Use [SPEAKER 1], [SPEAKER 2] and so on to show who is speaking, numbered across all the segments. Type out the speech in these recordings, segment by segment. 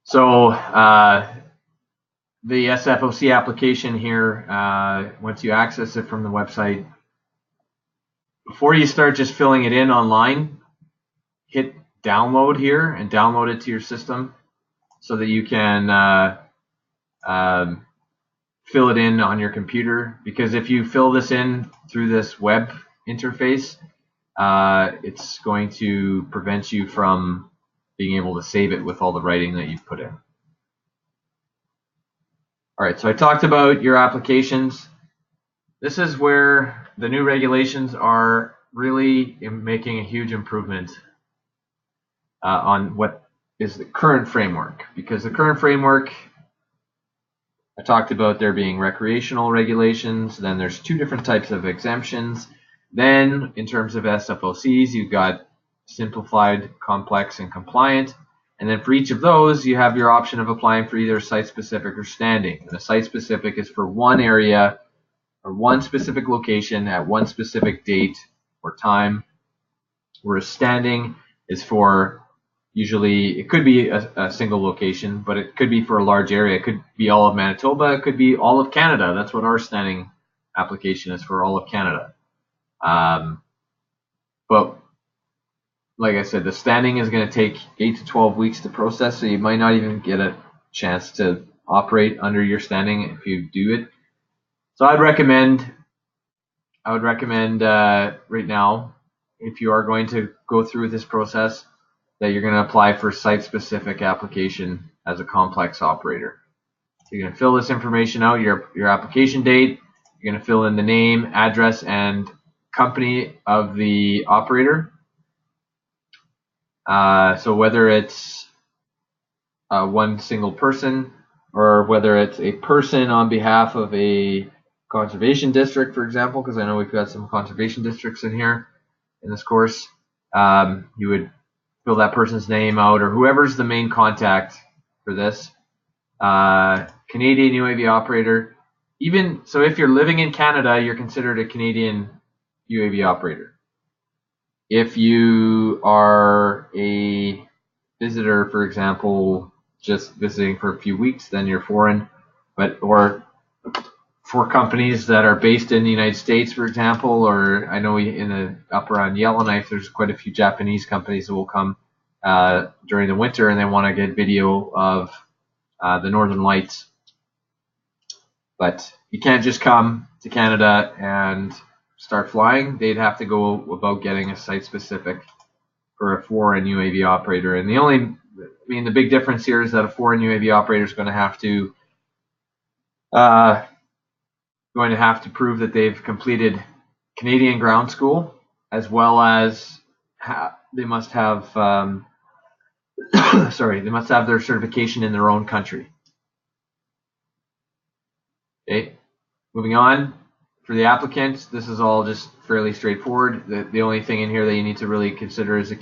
[SPEAKER 1] So the SFOC application here, once you access it from the website, before you start just filling it in online, hit download here and download it to your system so that you can fill it in on your computer. Because if you fill this in through this web interface, it's going to prevent you from being able to save it with all the writing that you've put in. All right, so I talked about your applications. This is where the new regulations are really making a huge improvement on what is the current framework. Because the current framework, I talked about there being recreational regulations, then there's two different types of exemptions. Then in terms of SFOCs, you've got simplified, complex, and compliant. And then for each of those, you have your option of applying for either site-specific or standing. And the site-specific is for one area or one specific location at one specific date or time, whereas standing is for usually, it could be a single location, but it could be for a large area. It could be all of Manitoba. It could be all of Canada. That's what our standing application is for, all of Canada. But like I said, the standing is going to take 8 to 12 weeks to process, so you might not even get a chance to operate under your standing if you do it. So I would recommend right now, if you are going to go through this process, that you're going to apply for site-specific application as a complex operator. So you're going to fill this information out, your application date. You're going to fill in the name, address, and company of the operator. So whether it's one single person or whether it's a person on behalf of a conservation district, for example, because I know we've got some conservation districts in here in this course, you would fill that person's name out, or whoever's the main contact for this. Canadian UAV operator. Even so, if you're living in Canada, you're considered a Canadian UAV operator. If you are a visitor, for example, just visiting for a few weeks, then you're foreign. Or for companies that are based in the United States, for example, or I know up around Yellowknife, there's quite a few Japanese companies that will come during the winter and they want to get video of the Northern Lights. But you can't just come to Canada and start flying. They'd have to go about getting a site-specific for a foreign UAV operator. And the big difference here is that a foreign UAV operator is going to have to prove that they've completed Canadian ground school, as well as they must have they must have their certification in their own country. Okay, moving on. For the applicants, this is all just fairly straightforward. The only thing in here that you need to really consider is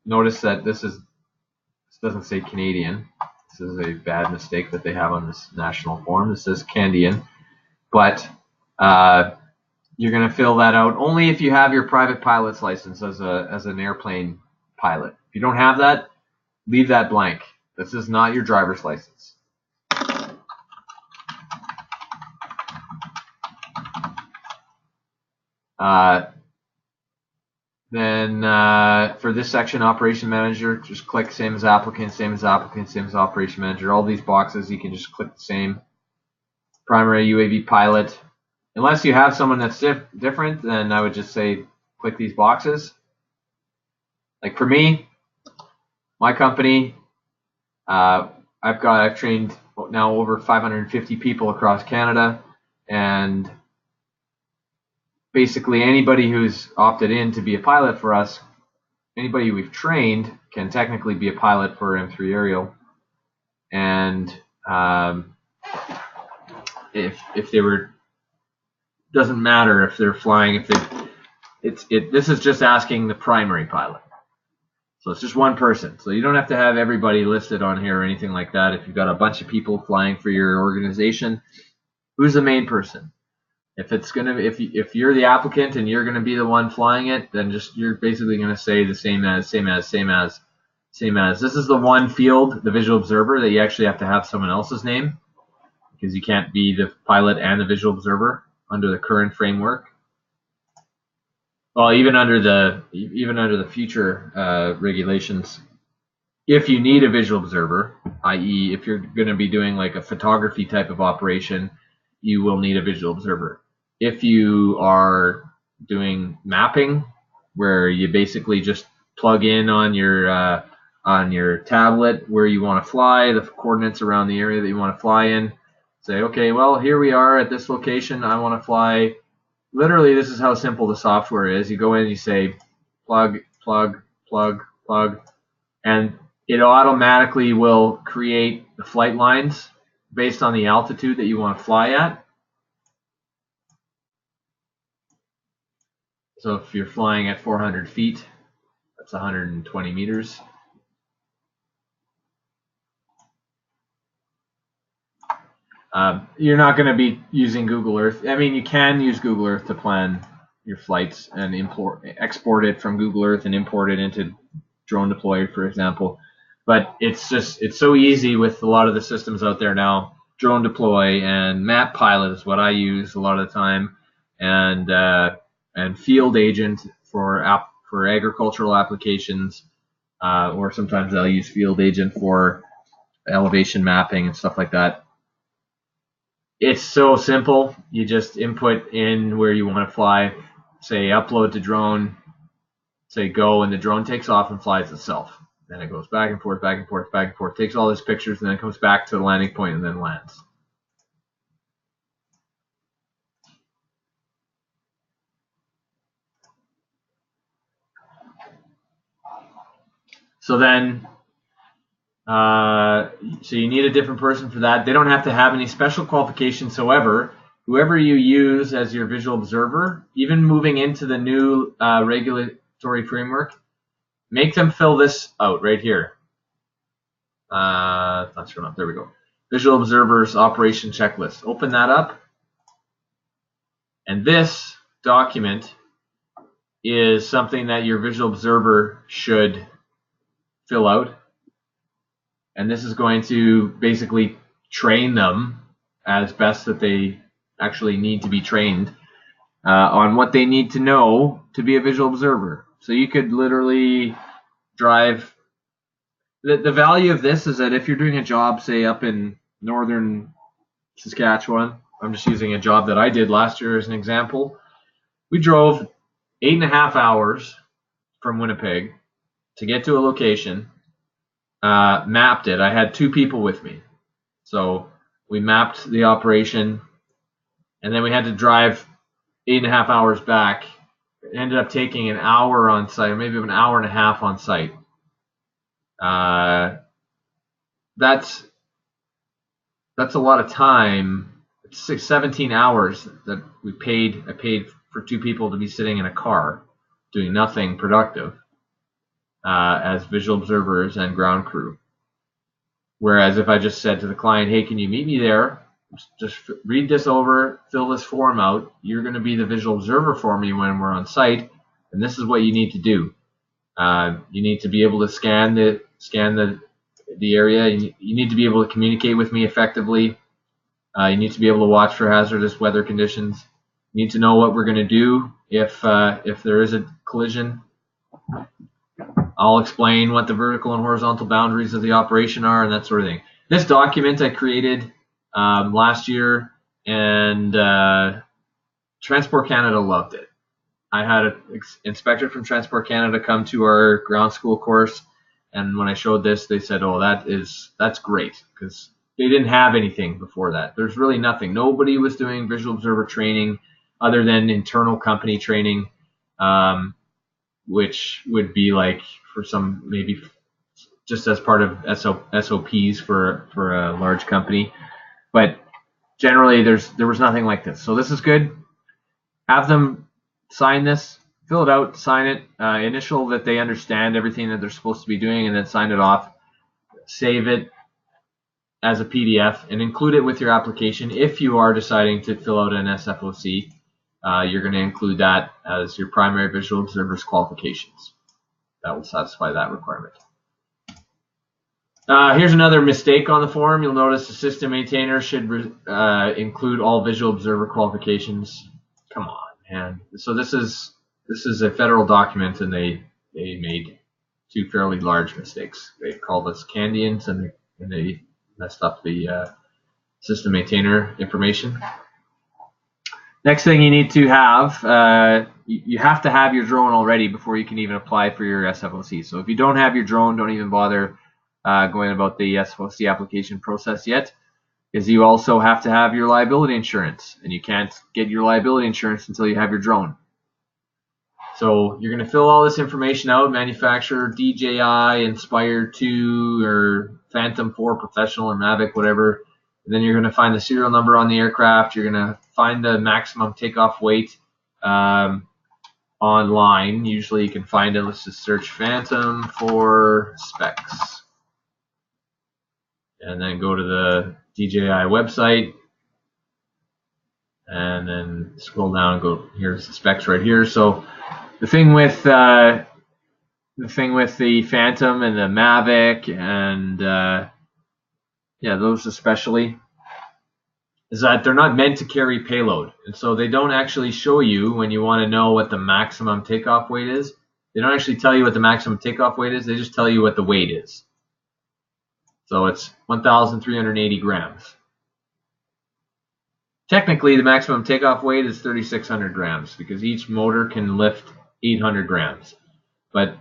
[SPEAKER 1] notice that this doesn't say Canadian. This is a bad mistake that they have on this national form. This says Canadian, but you're going to fill that out only if you have your private pilot's license as an airplane pilot. If you don't have that, leave that blank. This is not your driver's license. Then for this section, operation manager, just click same as applicant, same as applicant, same as operation manager. All these boxes, you can just click the same. Primary UAV pilot. Unless you have someone that's different, then I would just say click these boxes. Like for me, my company, I've trained now over 550 people across Canada, and basically anybody who's opted in to be a pilot for us, anybody we've trained can technically be a pilot for M3 Aerial. And if they were, doesn't matter if they're flying, this is just asking the primary pilot. So it's just one person. So you don't have to have everybody listed on here or anything like that. If you've got a bunch of people flying for your organization, who's the main person? If you're the applicant and you're gonna be the one flying it, then you're basically gonna say the same as, same as. This is the one field, the visual observer, that you actually have to have someone else's name, because you can't be the pilot and the visual observer under the current framework. Well, even under the future regulations, if you need a visual observer, i.e., if you're going to be doing like a photography type of operation, you will need a visual observer. If you are doing mapping, where you basically just plug in on your tablet where you want to fly, the coordinates around the area that you want to fly in, say, okay, well, here we are at this location, I want to fly. Literally, this is how simple the software is. You go in and you say plug, plug, plug, plug, and it automatically will create the flight lines based on the altitude that you want to fly at. So if you're flying at 400 feet, that's 120 meters. You're not going to be using Google Earth. I mean, you can use Google Earth to plan your flights and export it from Google Earth and import it into Drone Deploy, for example. But it's so easy with a lot of the systems out there now. Drone Deploy and Map Pilot is what I use a lot of the time, and Field Agent for agricultural applications, or sometimes I'll use Field Agent for elevation mapping and stuff like that. It's so simple. You just input in where you want to fly, say upload to drone, say go, and the drone takes off and flies itself. Then it goes back and forth, back and forth, back and forth, takes all these pictures, and then it comes back to the landing point and then lands. So then, so you need a different person for that. They don't have to have any special qualifications. However, whoever you use as your visual observer, even moving into the new regulatory framework, make them fill this out right here. Not showing up. There we go. Visual observers operation checklist. Open that up, and this document is something that your visual observer should fill out. And this is going to basically train them as best that they actually need to be trained on what they need to know to be a visual observer. So you could literally drive. The value of this is that if you're doing a job, say up in northern Saskatchewan, I'm just using a job that I did last year as an example. We drove 8.5 hours from Winnipeg to get to a location. Mapped it. I had 2 people with me, so we mapped the operation, and then we had to drive 8.5 hours back. It ended up taking an hour on site, or maybe an hour and a half on site. That's a lot of time. It's 17 hours that I paid for 2 people to be sitting in a car doing nothing productive as visual observers and ground crew. Whereas if I just said to the client, hey, can you meet me there? Just read this over, fill this form out. You're going to be the visual observer for me when we're on site, and this is what you need to do. You need to be able to scan the area. You need to be able to communicate with me effectively. You need to be able to watch for hazardous weather conditions. You need to know what we're going to do if there is a collision. I'll explain what the vertical and horizontal boundaries of the operation are and that sort of thing. This document I created last year, and Transport Canada loved it. I had an inspector from Transport Canada come to our ground school course, and when I showed this, they said, "Oh, that's great," because they didn't have anything before that. There's really nothing. Nobody was doing visual observer training other than internal company training, which would be like for some, maybe just as part of SOPs for a large company. But generally, there was nothing like this. So this is good. Have them sign this, fill it out, sign it, initial that they understand everything that they're supposed to be doing, and then sign it off. Save it as a PDF and include it with your application. If you are deciding to fill out an SFOC, you're going to include that as your primary visual observer's qualifications. That will satisfy that requirement. Here's another mistake on the form. You'll notice the system maintainer should include all visual observer qualifications. Come on, man. So this is a federal document, and they made two fairly large mistakes. They called us Candians, and they messed up the system maintainer information. Next thing you need to have, you have to have your drone already before you can even apply for your SFOC. So if you don't have your drone, don't even bother going about the SFOC application process yet, because you also have to have your liability insurance, and you can't get your liability insurance until you have your drone. So you're going to fill all this information out, manufacturer, DJI, Inspire 2, or Phantom 4 Professional, or Mavic, whatever. And then you're going to find the serial number on the aircraft. You're going to find the maximum takeoff weight online. Usually you can find it. Let's just search Phantom 4 specs. And then go to the DJI website. And then scroll down and go, here's the specs right here. So the thing with the Phantom and the Mavic and yeah, those especially, is that they're not meant to carry payload. And so they don't actually show you when you want to know what the maximum takeoff weight is. They don't actually tell you what the maximum takeoff weight is. They just tell you what the weight is. So it's 1,380 grams. Technically, the maximum takeoff weight is 3,600 grams because each motor can lift 800 grams. But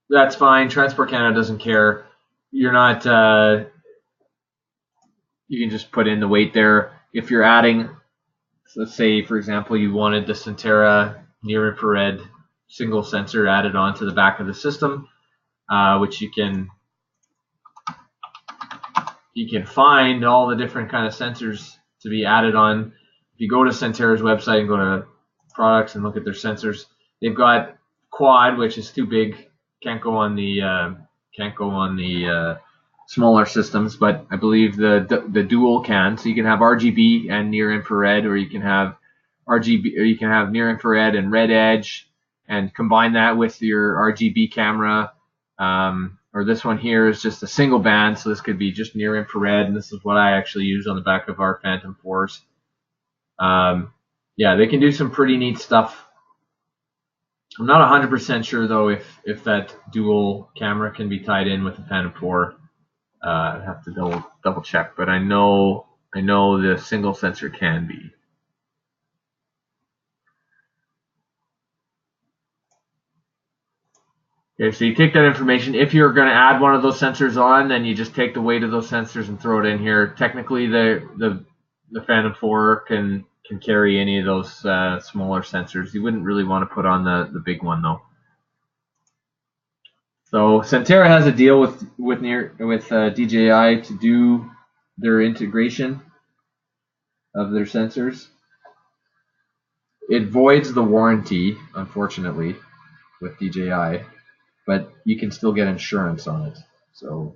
[SPEAKER 1] that's fine. Transport Canada doesn't care. You're not... you can just put in the weight there. If you're adding, so let's say, for example, you wanted the Centera near-infrared single sensor added onto the back of the system, which you can find all the different kind of sensors to be added on. If you go to Centera's website and go to products and look at their sensors, they've got quad, which is too big, can't go on the smaller systems, but I believe the dual can. So you can have RGB and near infrared, or you can have RGB, or you can have near infrared and red edge, and combine that with your RGB camera. Or this one here is just a single band, so this could be just near infrared, and this is what I actually use on the back of our Phantom 4s. Yeah, they can do some pretty neat stuff. I'm not 100% sure though if that dual camera can be tied in with the Phantom 4. I have to double check, but I know the single sensor can be. Okay, so you take that information. If you're going to add one of those sensors on, then you just take the weight of those sensors and throw it in here. Technically, the Phantom 4 can carry any of those smaller sensors. You wouldn't really want to put on the big one though. So Centera has a deal with DJI to do their integration of their sensors. It voids the warranty, unfortunately, with DJI, but you can still get insurance on it. So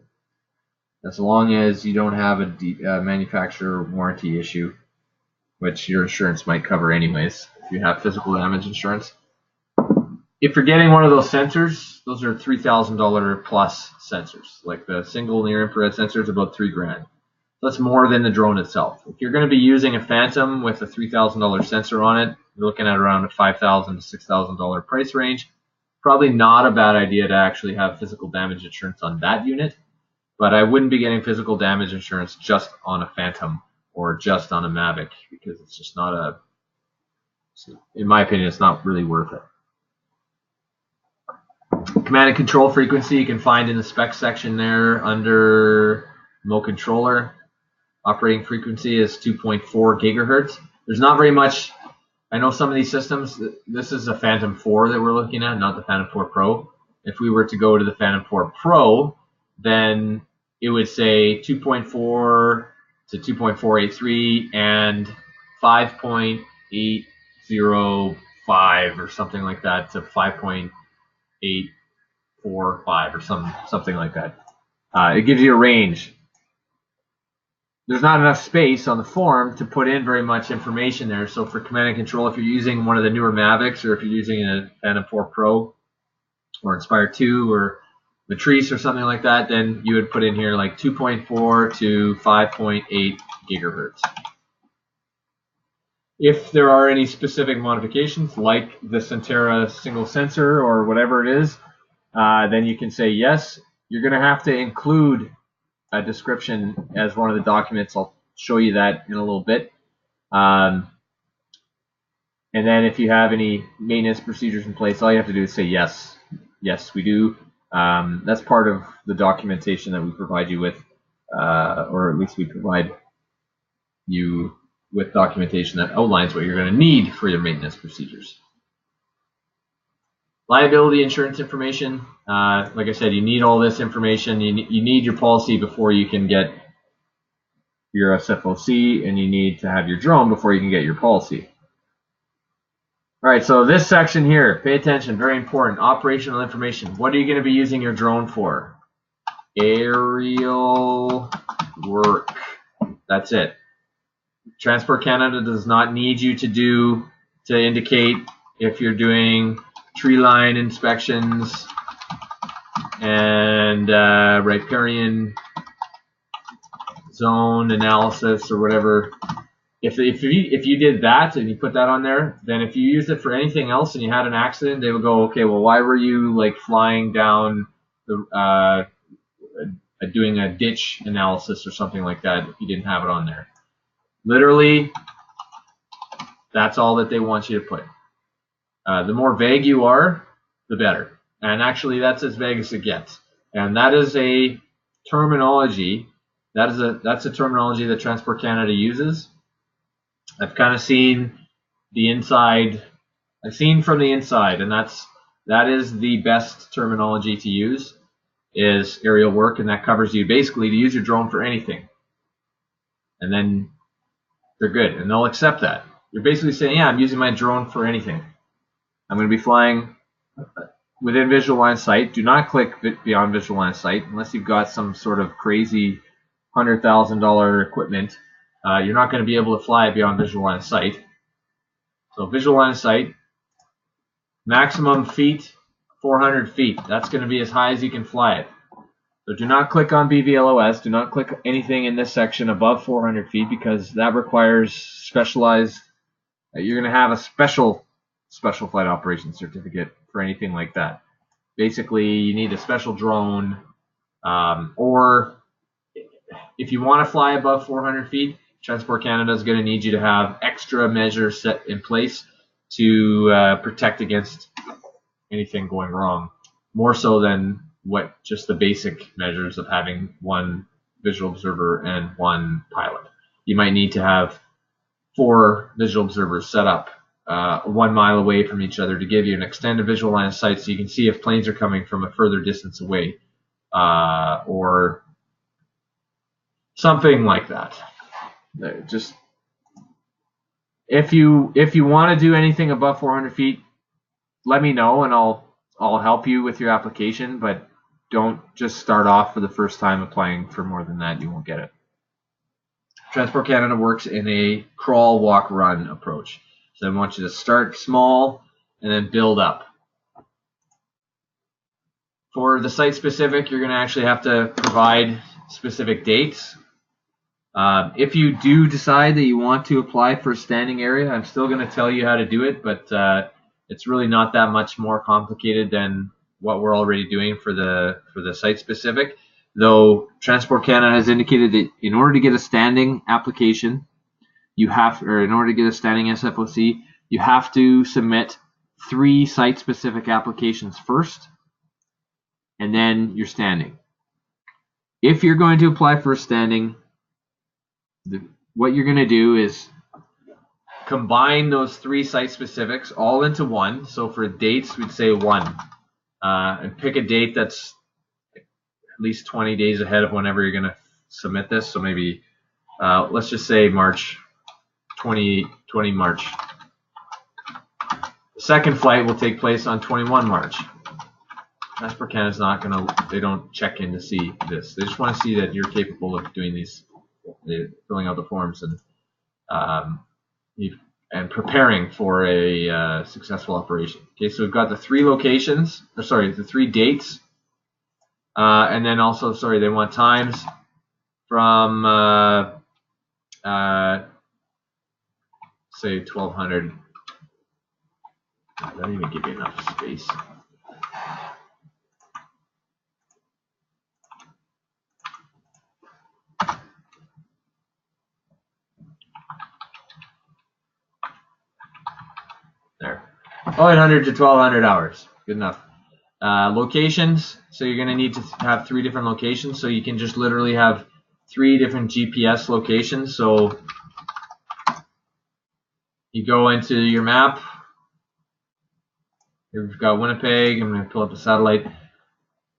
[SPEAKER 1] as long as you don't have a manufacturer warranty issue, which your insurance might cover anyways, if you have physical damage insurance. If you're getting one of those sensors, those are $3,000 plus sensors. Like the single near infrared sensor is about $3,000. That's more than the drone itself. If you're going to be using a Phantom with a $3,000 sensor on it, you're looking at around a $5,000 to $6,000 price range. Probably not a bad idea to actually have physical damage insurance on that unit, but I wouldn't be getting physical damage insurance just on a Phantom or just on a Mavic, because it's just not in my opinion, it's not really worth it. Command and control frequency you can find in the specs section there under remote controller. Operating frequency is 2.4 gigahertz. There's not very much. I know some of these systems, this is a Phantom 4 that we're looking at, not the Phantom 4 Pro. If we were to go to the Phantom 4 Pro, then it would say 2.4 to 2.483 and 5.805 or something like that to 5.845 or something like that. It gives you a range. There's not enough space on the form to put in very much information there. So for command and control, if you're using one of the newer Mavics, or if you're using a Phantom 4 Pro or Inspire 2 or matrice or something like that, then you would put in here like 2.4 to 5.8 gigahertz. If there are any specific modifications, like the Centera single sensor or whatever it is, then you can say yes. You're going to have to include a description as one of the documents. I'll show you that in a little bit. And then if you have any maintenance procedures in place, all you have to do is say yes. Yes, we do. That's part of the documentation that we provide you with, or at least we provide you with documentation that outlines what you're going to need for your maintenance procedures. Liability insurance information. Like I said, you need all this information. You need your policy before you can get your SFOC, and you need to have your drone before you can get your policy. All right, so this section here, pay attention, very important. Operational information. What are you going to be using your drone for? Aerial work. That's it. Transport Canada does not need you to indicate if you're doing tree line inspections and riparian zone analysis or whatever. If you did that and you put that on there, then if you used it for anything else and you had an accident, they would go, okay, well, why were you like flying down the doing a ditch analysis or something like that if you didn't have it on there? Literally, that's all that they want you to put. The more vague you are, the better. And actually, that's as vague as it gets. And that is a terminology. That's a terminology that Transport Canada uses. I've kind of seen the inside. I've seen from the inside, and that is the best terminology to use. Is aerial work, and that covers you basically to use your drone for anything. And then they're good, and they'll accept that. You're basically saying, yeah, I'm using my drone for anything. I'm going to be flying within visual line of sight. Do not click beyond visual line of sight unless you've got some sort of crazy $100,000 equipment. You're not going to be able to fly beyond visual line of sight. So visual line of sight, maximum feet, 400 feet. That's going to be as high as you can fly it. So do not click on BVLOS. Do not click anything in this section above 400 feet because that requires specialized. You're going to have a special flight operations certificate for anything like that. Basically, you need a special drone, or if you want to fly above 400 feet, Transport Canada is going to need you to have extra measures set in place to protect against anything going wrong, more so than what just the basic measures of having one visual observer and one pilot. You might need to have 4 visual observers set up 1 mile away from each other to give you an extended visual line of sight so you can see if planes are coming from a further distance away, or something like that. Just if you want to do anything above 400 feet, let me know and I'll help you with your application, but don't just start off for the first time applying for more than that. You won't get it. Transport Canada works in a crawl, walk, run approach. So I want you to start small and then build up. For the site specific, you're going to actually have to provide specific dates. If you do decide that you want to apply for a standing area, I'm still going to tell you how to do it, but it's really not that much more complicated than what we're already doing for the site specific. Though Transport Canada has indicated that in order to get a standing application, in order to get a standing SFOC, you have to submit 3 site specific applications first, and then you're standing. If you're going to apply for a standing, what you're going to do is combine those 3 site specifics all into one. So for dates, we'd say 1, and pick a date that's at least 20 days ahead of whenever you're going to submit this. So maybe let's just say March 20 March. The second flight will take place on 21 March. Transport Canada is not going to, they don't check in to see this. They just want to see that you're capable of doing these, filling out the forms and preparing for a successful operation. Okay, so we've got the 3 locations, the 3 dates. And then also, sorry, they want times from say 1200. That doesn't even give you enough space. There. 0800 to 1200 hours. Good enough. Locations. So you're going to need to have 3 different locations. So you can just literally have 3 different GPS locations. So you go into your map. You've got Winnipeg. I'm going to pull up the satellite.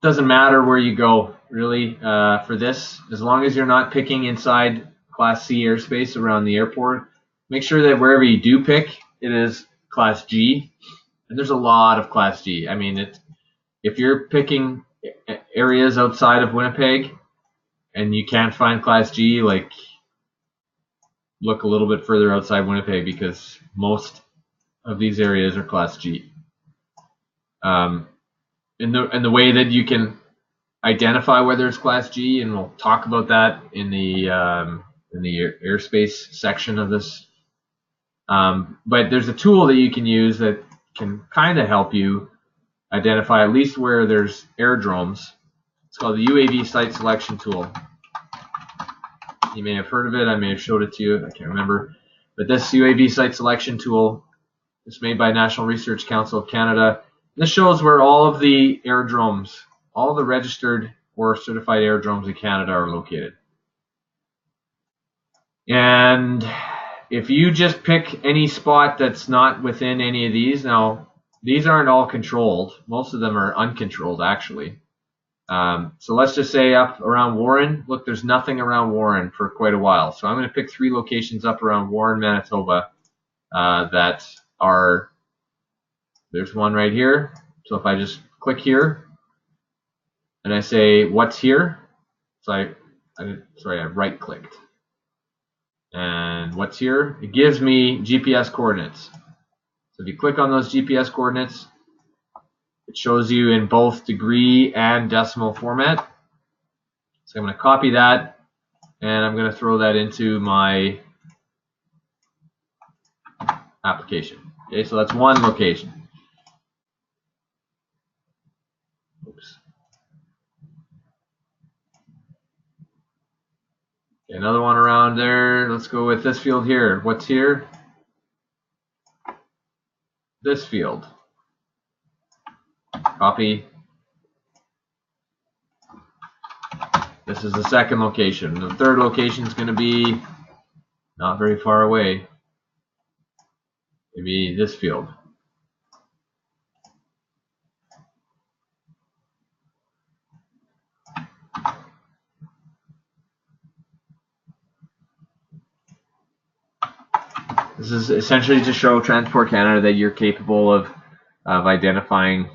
[SPEAKER 1] Doesn't matter where you go, really, for this. As long as you're not picking inside Class C airspace around the airport, make sure that wherever you do pick, it is Class G. And there's a lot of Class G. I mean, if you're picking areas outside of Winnipeg and you can't find Class G, like, look a little bit further outside Winnipeg, because most of these areas are Class G. And the way that you can identify whether it's Class G, and we'll talk about that in the airspace section of this. But there's a tool that you can use that can kind of help you identify at least where there's airdromes. It's called the UAV site selection tool. You may have heard of it. I may have showed it to you. I can't remember. But this UAV site selection tool is made by National Research Council of Canada. This shows where all of the airdromes, all the registered or certified airdromes in Canada are located. And if you just pick any spot that's not within any of these, now these aren't all controlled. Most of them are uncontrolled, actually. So let's just say up around Warren. Look, there's nothing around Warren for quite a while. So I'm going to pick 3 locations up around Warren, Manitoba that are, there's one right here. So if I just click here and I say, what's here? So I right-clicked. And what's here? It gives me GPS coordinates. So if you click on those GPS coordinates, it shows you in both degree and decimal format. So I'm going to copy that, and I'm going to throw that into my application. Okay, so that's one location. Oops. Okay, another one around there. Let's go with this field here. What's here? This field. Copy. This is the second location. The third location is going to be not very far away. Maybe this field. This is essentially to show Transport Canada that you're capable of identifying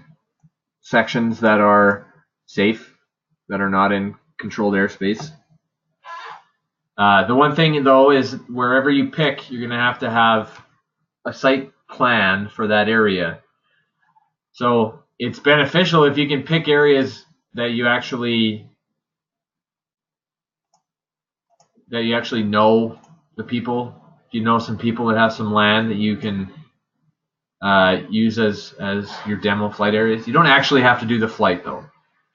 [SPEAKER 1] sections that are safe, that are not in controlled airspace. The one thing, though, is wherever you pick, you're going to have a site plan for that area. So it's beneficial if you can pick areas that you actually know the people. If you know some people that have some land that you can use as your demo flight areas. You don't actually have to do the flight, though.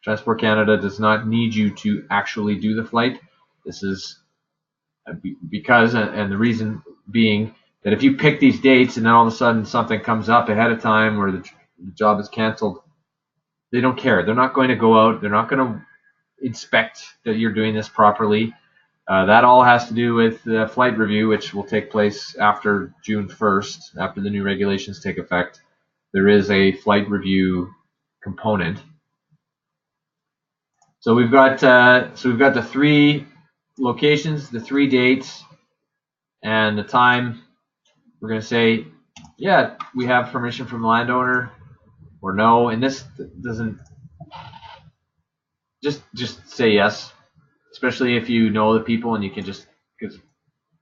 [SPEAKER 1] Transport Canada does not need you to actually do the flight. This is because, and the reason being, that if you pick these dates and then all of a sudden something comes up ahead of time where the job is canceled, they don't care. They're not going to go out. They're not going to inspect that you're doing this properly. That all has to do with the flight review, which will take place after June 1st, after the new regulations take effect. There is a flight review component. So we've got the 3 locations, the 3 dates, and the time. We're going to say, yeah, we have permission from the landowner, or no. And this doesn't. Just say yes. Especially if you know the people and you can just, because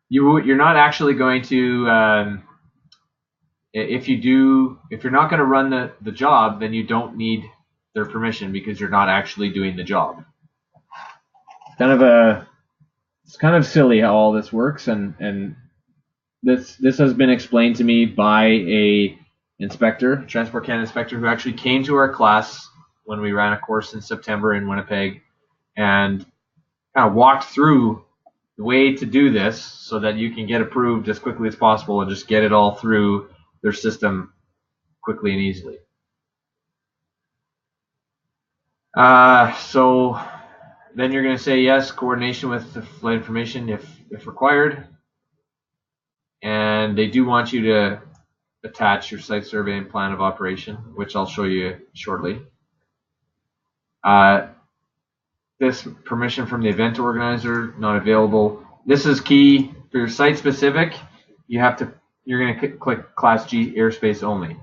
[SPEAKER 1] you're not actually going to, if you're not going to run the job, then you don't need their permission because you're not actually doing the job. It's kind of silly how all this works, and this has been explained to me by a Transport Canada inspector, who actually came to our class when we ran a course in September in Winnipeg, and kind of walked through the way to do this so that you can get approved as quickly as possible and just get it all through their system quickly and easily. So then you're going to say yes, coordination with the flight information if required. And they do want you to attach your site survey and plan of operation, which I'll show you shortly. This permission from the event organizer, not available. This is key for your site specific. You're going to click Class G airspace only.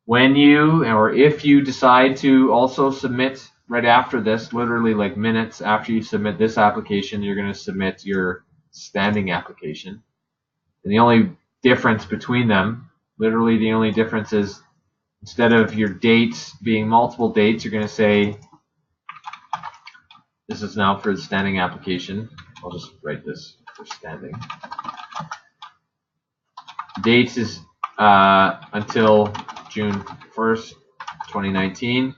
[SPEAKER 1] When you, or if you decide to also submit right after this, literally like minutes after you submit this application, you're going to submit your standing application. And the only difference between them, literally the only difference is, instead of your dates being multiple dates, you're going to say, this is now for the standing application. I'll just write this for standing. Dates is until June 1st, 2019.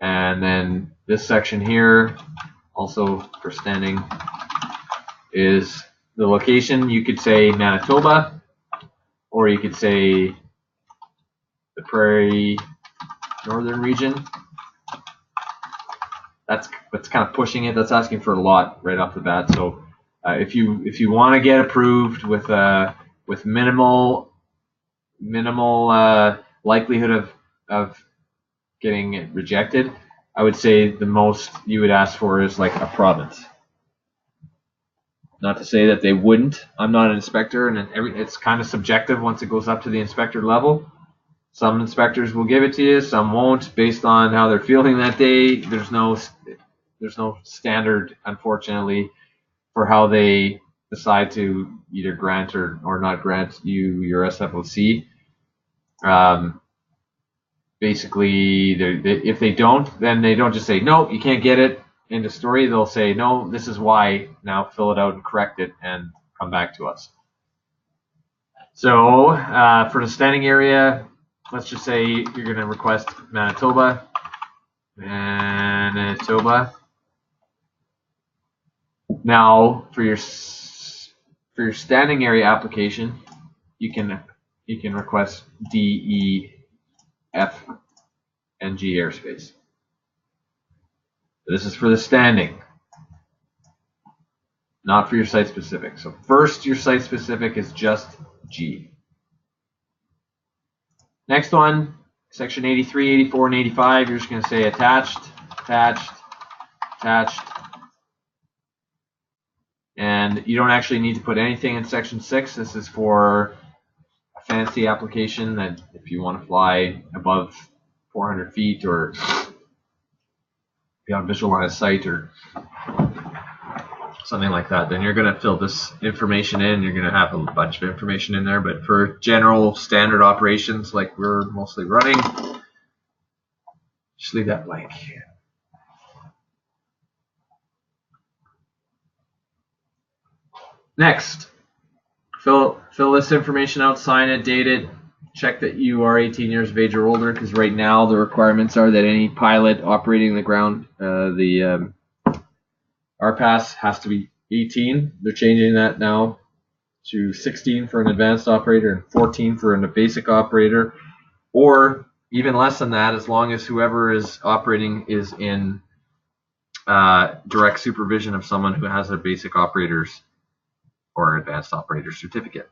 [SPEAKER 1] And then this section here, also for standing, is the location. You could say Manitoba, or you could say the Prairie Northern region. That's kind of pushing it. That's asking for a lot right off the bat. So if you want to get approved with minimal likelihood of getting it rejected, I would say the most you would ask for is like a province. Not to say that they wouldn't. I'm not an inspector, and it's kind of subjective once it goes up to the inspector level. Some inspectors will give it to you, some won't, based on how they're feeling that day. There's no standard, unfortunately, for how they decide to either grant or not grant you your SFOC. Basically, if they don't, then they don't just say, no, you can't get it, end of story. They'll say, no, this is why, now fill it out and correct it and come back to us. So for the standing area, let's just say you're going to request Manitoba. Now, for your standing area application, you can request D, E, F, and G airspace. This is for the standing, not for your site specific. So first, your site specific is just G. Next one, section 83, 84, and 85, you're just going to say attached, attached, attached. And you don't actually need to put anything in section 6. This is for a fancy application that if you want to fly above 400 feet or be on visual line of sight or something like that, then you're going to fill this information in. You're going to have a bunch of information in there. But for general standard operations like we're mostly running, just leave that blank. Next, fill this information out, sign it, date it, check that you are 18 years of age or older, because right now the requirements are that any pilot operating the ground, the RPAS has to be 18. They're changing that now to 16 for an advanced operator and 14 for a basic operator, or even less than that, as long as whoever is operating is in direct supervision of someone who has a basic operator's or advanced operator certificate.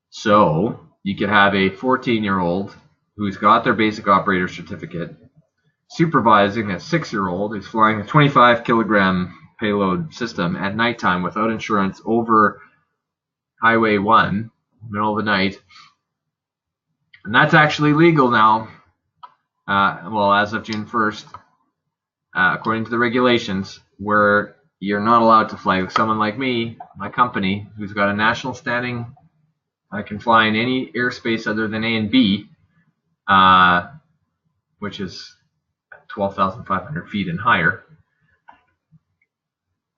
[SPEAKER 1] So you could have a 14-year-old who's got their basic operator certificate supervising a 6-year-old who's flying a 25-kilogram payload system at nighttime without insurance over Highway 1, middle of the night. And that's actually legal now. Well, as of June 1st, according to the regulations, where you're not allowed to fly with someone like me, my company, who's got a national standing. I can fly in any airspace other than A and B. which is 12,500 feet and higher,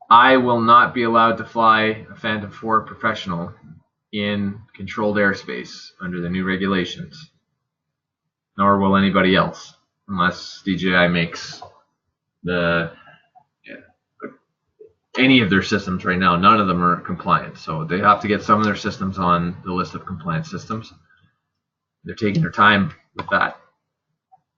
[SPEAKER 1] I will not be allowed to fly a Phantom 4 Professional in controlled airspace under the new regulations, nor will anybody else, unless DJI makes any of their systems right now. None of them are compliant, so they have to get some of their systems on the list of compliant systems. They're taking their time with that.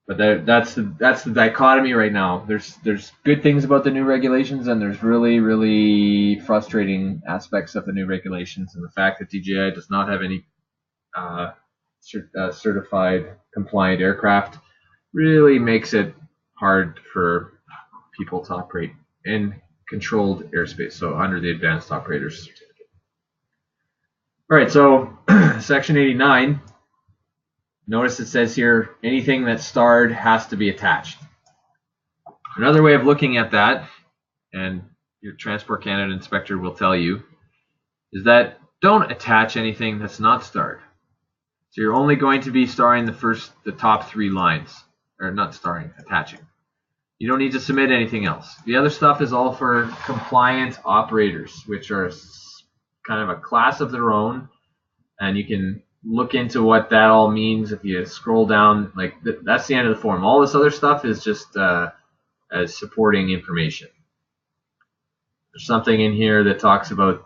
[SPEAKER 1] But that's the dichotomy right now. There's good things about the new regulations, and there's really frustrating aspects of the new regulations. And the fact that DJI does not have any certified compliant aircraft really makes it hard for people to operate in controlled airspace, so under the advanced operators certificate. All right, so section 89. Notice it says here, anything that's starred has to be attached. Another way of looking at that, and your Transport Canada inspector will tell you, is that don't attach anything that's not starred. So you're only going to be starring the top 3 lines, or not starring, attaching. You don't need to submit anything else. The other stuff is all for compliant operators, which are kind of a class of their own, and you can look into what that all means if you scroll down. Like that's the end of the form. All this other stuff is just as supporting information. There's something in here that talks about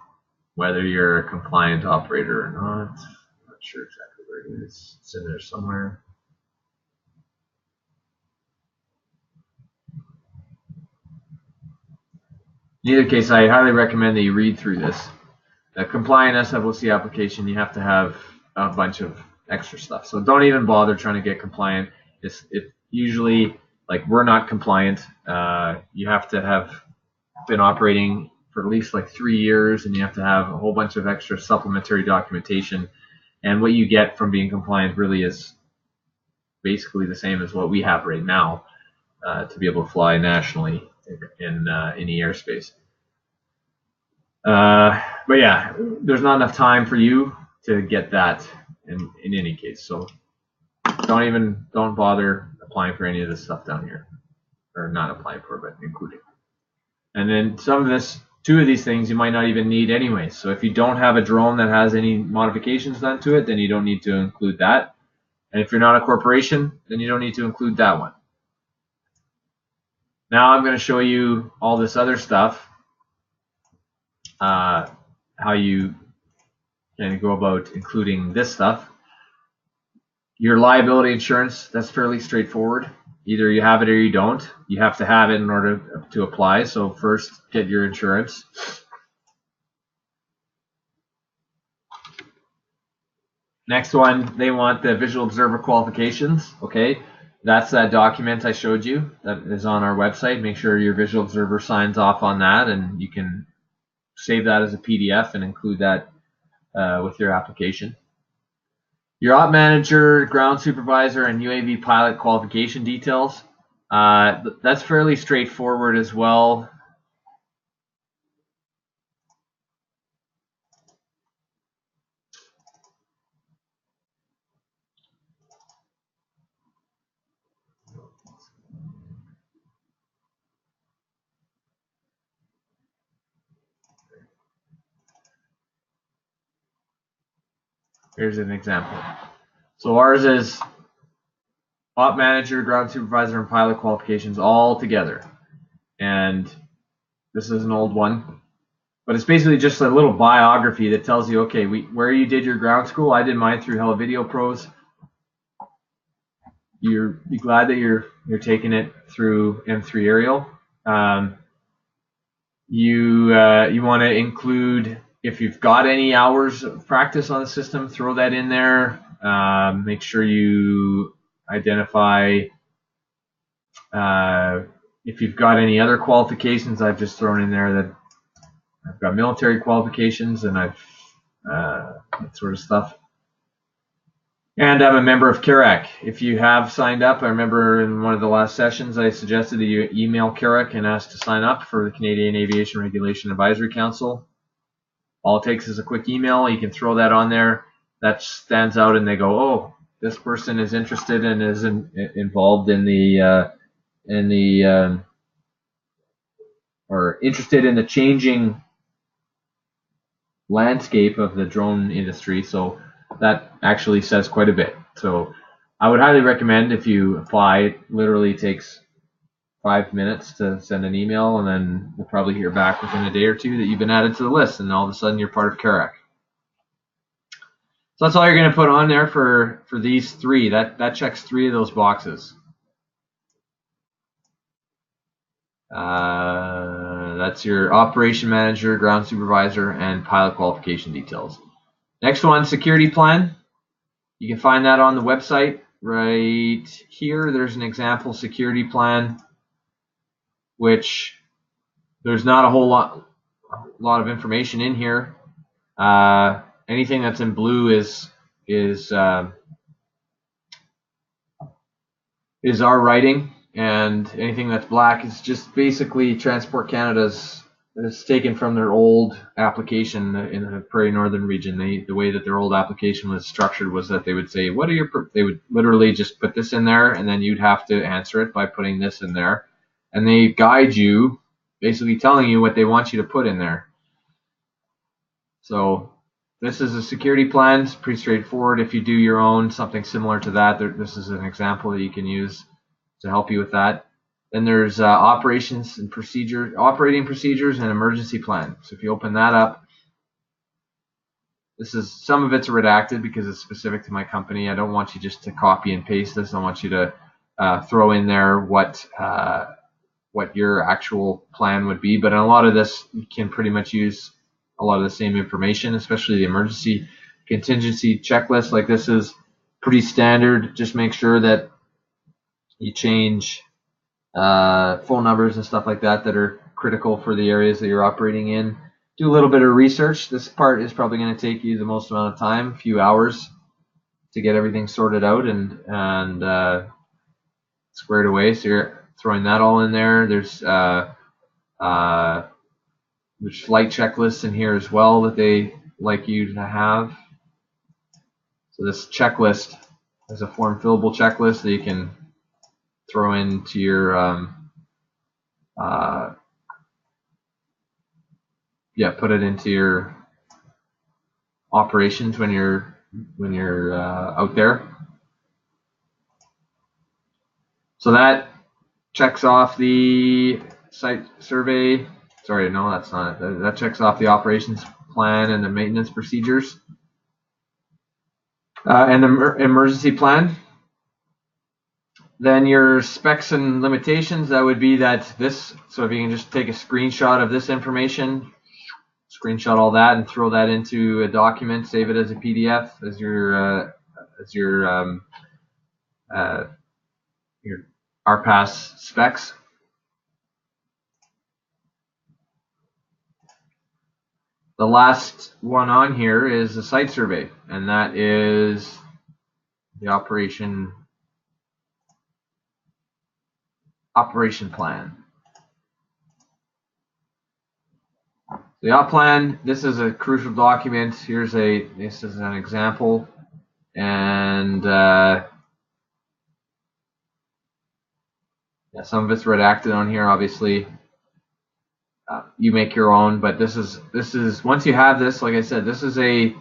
[SPEAKER 1] whether you're a compliant operator or not. I'm not sure exactly where it is. It's in there somewhere. In either case, I highly recommend that you read through this. A compliant SFOC application, you have to have a bunch of extra stuff. So don't even bother trying to get compliant. It usually, like, we're not compliant. You have to have been operating for at least like 3 years, and you have to have a whole bunch of extra supplementary documentation. And what you get from being compliant really is basically the same as what we have right now to be able to fly nationally in any airspace. But yeah, there's not enough time for you to get that in any case. So don't bother applying for any of this stuff down here, or not applying for, but including. And then two of these things you might not even need anyway. So if you don't have a drone that has any modifications done to it, then you don't need to include that. And if you're not a corporation, then you don't need to include that one. Now I'm going to show you all this other stuff, how you can go about including this stuff. Your liability insurance, that's fairly straightforward. Either you have it or you don't. You have to have it in order to apply. So first, get your insurance. Next one, they want the visual observer qualifications. Okay, that's that document I showed you that is on our website. Make sure your visual observer signs off on that, and you can save that as a PDF and include that with your application. Your op manager, ground supervisor, and UAV pilot qualification details. That's fairly straightforward as well. Here's an example. So ours is op manager, ground supervisor, and pilot qualifications all together. And this is an old one, but it's basically just a little biography that tells you, okay, where you did your ground school. I did mine through Hello Video Pros. You're glad that you're taking it through M3 Aerial. You want to include, if you've got any hours of practice on the system, throw that in there. Make sure you identify if you've got any other qualifications. I've just thrown in there that I've got military qualifications and I've that sort of stuff. And I'm a member of CARAC. If you have signed up, I remember in one of the last sessions I suggested that you email CARAC and ask to sign up for the Canadian Aviation Regulation Advisory Council. All it takes is a quick email. You can throw that on there. That stands out and they go, oh, this person is interested and is involved in or interested in the changing landscape of the drone industry. So that actually says quite a bit. So I would highly recommend, if you apply, it literally takes 5 minutes to send an email, and then we'll probably hear back within a day or two that you've been added to the list, and all of a sudden you're part of CARAC. So that's all you're going to put on there for these three. That checks 3 of those boxes. That's your operation manager, ground supervisor, and pilot qualification details. Next one, security plan. You can find that on the website right here. There's an example security plan, which there's not a whole lot of information in here. Anything that's in blue is our writing, and anything that's black is just basically Transport Canada's. It's taken from their old application in the Prairie Northern region. The way that their old application was structured was that they would say, "What are your?" They would literally just put this in there, and then you'd have to answer it by putting this in there, and they guide you, basically telling you what they want you to put in there. So this is a security plan. It's pretty straightforward. If you do your own, something similar to that, this is an example that you can use to help you with that. Then there's operating procedures, and emergency plan. So if you open that up, some of it's redacted because it's specific to my company. I don't want you just to copy and paste this. I want you to throw in there what your actual plan would be. But in a lot of this, you can pretty much use a lot of the same information, especially the emergency contingency checklist. Like, this is pretty standard. Just make sure that you change phone numbers and stuff like that are critical for the areas that you're operating in. Do a little bit of research. This part is probably going to take you the most amount of time, a few hours, to get everything sorted out and squared away. So you're throwing that all in there. There's flight checklists in here as well that they like you to have. So this checklist is a form fillable checklist that you can throw into your put it into your operations when you're out there. So that checks off the site survey. Sorry, no, that's not it. That checks off the operations plan and the maintenance procedures and the emergency plan. Then your specs and limitations, that would be that this, so if you can just take a screenshot of this information, screenshot all that and throw that into a document, save it as a PDF as your RPAS specs. The last one on here is the site survey, and that is the operation plan. The op plan, this is a crucial document. This is an example, and some of it's redacted on here, obviously. You make your own, but this is once you have this, like I said, this is a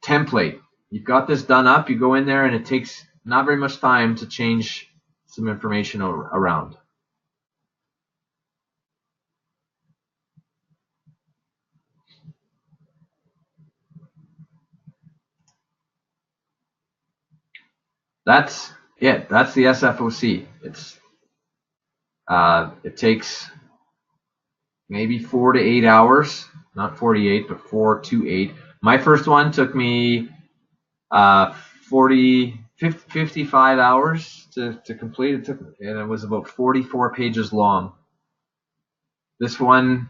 [SPEAKER 1] template. You've got this done up, you go in there, and it takes not very much time to change some information around. That's it. That's the SFOC. It takes maybe 4 to 8 hours, not 48, but 4 to 8. My first one took me 55 hours to complete. And it was about 44 pages long. This one,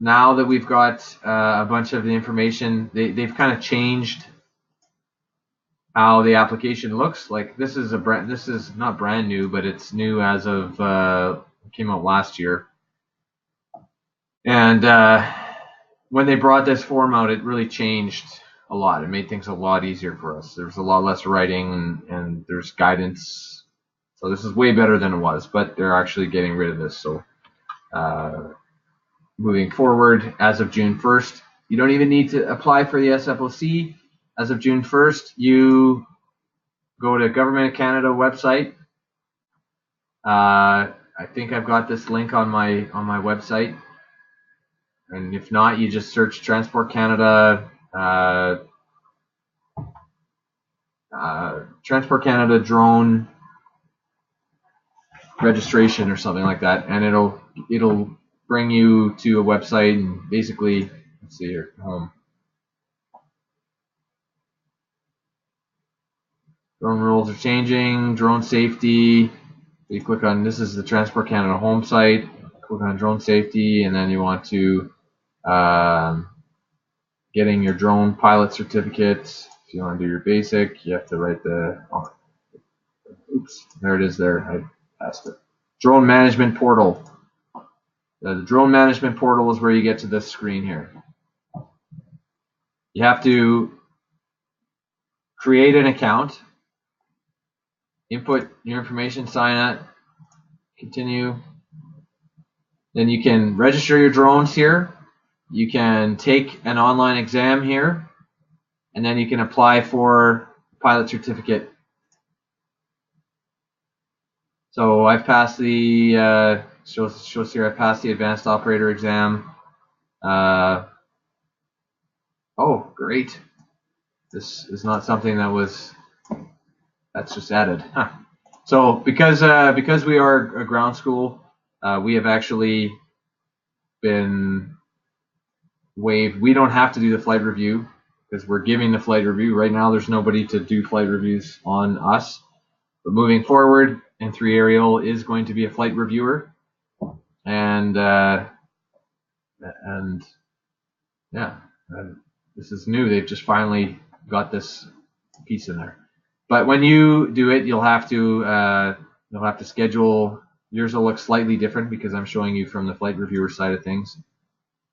[SPEAKER 1] now that we've got a bunch of the information, they've kind of changed how the application looks. Like, this is not brand new, but it's new as of it came out last year. And when they brought this form out, it really changed a lot. It made things a lot easier for us. There's a lot less writing, and there's guidance. So this is way better than it was, but they're actually getting rid of this. So moving forward, as of June 1st, you don't even need to apply for the SFOC. As of June 1st, you go to Government of Canada website. I think I've got this link on my website, and if not, you just search Transport Canada drone registration or something like that, and it'll bring you to a website, and basically, let's see here, home. Drone rules are changing, drone safety. You click on, this is the Transport Canada home site, click on drone safety, and then you want to getting your drone pilot certificate. If you want to do your basic, you have to write the, oops, there it is there, I passed it. Drone management portal. The drone management portal is where you get to this screen here. You have to create an account, input your information, sign it, continue. Then you can register your drones here. You can take an online exam here, and then you can apply for pilot certificate. So I've passed the shows here I passed the advanced operator exam. Oh, great! This is not something that's just added. Huh. So because we are a ground school, we have actually been waived. We don't have to do the flight review because we're giving the flight review. Right now there's nobody to do flight reviews on us. But moving forward, N3 Aerial is going to be a flight reviewer. And yeah, this is new. They've just finally got this piece in there. But when you do it, you'll have to schedule. Yours will look slightly different because I'm showing you from the flight reviewer side of things.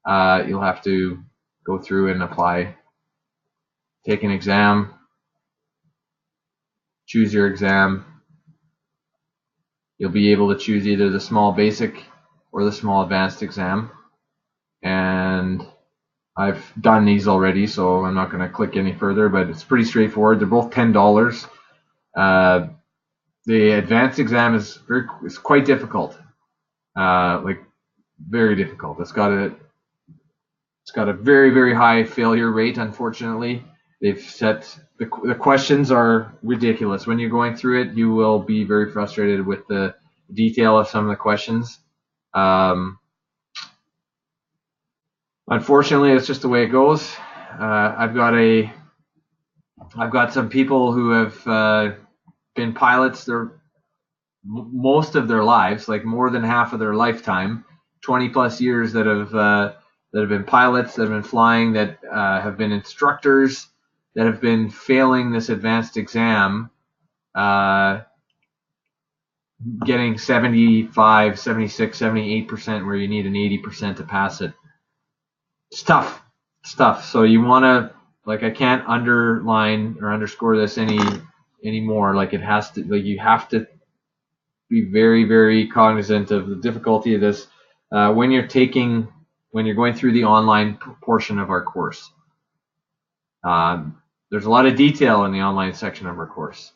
[SPEAKER 1] You'll have to go through and apply, take an exam, choose your exam. You'll be able to choose either the small basic or the small advanced exam. And I've done these already, so I'm not going to click any further, but it's pretty straightforward. They're both $10. The advanced exam is quite difficult, like very difficult. It's got a very, very high failure rate, unfortunately. They've set the questions are ridiculous. When you're going through it, you will be very frustrated with the detail of some of the questions. Unfortunately, it's just the way it goes. I've got some people who have been pilots most of their lives, like more than half of their lifetime, 20 plus years that have been pilots, that have been flying, that have been instructors, that have been failing this advanced exam, getting 75, 76, 78% where you need an 80% to pass it. It's tough. It's tough. So you want to, like, I can't underline or underscore this anymore. Like, it has to, like, you have to be very, very cognizant of the difficulty of this when you're going through the online portion of our course. There's a lot of detail in the online section of our course.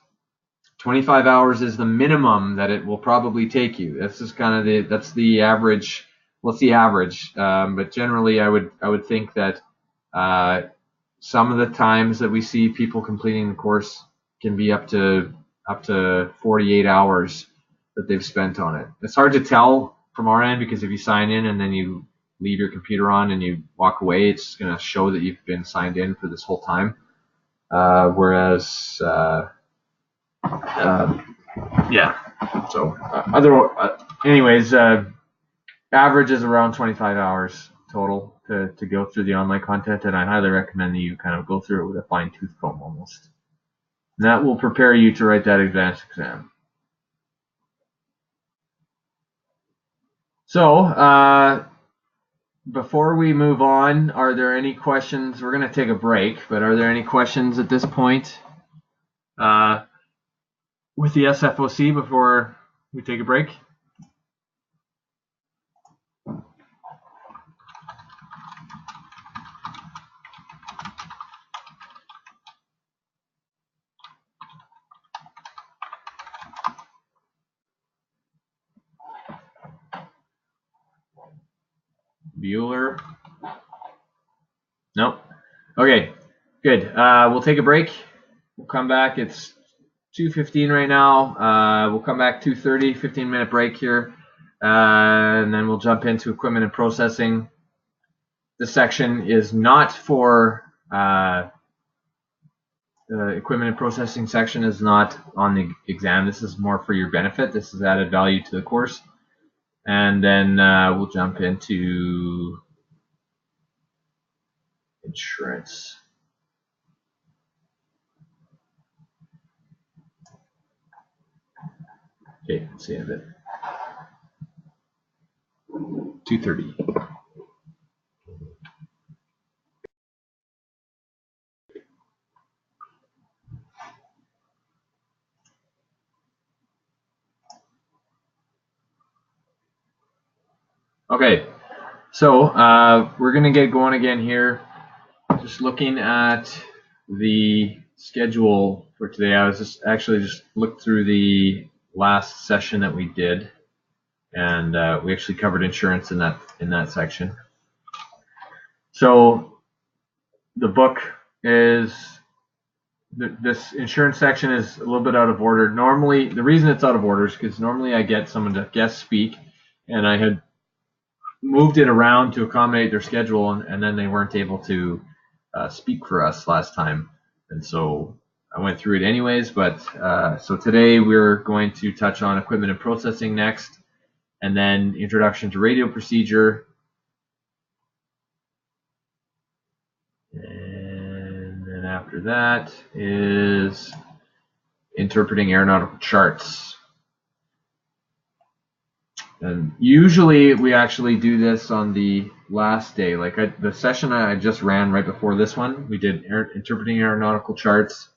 [SPEAKER 1] 25 hours is the minimum that it will probably take you. That's just kind of that's the average. Well, it's the average, but generally I would think that some of the times that we see people completing the course can be up to 48 hours that they've spent on it. It's hard to tell from our end because if you sign in and then you leave your computer on and you walk away, it's going to show that you've been signed in for this whole time. Whereas, yeah. So, anyways, average is around 25 hours total to go through the online content, and I highly recommend that you kind of go through it with a fine-tooth comb almost. And that will prepare you to write that advanced exam. So, before we move on, are there any questions? We're going to take a break, but are there any questions at this point with the SFOC before we take a break? Bueller? Nope. Okay, good. We'll take a break. We'll come back. It's 2:15 right now. We'll come back 2:30, 15-minute break here. And then we'll jump into equipment and processing. This section is not for the equipment and processing section is not on the exam. This is more for your benefit. This is added value to the course. And then we'll jump into insurance. Okay, let's see a bit. 2:30. Okay, so we're going to get going again here. Just looking at the schedule for today, I was just looked through the last session that we did, and we actually covered insurance in that section. So the book is this insurance section is a little bit out of order. Normally, the reason it's out of order is because normally I get someone to guest speak, and I had moved it around to accommodate their schedule, and then they weren't able to speak for us last time, and so I went through it anyways. But so today we're going to touch on equipment and processing next, and then introduction to radio procedure, and then after that is interpreting aeronautical charts. And usually we actually do this on the last day. Like the session I just ran right before this one, we did interpreting aeronautical charts,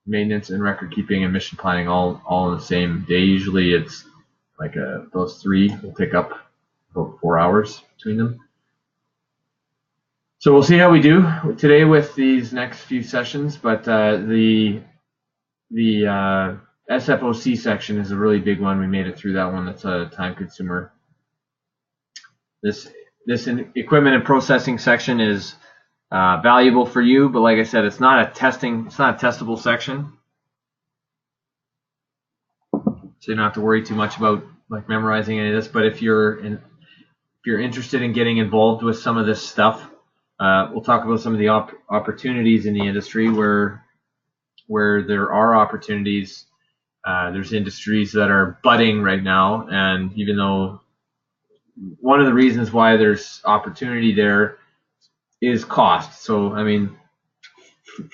[SPEAKER 1] maintenance and record keeping and mission planning all on the same day. Usually it's like those three will take up about 4 hours between them. So we'll see how we do today with these next few sessions, but the SFOC section is a really big one. We made it through that one. That's a time consumer. This equipment and processing section is valuable for you, but like I said, it's not a testable section. So you don't have to worry too much about like memorizing any of this. But if you're interested in getting involved with some of this stuff, we'll talk about some of the opportunities in the industry where there are opportunities. There's industries that are budding right now, and even though one of the reasons why there's opportunity there is cost. So I mean,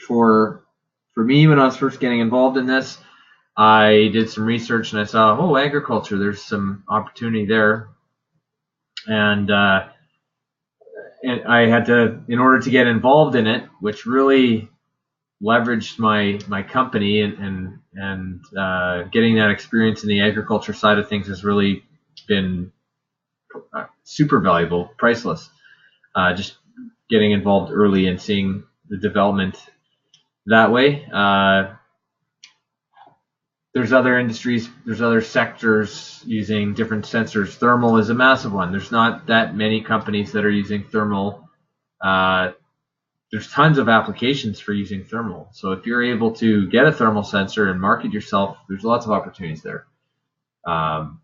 [SPEAKER 1] for me, when I was first getting involved in this, I did some research and I saw, oh, agriculture, there's some opportunity there, and I had to, in order to get involved in it, which really leveraged my company and getting that experience in the agriculture side of things has really been super valuable, priceless. Just getting involved early and seeing the development that way. There's other industries, there's other sectors using different sensors. Thermal is a massive one. There's not that many companies that are using thermal. There's tons of applications for using thermal. So if you're able to get a thermal sensor and market yourself, there's lots of opportunities there. I'm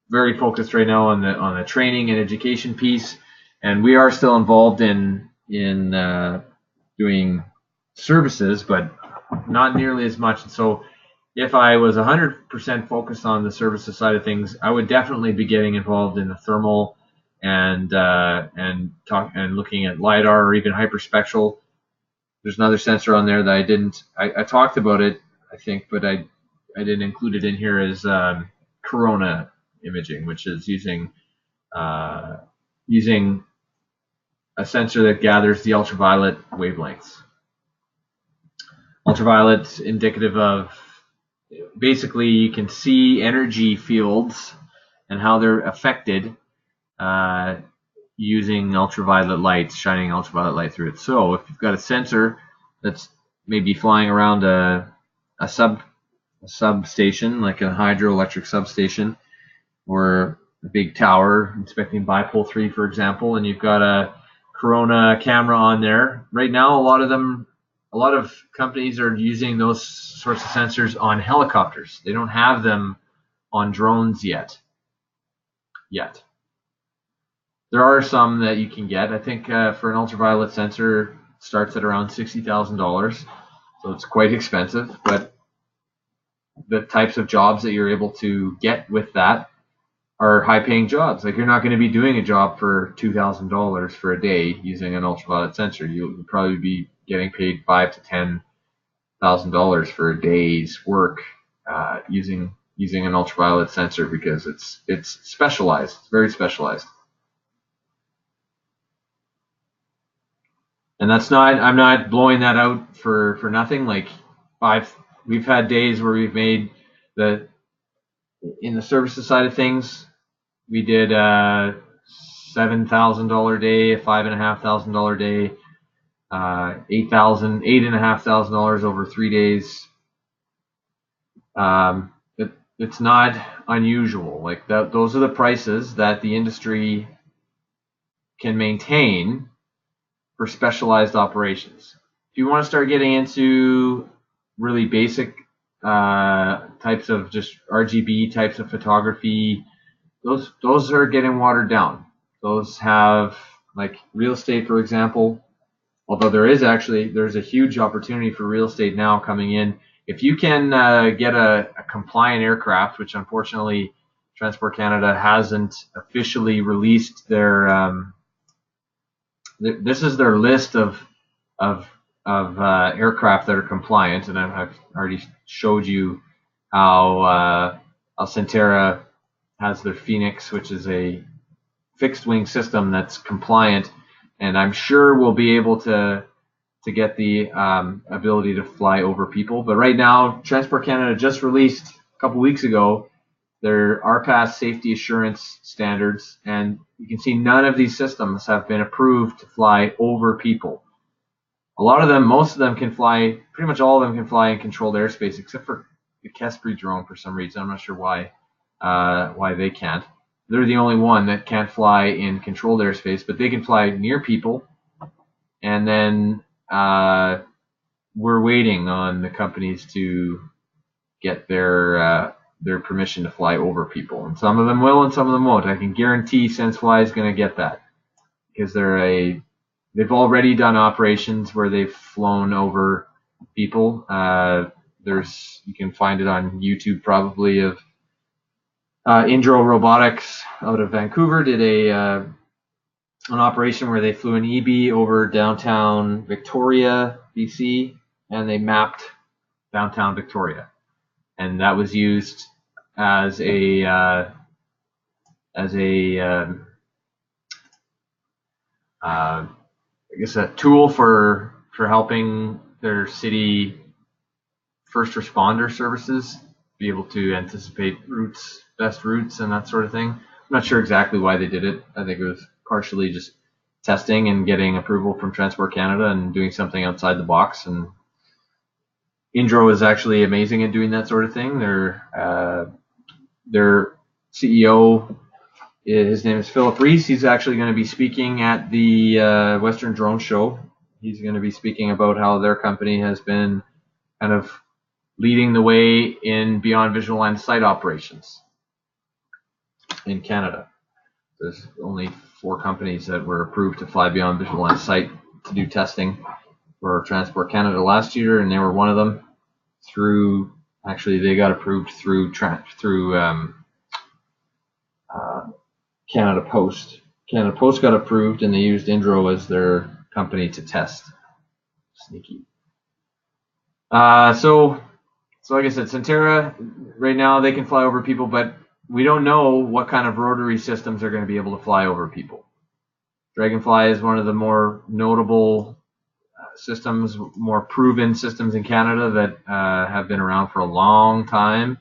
[SPEAKER 1] very focused right now on the training and education piece, and we are still involved in doing services, but not nearly as much. And so if I was 100% focused on the services side of things, I would definitely be getting involved in the thermal and looking at LiDAR or even hyperspectral. There's another sensor on there that I talked about it, I think, but I didn't include it in here, is corona imaging, which is using a sensor that gathers the ultraviolet wavelengths. Ultraviolet's indicative of, basically, you can see energy fields and how they're affected using ultraviolet light, shining ultraviolet light through it. So if you've got a sensor that's maybe flying around a substation, like a hydroelectric substation, or a big tower inspecting bipole 3, for example, and you've got a corona camera on there. Right now, a lot of companies are using those sorts of sensors on helicopters. They don't have them on drones yet. There are some that you can get. I think for an ultraviolet sensor, it starts at around $60,000, so it's quite expensive. But the types of jobs that you're able to get with that are high-paying jobs. Like, you're not going to be doing a job for $2,000 for a day using an ultraviolet sensor. You'll probably be getting paid $5,000 to $10,000 for a day's work using an ultraviolet sensor, because it's specialized. It's very specialized. And I'm not blowing that out for nothing. Like, we've had days where we've made in the services side of things, we did a $7,000 day, a $5,500 day, $8,500 over 3 days. It's not unusual. Like, those are the prices that the industry can maintain for specialized operations. If you want to start getting into really basic types of just RGB types of photography, those are getting watered down. Those have, like, real estate, for example. Although there's a huge opportunity for real estate now coming in. If you can get a compliant aircraft, which unfortunately Transport Canada hasn't officially released their this is their list of aircraft that are compliant, and I've already showed you how Centerra has their Phoenix, which is a fixed wing system that's compliant, and I'm sure we'll be able to get the ability to fly over people. But right now, Transport Canada just released a couple weeks ago their RPAS safety assurance standards, and you can see none of these systems have been approved to fly over people. Most of them can fly, pretty much all of them can fly in controlled airspace, except for the Kespri drone for some reason. I'm not sure why they can't. They're the only one that can't fly in controlled airspace, but they can fly near people. And then we're waiting on the companies to get their permission to fly over people, and some of them will and some of them won't. I can guarantee SenseFly is going to get that, because they've already done operations where they've flown over people. You can find it on YouTube probably, of Indro Robotics out of Vancouver did an operation where they flew an EB over downtown Victoria, BC, and they mapped downtown Victoria, and that was used as a tool for helping their city first responder services be able to anticipate best routes and that sort of thing. I'm not sure exactly why they did it. I think it was partially just testing and getting approval from Transport Canada and doing something outside the box. And Indro is actually amazing at doing that sort of thing. Their CEO, his name is Philip Reese. He's actually going to be speaking at the Western Drone Show. He's going to be speaking about how their company has been kind of leading the way in beyond visual line of sight operations in Canada. There's only 4 companies that were approved to fly beyond visual line of sight to do testing for Transport Canada last year, and they were one of them. They got approved through Canada Post. Canada Post got approved, and they used Indro as their company to test. Sneaky. So like I said, Centerra, right now they can fly over people, but we don't know what kind of rotary systems are going to be able to fly over people. Dragonfly is one of the more notable systems, more proven systems in Canada that have been around for a long time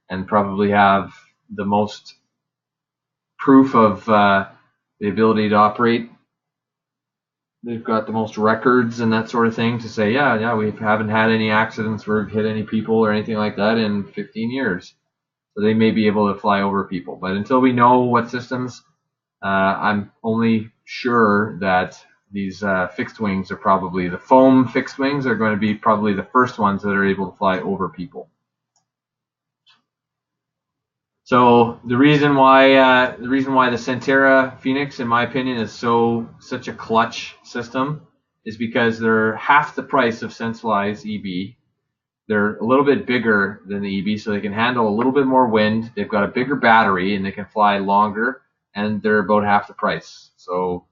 [SPEAKER 1] and probably have the most proof of the ability to operate. They've got the most records and that sort of thing to say, yeah, we haven't had any accidents where we've hit any people or anything like that in 15 years. So they may be able to fly over people. But until we know what systems, I'm only sure that these fixed wings are probably, the foam fixed wings are going to be probably the first ones that are able to fly over people. So the reason why the Centera Phoenix, in my opinion, is such a clutch system is because they're half the price of Sensefly's EB. They're a little bit bigger than the EB, so they can handle a little bit more wind. They've got a bigger battery, and they can fly longer, and they're about half the price. So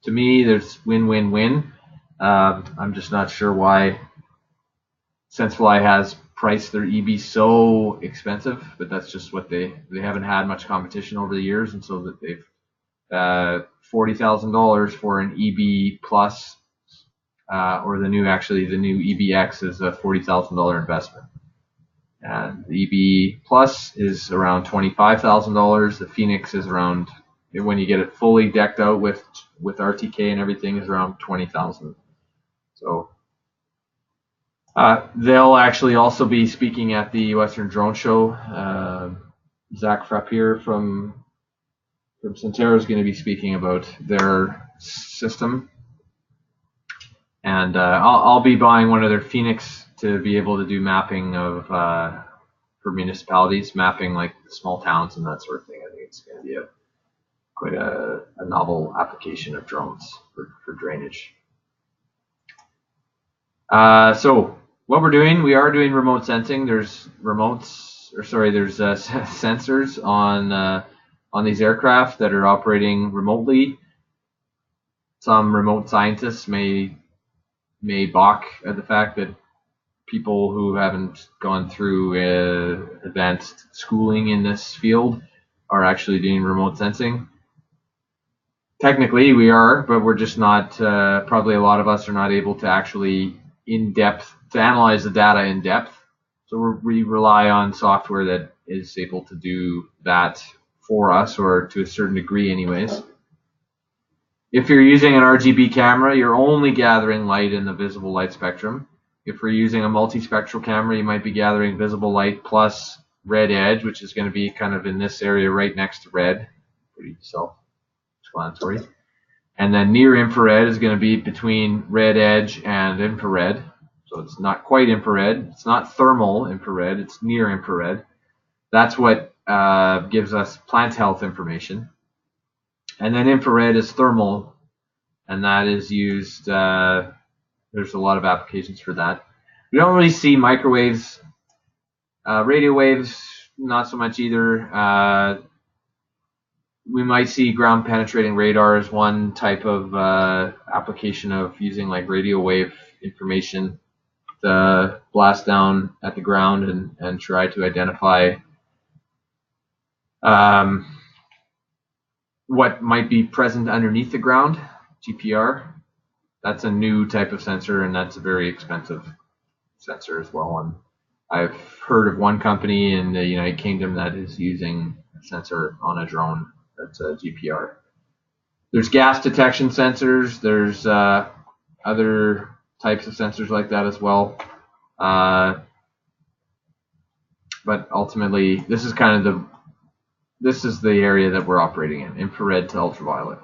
[SPEAKER 1] to me, there's win-win-win. I'm just not sure why Sensefly has priced their EB so expensive, but that's just what they haven't had much competition over the years, and so that they've $40,000 for an EB plus, or the new EBX is a $40,000 investment, and the EB plus is around $25,000. The Phoenix is around, when you get it fully decked out with RTK and everything, is around $20,000. So they'll actually also be speaking at the Western Drone Show. Zach Frappier from Centera is going to be speaking about their system, and I'll be buying one of their Phoenix to be able to do mapping of for municipalities, mapping like small towns and that sort of thing. I think it's going to be quite a novel application of drones for drainage. So what we're doing, we are doing remote sensing. There's sensors on these aircraft that are operating remotely. Some remote scientists may balk at the fact that people who haven't gone through advanced schooling in this field are actually doing remote sensing. Technically we are, but we're just not, probably a lot of us are not able to actually to analyze the data in depth. So we rely on software that is able to do that for us, or to a certain degree anyways. If you're using an RGB camera, you're only gathering light in the visible light spectrum. If we're using a multispectral camera, you might be gathering visible light plus red edge, which is going to be kind of in this area right next to red. Pretty self-explanatory. And then near infrared is going to be between red edge and infrared. So it's not quite infrared. It's not thermal infrared. It's near infrared. That's what gives us plant health information. And then infrared is thermal, and that is used, there's a lot of applications for that. We don't really see microwaves. Radio waves, not so much either. We might see ground penetrating radar as one type of application of using like radio wave information to blast down at the ground and try to identify what might be present underneath the ground, GPR. That's a new type of sensor, and that's a very expensive sensor as well. And I've heard of one company in the United Kingdom that is using a sensor on a drone that's a GPR. There's gas detection sensors. There's other types of sensors like that as well. But ultimately, this is kind of the area that we're operating in, infrared to ultraviolet.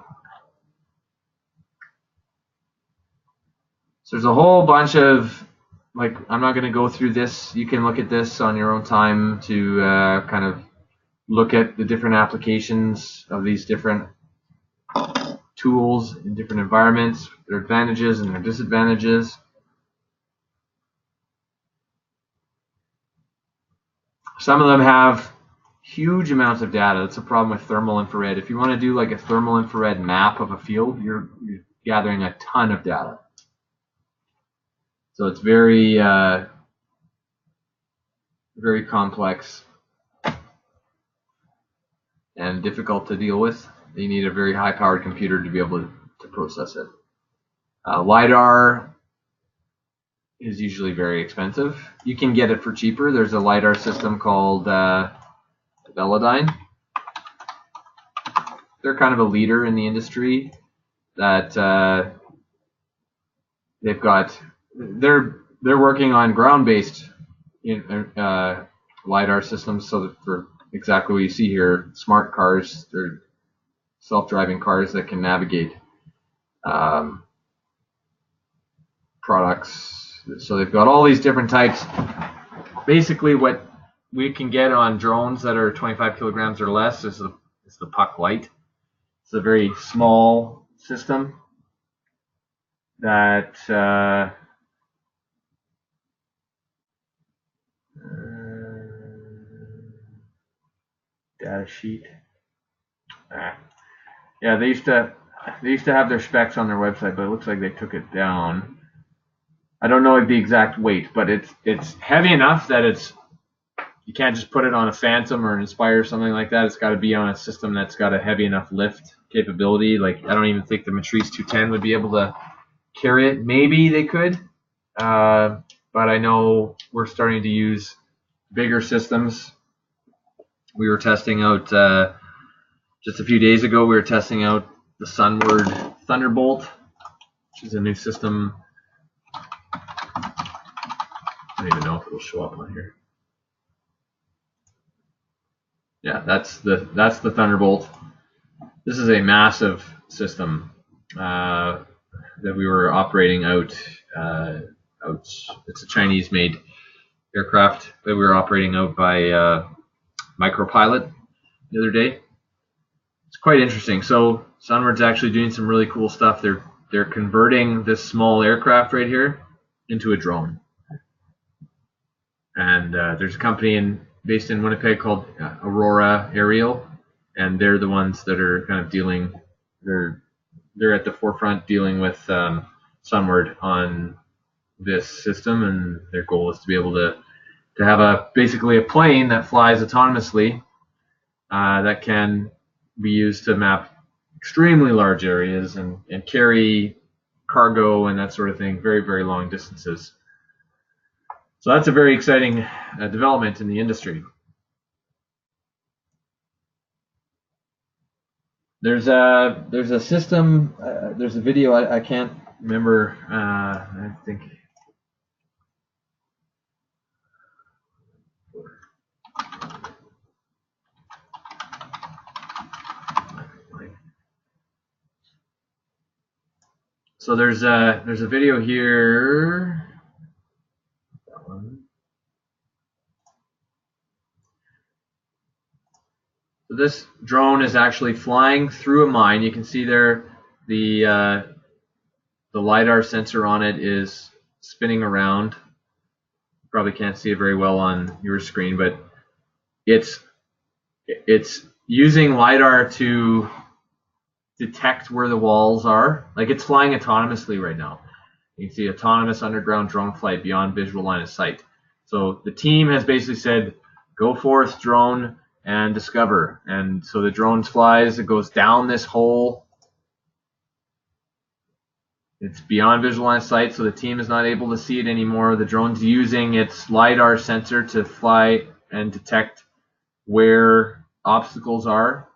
[SPEAKER 1] So there's a whole bunch of, like, I'm not going to go through this. You can look at this on your own time to kind of look at the different applications of these different tools in different environments, their advantages and their disadvantages. Some of them have huge amounts of data. That's a problem with thermal infrared. If you want to do like a thermal infrared map of a field, you're gathering a ton of data. So it's very, very complex. and difficult to deal with. You need a very high-powered computer to be able to process it. LiDAR is usually very expensive. You can get it for cheaper. There's a LiDAR system called Velodyne. They're kind of a leader in the industry. That they're working on ground-based LiDAR systems, so that for exactly what you see here, smart cars, they're self-driving cars that can navigate products. So they've got all these different types. Basically, what we can get on drones that are 25 kilograms or less is the Puck Lite. It's a very small system that data sheet. Yeah, they used to have their specs on their website, but it looks like they took it down. I don't know the exact weight, but it's heavy enough that you can't just put it on a Phantom or an Inspire or something like that. It's got to be on a system that's got a heavy enough lift capability. Like, I don't even think the Matrice 210 would be able to carry it. Maybe they could, but I know we're starting to use bigger systems. We were testing out just a few days ago. We were testing out the Sunward Thunderbolt, which is a new system. I don't even know if it'll show up on here. Yeah, that's the Thunderbolt. This is a massive system that we were operating out. It's a Chinese-made aircraft that we were operating out by Micropilot the other day. It's quite interesting. So Sunward's actually doing some really cool stuff. They're converting this small aircraft right here into a drone. And there's a company based in Winnipeg called Aurora Aerial, and they're the ones that are kind of dealing. They're at the forefront dealing with Sunward on this system, and their goal is to be able to have basically a plane that flies autonomously that can be used to map extremely large areas and carry cargo and that sort of thing, very, very long distances. So that's a very exciting development in the industry. There's a system. There's a video. I can't remember. I think. So there's a video here. So this drone is actually flying through a mine. You can see there the LiDAR sensor on it is spinning around. You probably can't see it very well on your screen, but it's using LiDAR to detect where the walls are. Like, it's flying autonomously right now. You can see autonomous underground drone flight beyond visual line of sight. So the team has basically said, go forth, drone, and discover. And so the drone flies, it goes down this hole. It's beyond visual line of sight, so the team is not able to see it anymore. The drone's using its LiDAR sensor to fly and detect where obstacles are.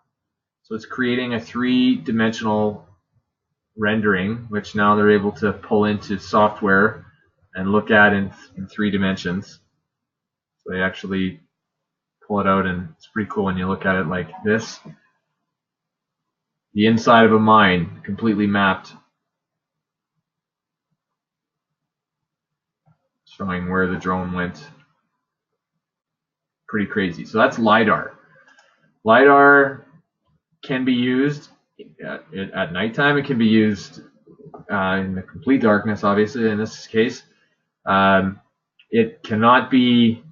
[SPEAKER 1] So it's creating a three-dimensional rendering, which now they're able to pull into software and look at in 3 dimensions. So they actually pull it out, and it's pretty cool when you look at it like this. The inside of a mine, completely mapped, showing where the drone went. Pretty crazy. So that's LiDAR. LiDAR can be used at nighttime. It can be used in the complete darkness, obviously, in this case. It cannot be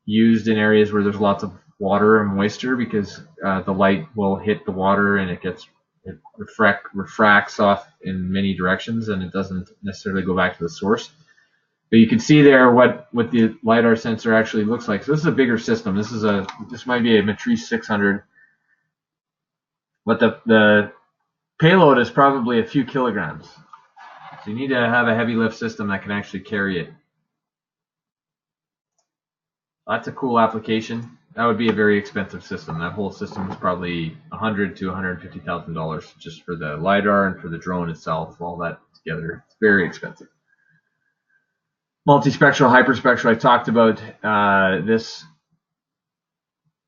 [SPEAKER 1] used in areas where there's lots of water and moisture, because the light will hit the water and it refracts off in many directions, and it doesn't necessarily go back to the source. But you can see there what the LiDAR sensor actually looks like. So this is a bigger system. This might be a Matrice 600. but the payload is probably a few kilograms. So you need to have a heavy lift system that can actually carry it. That's a cool application. That would be a very expensive system. That whole system is probably $100,000 to $150,000 just for the LiDAR and for the drone itself. All that together, it's very expensive. Multispectral, hyperspectral. I talked about this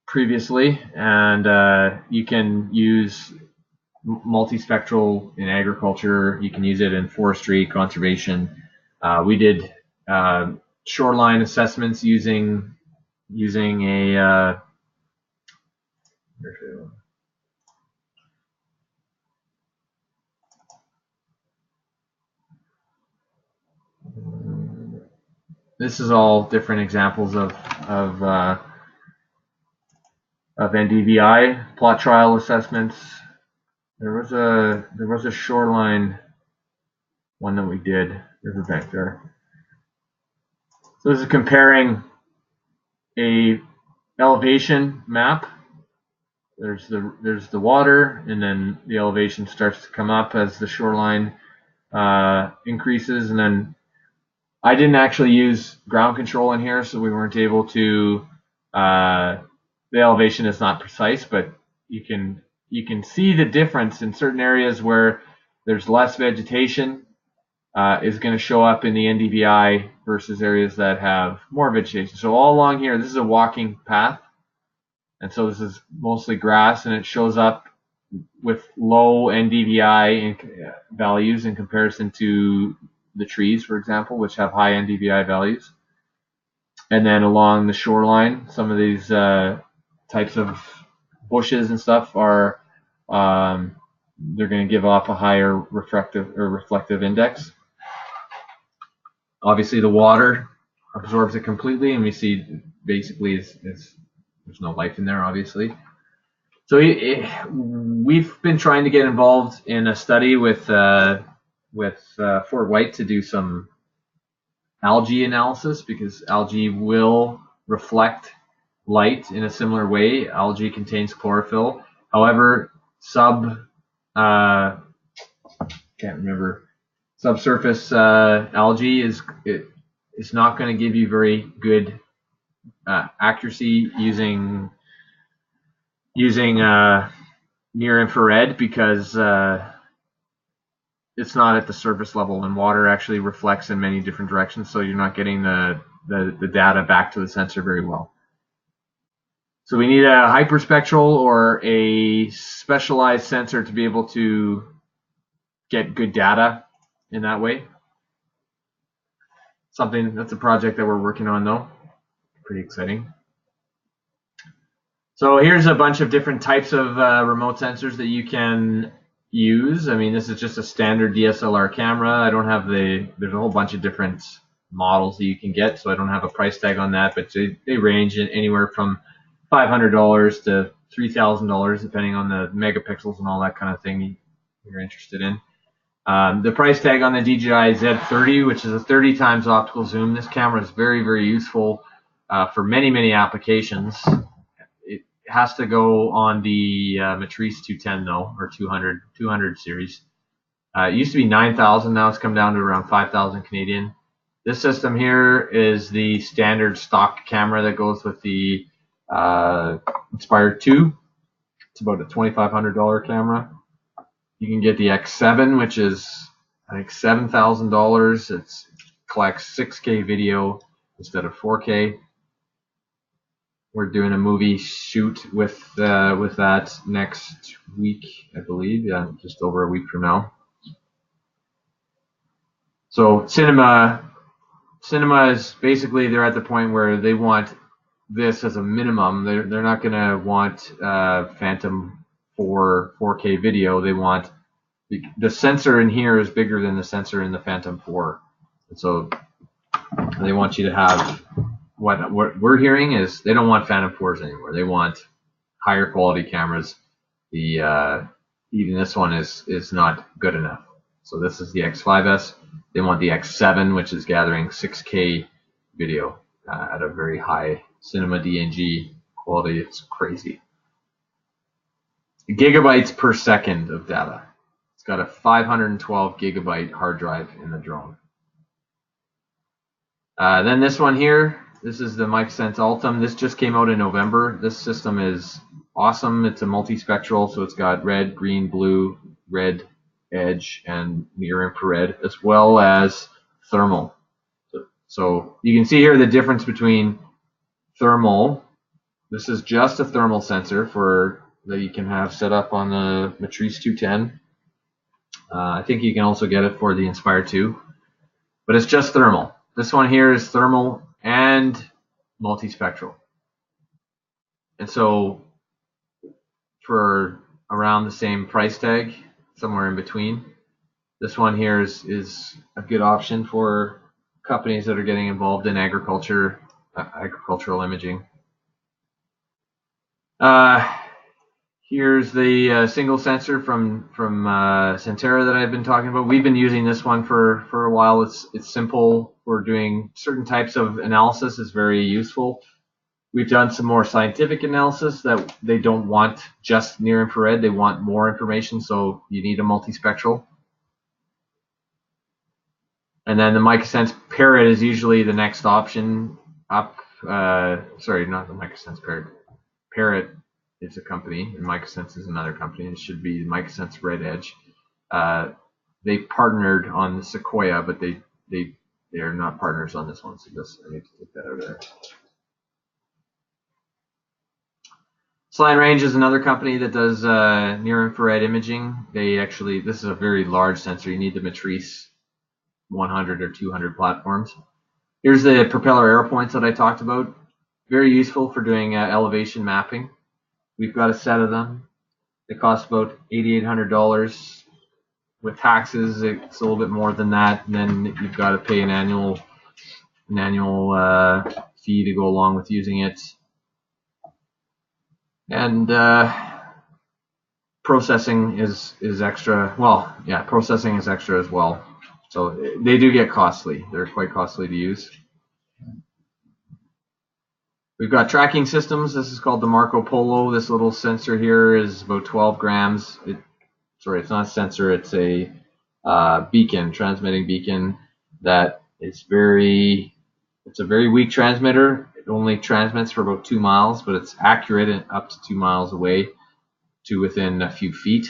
[SPEAKER 1] previously, and you can use multispectral in agriculture. You can use it in forestry, conservation. We did shoreline assessments using a this is all different examples of NDVI plot trial assessments. There was a shoreline one that we did, riverbank there. So this is comparing a elevation map. There's the water, and then the elevation starts to come up as the shoreline increases, and then I didn't actually use ground control in here, so we weren't able to. The elevation is not precise, but you can see the difference in certain areas where there's less vegetation is going to show up in the NDVI versus areas that have more vegetation. So all along here, this is a walking path, and so this is mostly grass, and it shows up with low NDVI values in comparison to the trees, for example, which have high NDVI values. And then along the shoreline, some of these types of bushes and stuff are they're going to give off a higher reflective index. Obviously, the water absorbs it completely, and we see basically there's no life in there, obviously. So we've been trying to get involved in a study with Fort White to do some algae analysis, because algae will reflect light in a similar way. Algae contains chlorophyll. However, subsurface algae is not going to give you very good accuracy using near infrared, because it's not at the surface level, and water actually reflects in many different directions, so you're not getting the data back to the sensor very well. So we need a hyperspectral or a specialized sensor to be able to get good data in that way. That's a project that we're working on, though. Pretty exciting. So here's a bunch of different types of remote sensors that you can use. I mean, this is just a standard DSLR camera. I don't have there's a whole bunch of different models that you can get, so I don't have a price tag on that, but they range in anywhere from $500 to $3,000, depending on the megapixels and all that kind of thing you're interested in. The price tag on the DJI Z30, which is a 30 times optical zoom. This camera is very, very useful for many, many applications. It has to go on the Matrice 210 though, or 200 series. It used to be 9,000, now it's come down to around 5,000 Canadian. This system here is the standard stock camera that goes with the Inspire 2. It's about a $2,500 camera. You can get the X7, which is I think $7,000. It collects 6K video instead of 4K. We're doing a movie shoot with that next week, I believe. Yeah, just over a week from now. So cinema is basically, they're at the point where they want this as a minimum. They're not going to want Phantom 4K video. They want the sensor in here is bigger than the sensor in the Phantom 4, and so they want you to have what we're hearing is they don't want Phantom 4s anymore. They want higher quality cameras. Even this one is not good enough. So this is the X5S. They want the X7, which is gathering 6K video at a very high cinema DNG quality. It's crazy. gigabytes per second of data. It's got a 512 gigabyte hard drive in the drone. Then this one here, this is the MicroSense Ultim. This just came out in November. This system is awesome. It's a multispectral, so it's got red, green, blue, red edge, and near infrared, as well as thermal. So you can see here the difference between thermal. This is just a thermal sensor that you can have set up on the Matrice 210. I think you can also get it for the Inspire 2, but it's just thermal. This one here is thermal and multispectral. And so for around the same price tag, somewhere in between, this one here is a good option for companies that are getting involved in agricultural imaging. Here's the single sensor from Centera that I've been talking about. We've been using this one for a while. It's simple for doing certain types of analysis. It's very useful. We've done some more scientific analysis that they don't want just near infrared. They want more information, so you need a multispectral. And then the MicroSense Parrot is usually the next option up. Sorry, not the MicroSense Parrot. Parrot is a company, and MicroSense is another company. It should be MicroSense Red Edge. They partnered on the Sequoia, but they are not partners on this one. So I need to take that out of there. Slant Range is another company that does near infrared imaging. This is a very large sensor. You need the Matrice 100 or 200 platforms. Here's the propeller arrow points that I talked about. Very useful for doing elevation mapping. We've got a set of them. They cost about $8,800. With taxes, it's a little bit more than that. And then you've got to pay an annual fee to go along with using it. And processing is extra. Well, yeah, processing is extra as well. So they do get costly. They're quite costly to use. We've got tracking systems. This is called the Marco Polo. This little sensor here is about 12 grams. Sorry, it's not a sensor. It's a beacon, transmitting beacon that is it's a very weak transmitter. It only transmits for about 2 miles, but it's accurate and up to 2 miles away to within a few feet.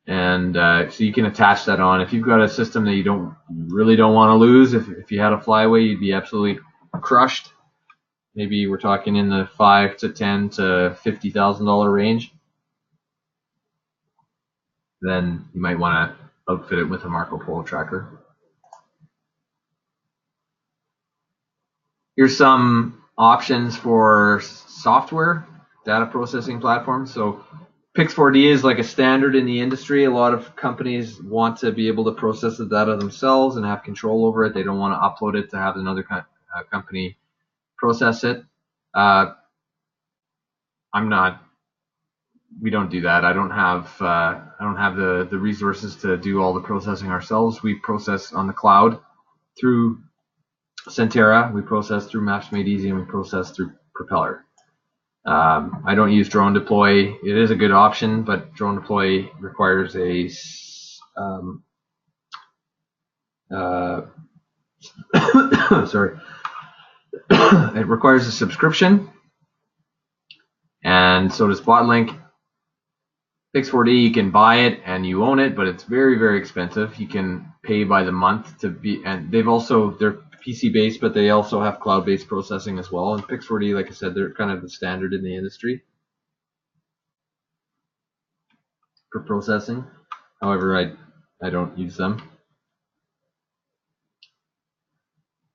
[SPEAKER 1] And so you can attach that on. If you've got a system that you really don't want to lose, if you had a flyaway, you'd be absolutely crushed. Maybe we're talking in the $5,000 to $10,000 to $50,000 range. Then you might want to outfit it with a Marco Polo tracker. Here's some options for software data processing platforms. So Pix4D is like a standard in the industry. A lot of companies want to be able to process the data themselves and have control over it. They don't want to upload it to have another company process it. We don't do that. I don't have the resources to do all the processing ourselves. We process on the cloud through Centera. We process through Maps Made Easy, and we process through Propeller. I don't use Drone Deploy. It is a good option, but Drone Deploy requires a sorry. It requires a subscription, and so does Botlink. Pix4D, you can buy it and you own it, but it's very, very expensive. You can pay by the month to be, and they're PC based, but they also have cloud based processing as well. And Pix4D, like I said, they're kind of the standard in the industry for processing. However, I don't use them.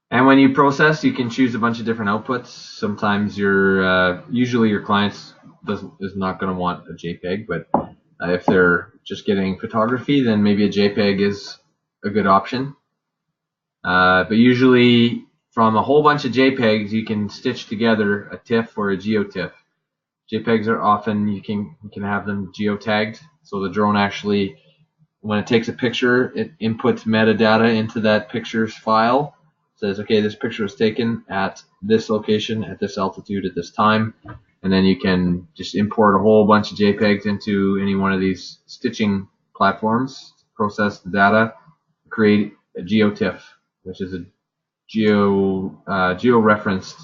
[SPEAKER 1] And when you process, you can choose a bunch of different outputs. Sometimes usually your clients is not going to want a JPEG, but if they're just getting photography, then maybe a JPEG is a good option. But usually from a whole bunch of JPEGs, you can stitch together a TIFF or a geotiff. JPEGs are often, you can have them geotagged. So the drone actually, when it takes a picture, it inputs metadata into that picture's file. Says, okay, this picture was taken at this location, at this altitude, at this time, and then you can just import a whole bunch of JPEGs into any one of these stitching platforms, process the data, create a GeoTIFF, which is a geo-referenced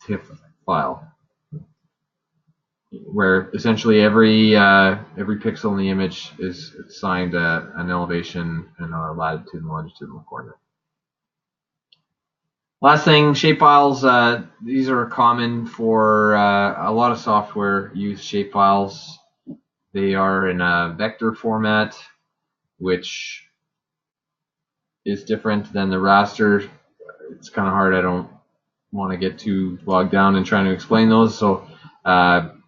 [SPEAKER 1] TIFF file, where essentially every pixel in the image is assigned an elevation and a latitude and longitudinal coordinate. Last thing, shapefiles. These are common for a lot of software use shapefiles. They are in a vector format, which is different than the raster. It's kind of hard. I don't want to get too bogged down in trying to explain those. So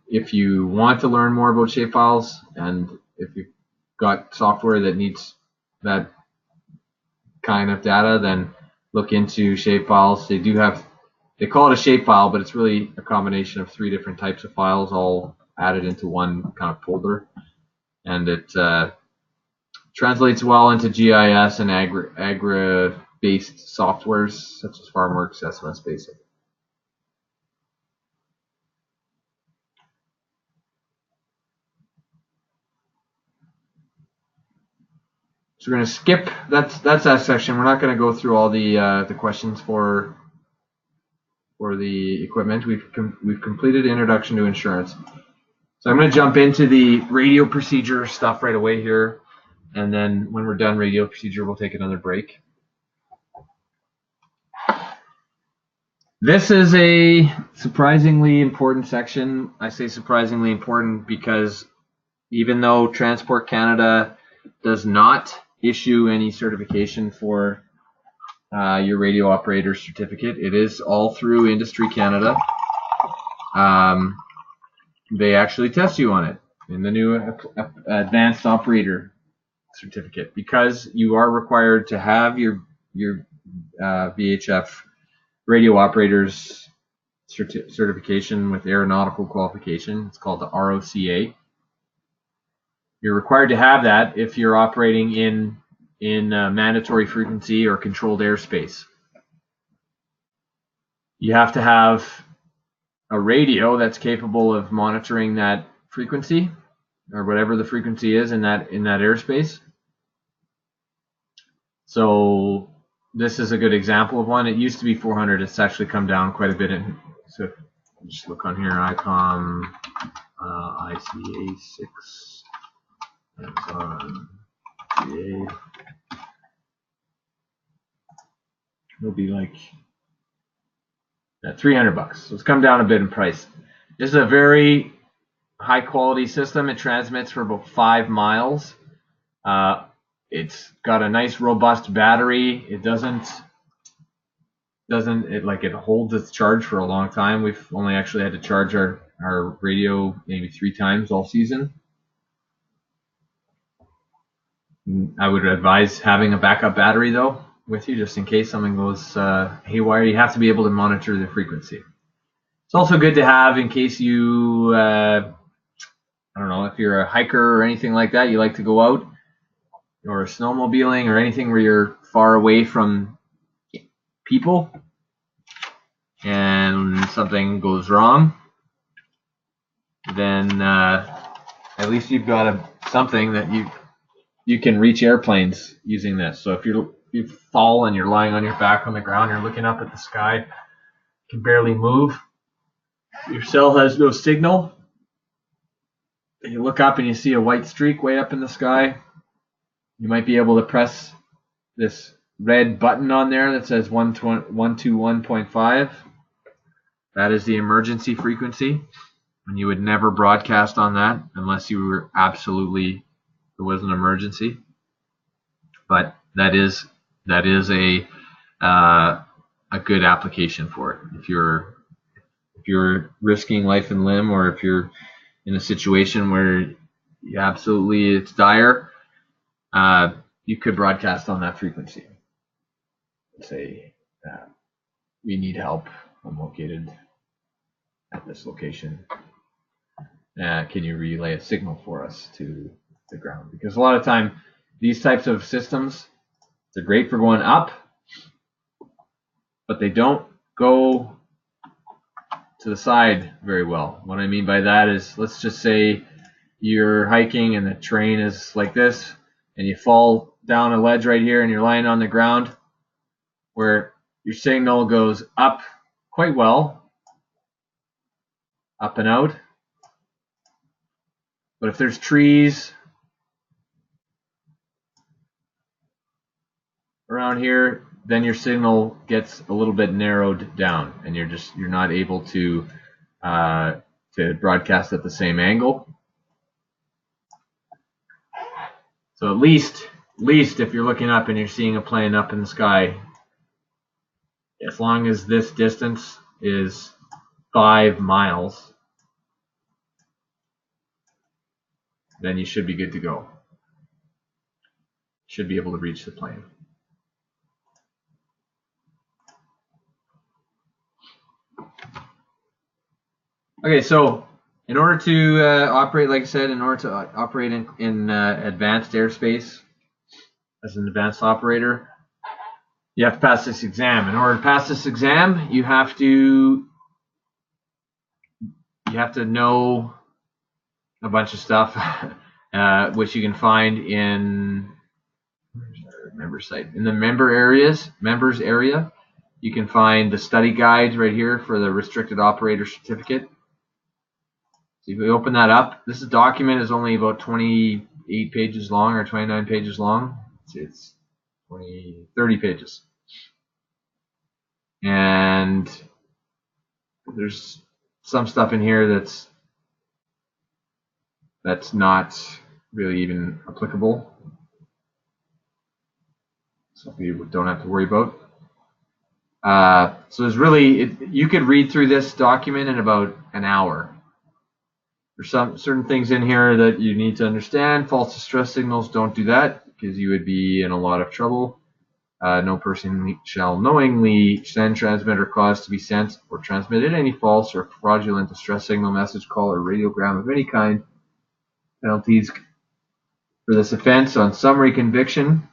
[SPEAKER 1] if you want to learn more about shapefiles, and if you've got software that needs that kind of data, then look into shapefiles. They call it a shapefile, but it's really a combination of 3 different types of files all added into one kind of folder. And it translates well into GIS and agri-based softwares such as FarmWorks, SMS Basic. So we're going to skip that section. We're not going to go through all the questions for the equipment. We've completed Introduction to Insurance. So I'm going to jump into the radio procedure stuff right away here, and then when we're done radio procedure, we'll take another break. This is a surprisingly important section. I say surprisingly important because even though Transport Canada does not issue any certification for your radio operator certificate, it is all through Industry Canada. They actually test you on it in the new Advanced Operator certificate, because you are required to have your VHF radio operators certification with aeronautical qualification. It's called the ROCA. You're required to have that if you're operating in mandatory frequency or controlled airspace. You have to have a radio that's capable of monitoring that frequency, or whatever the frequency is in that airspace. So this is a good example of one. It used to be 400. It's actually come down quite a bit. So just look on here, ICOM ICA6. That's on GA. It'll be like $300. So it's come down a bit in price. This is a very high quality system. It transmits for about 5 miles. It's got a nice robust battery. It it holds its charge for a long time. We've only actually had to charge our radio maybe 3 times all season. I would advise having a backup battery though with you, just in case something goes haywire. You have to be able to monitor the frequency. It's also good to have in case you, I don't know, if you're a hiker or anything like that, you like to go out, or snowmobiling or anything where you're far away from people and something goes wrong, then at least you've got something that you can reach airplanes using this. So if you fall and you're lying on your back on the ground, you're looking up at the sky, can barely move, your cell has no signal, and you look up and you see a white streak way up in the sky, you might be able to press this red button on there that says 121.5. That is the emergency frequency, and you would never broadcast on that unless you were absolutely, there was an emergency. But that is a good application for it. If you're risking life and limb, or if you're in a situation where it's dire, you could broadcast on that frequency. Say, we need help. I'm located at this location. Can you relay a signal for us to the ground? Because a lot of time, these types of systems, they're great for going up, but they don't go to to the side very well. What I mean by that is, let's just say you're hiking and the terrain is like this, and you fall down a ledge right here and you're lying on the ground, where your signal goes up quite well, up and out. But if there's trees around here, then your signal gets a little bit narrowed down, and you're not able to broadcast at the same angle. So at least if you're looking up and you're seeing a plane up in the sky, as long as this distance is 5 miles, then you should be good to go. Should be able to reach the plane. Okay, so in order to operate, like I said, in order to operate in advanced airspace as an advanced operator, you have to pass this exam. In order to pass this exam, you have to know a bunch of stuff, which you can find in member site. In the members area, you can find the study guide right here for the restricted operator certificate. So if we open that up, this document is only about 28 pages long or 29 pages long. It's 30 pages. And there's some stuff in here that's not really even applicable. So you don't have to worry about. So there's really, you could read through this document in about an hour. There's some certain things in here that you need to understand. False distress signals, don't do that, because you would be in a lot of trouble. No person shall knowingly send, transmit, or cause to be sent or transmitted any false or fraudulent distress signal, message, call, or radiogram of any kind. Penalties for this offense on summary conviction,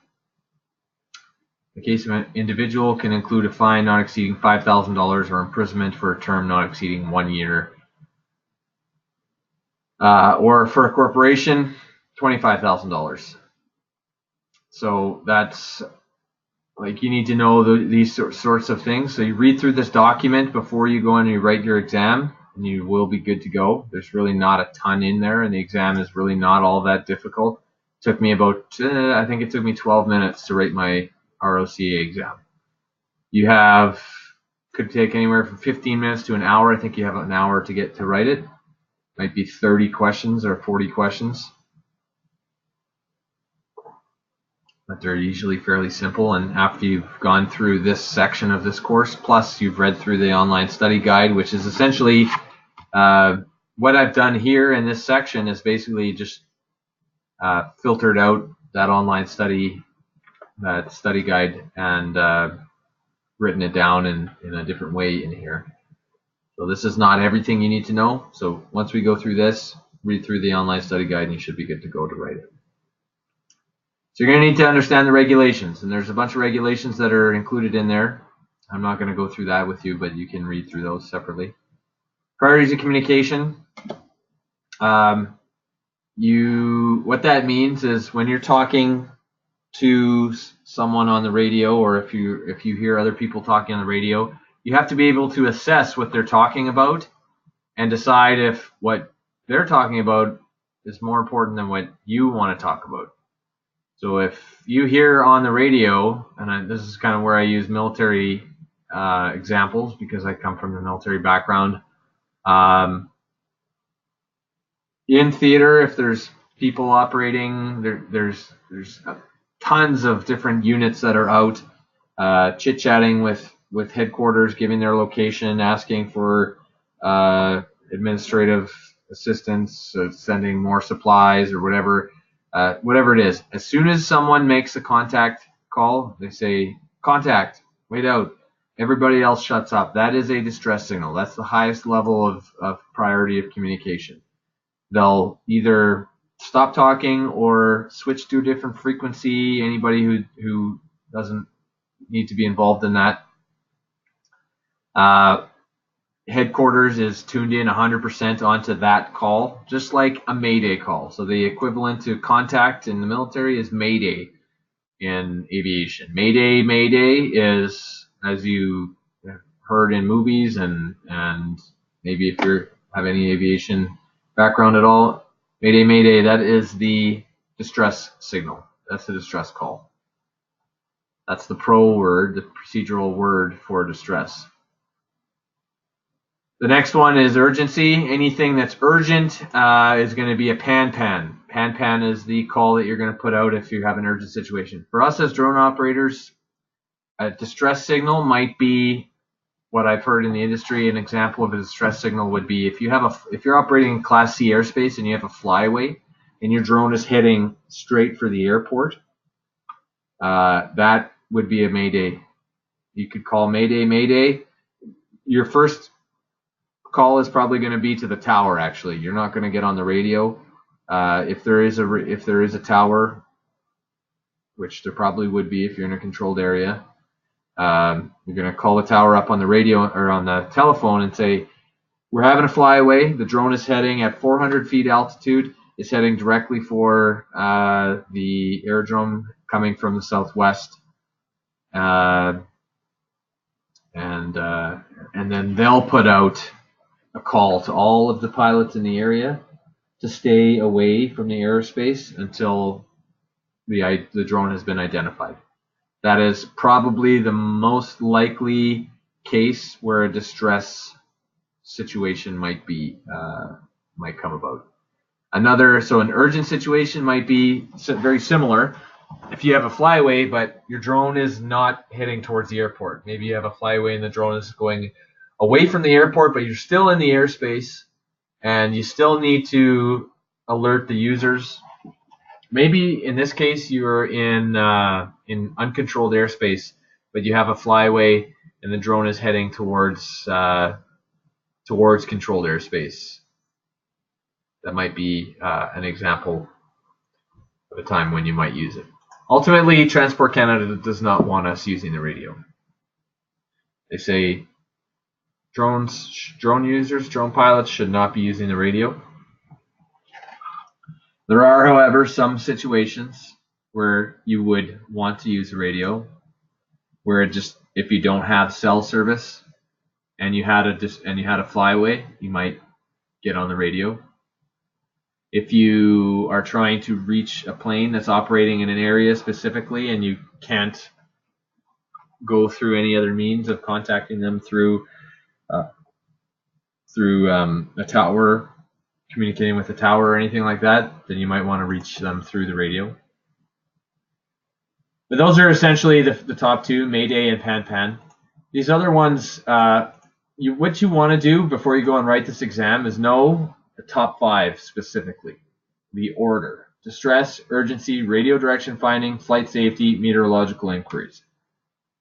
[SPEAKER 1] the case of an individual, can include a fine not exceeding $5,000 or imprisonment for a term not exceeding 1 year. Or for a corporation, $25,000. So that's, like, you need to know these sorts of things. So you read through this document before you go in and you write your exam, and you will be good to go. There's really not a ton in there, and the exam is really not all that difficult. It took me about, I think it took me 12 minutes to write my ROCA exam. Could take anywhere from 15 minutes to an hour. I think you have an hour to get to write it. Might be 30 questions or 40 questions. But they're usually fairly simple, and after you've gone through this section of this course, plus you've read through the online study guide, which is essentially what I've done here in this section is basically just filtered out that online study guide and written it down in a different way in here. So this is not everything you need to know. So once we go through this, read through the online study guide, and you should be good to go to write it. So you're going to need to understand the regulations, and there's a bunch of regulations that are included in there. I'm not going to go through that with you, but you can read through those separately. Priorities of communication. What that means is when you're talking to someone on the radio, or if you hear other people talking on the radio, you have to be able to assess what they're talking about and decide if what they're talking about is more important than what you want to talk about. So if you hear on the radio, and this is kind of where I use military examples because I come from the military background. In theater, if there's people operating, there's tons of different units that are out chit-chatting with headquarters, giving their location, asking for administrative assistance, sending more supplies or whatever it is. As soon as someone makes a contact call, they say, contact, wait out. Everybody else shuts up. That is a distress signal. That's the highest level of priority of communication. They'll either stop talking or switch to a different frequency. Anybody who doesn't need to be involved in that. headquarters is tuned in 100% onto that call, just like a Mayday call. So the equivalent to contact in the military is Mayday in aviation. Mayday, Mayday is, as you heard in movies and maybe if you have any aviation background at all, Mayday, Mayday, that is the distress signal. That's the distress call. That's the pro word, the procedural word for distress. The next one is urgency. Anything that's urgent is going to be a pan-pan. Pan-pan is the call that you're going to put out if you have an urgent situation. For us as drone operators, a distress signal might be what I've heard in the industry. An example of a distress signal would be if you're operating in Class C airspace and you have a flyaway and your drone is heading straight for the airport, that would be a Mayday. You could call Mayday, Mayday. Your first call is probably going to be to the tower. Actually, you're not going to get on the radio. If there is a tower, which there probably would be if you're in a controlled area, you're going to call the tower up on the radio or on the telephone and say, we're having a flyaway. The drone is heading at 400 feet altitude. It's heading directly for the aerodrome coming from the southwest. And then they'll put out a call to all of the pilots in the area to stay away from the airspace until the drone has been identified. That is probably the most likely case where a distress situation might come about. So an urgent situation might be very similar. If you have a flyaway, but your drone is not heading towards the airport. Maybe you have a flyaway and the drone is going away from the airport, but you're still in the airspace, and you still need to alert the users. Maybe in this case you're in uncontrolled airspace, but you have a flyaway and the drone is heading towards controlled airspace. That might be an example of a time when you might use it. Ultimately, Transport Canada does not want us using the radio. They say drone pilots should not be using the radio. There are, however, some situations where you would want to use the radio, where if you don't have cell service and you had a flyaway, you might get on the radio. If you are trying to reach a plane that's operating in an area specifically and you can't go through any other means of contacting them through a tower, communicating with a tower or anything like that, then you might want to reach them through the radio. But those are essentially the top two, Mayday and Pan-Pan. These other ones, what you want to do before you go and write this exam is know the top five specifically. The order: distress, urgency, radio direction finding, flight safety, meteorological inquiries.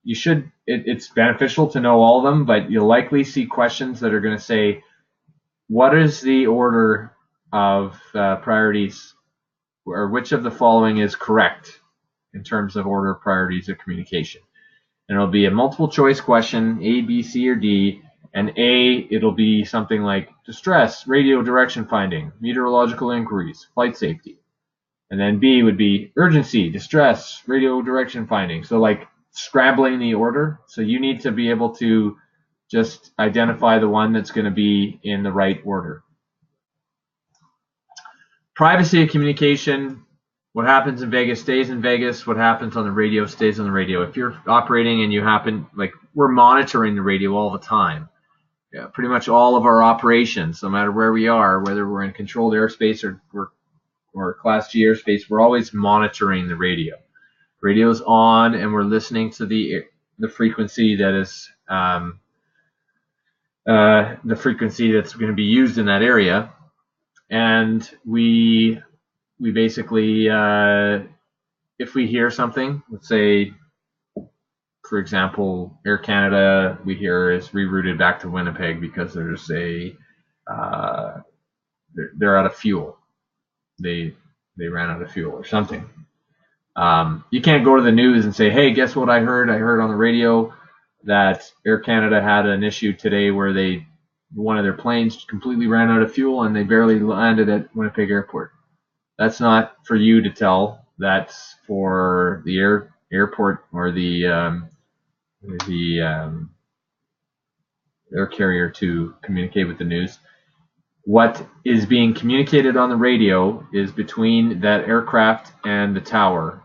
[SPEAKER 1] It's beneficial to know all of them, but you'll likely see questions that are going to say, what is the order of priorities, or which of the following is correct in terms of order of priorities of communication? And it'll be a multiple choice question, A, B, C, or D. And A, it'll be something like distress, radio direction finding, meteorological inquiries, flight safety. And then B would be urgency, distress, radio direction finding. So like scrambling the order. So you need to be able to just identify the one that's going to be in the right order. Privacy of communication. What happens in Vegas stays in Vegas. What happens on the radio stays on the radio. If you're operating and we're monitoring the radio all the time. Yeah, pretty much all of our operations, no matter where we are, whether we're in controlled airspace or Class G airspace, we're always monitoring the radio. Radio's on, and we're listening to the frequency that is the frequency that's going to be used in that area, and we basically, if we hear something, let's say, for example, Air Canada, we hear is rerouted back to Winnipeg because there's they're out of fuel. They ran out of fuel or something. You can't go to the news and say, hey, guess what I heard? I heard on the radio that Air Canada had an issue today where they one of their planes completely ran out of fuel and they barely landed at Winnipeg Airport. That's not for you to tell. That's for the airport or the air carrier to communicate with the news. What is being communicated on the radio is between that aircraft and the tower,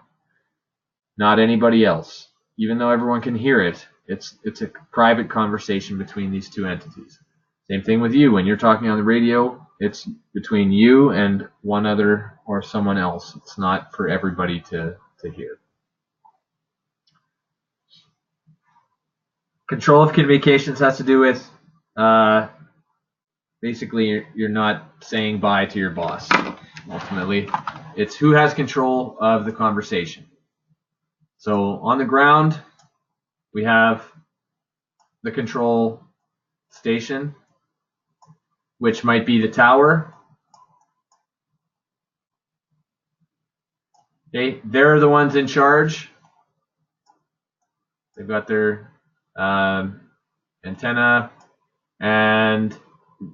[SPEAKER 1] not anybody else. Even though everyone can hear it, it's a private conversation between these two entities. Same thing with you. When you're talking on the radio, it's between you and one other or someone else. It's not for everybody to hear. Control of communications has to do with basically you're not saying bye to your boss. Ultimately, it's who has control of the conversation. So on the ground, we have the control station, which might be the tower. Okay, they're the ones in charge. They've got their antenna, and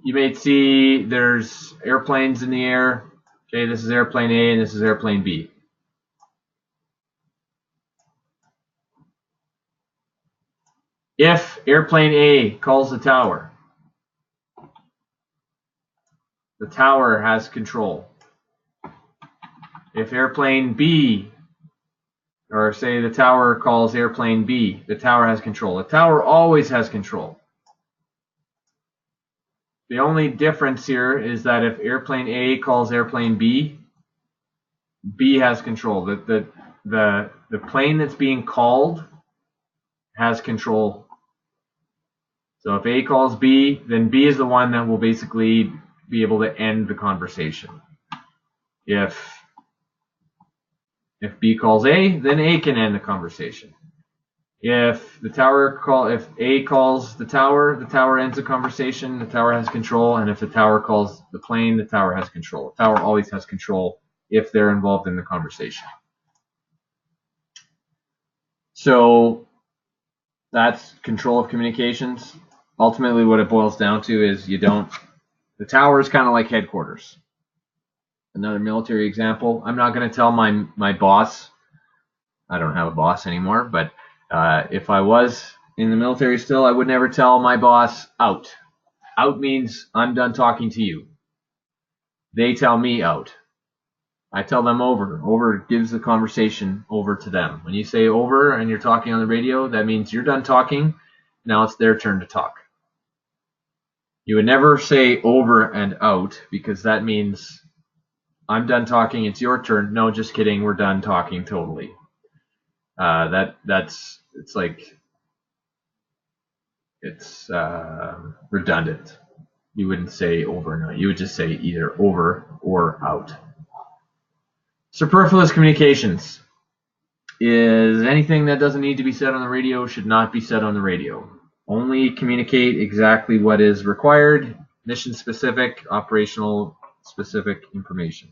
[SPEAKER 1] you may see there's airplanes in the air. Okay, this is airplane A and this is airplane B. If airplane A calls the tower has control. If airplane B, or say the tower calls airplane B, the tower has control. The tower always has control. The only difference here is that if airplane A calls airplane B, B has control. The plane that's being called has control. So if A calls B, then B is the one that will basically be able to end the conversation. If B calls A, then A can end the conversation. If A calls the tower ends the conversation, the tower has control, and if the tower calls the plane, the tower has control. The tower always has control if they're involved in the conversation. So that's control of communications. Ultimately, what it boils down to is the tower is kind of like headquarters. Another military example, I'm not going to tell my boss, I don't have a boss anymore, but if I was in the military still, I would never tell my boss out. Out means I'm done talking to you. They tell me out. I tell them over. Over gives the conversation over to them. When you say over and you're talking on the radio, that means you're done talking. Now it's their turn to talk. You would never say over and out because that means I'm done talking, it's your turn. No, just kidding, we're done talking totally. It's redundant. You wouldn't say over and out. You would just say either over or out. Superfluous communications is anything that doesn't need to be said on the radio should not be said on the radio. Only communicate exactly what is required, mission specific, operational specific information.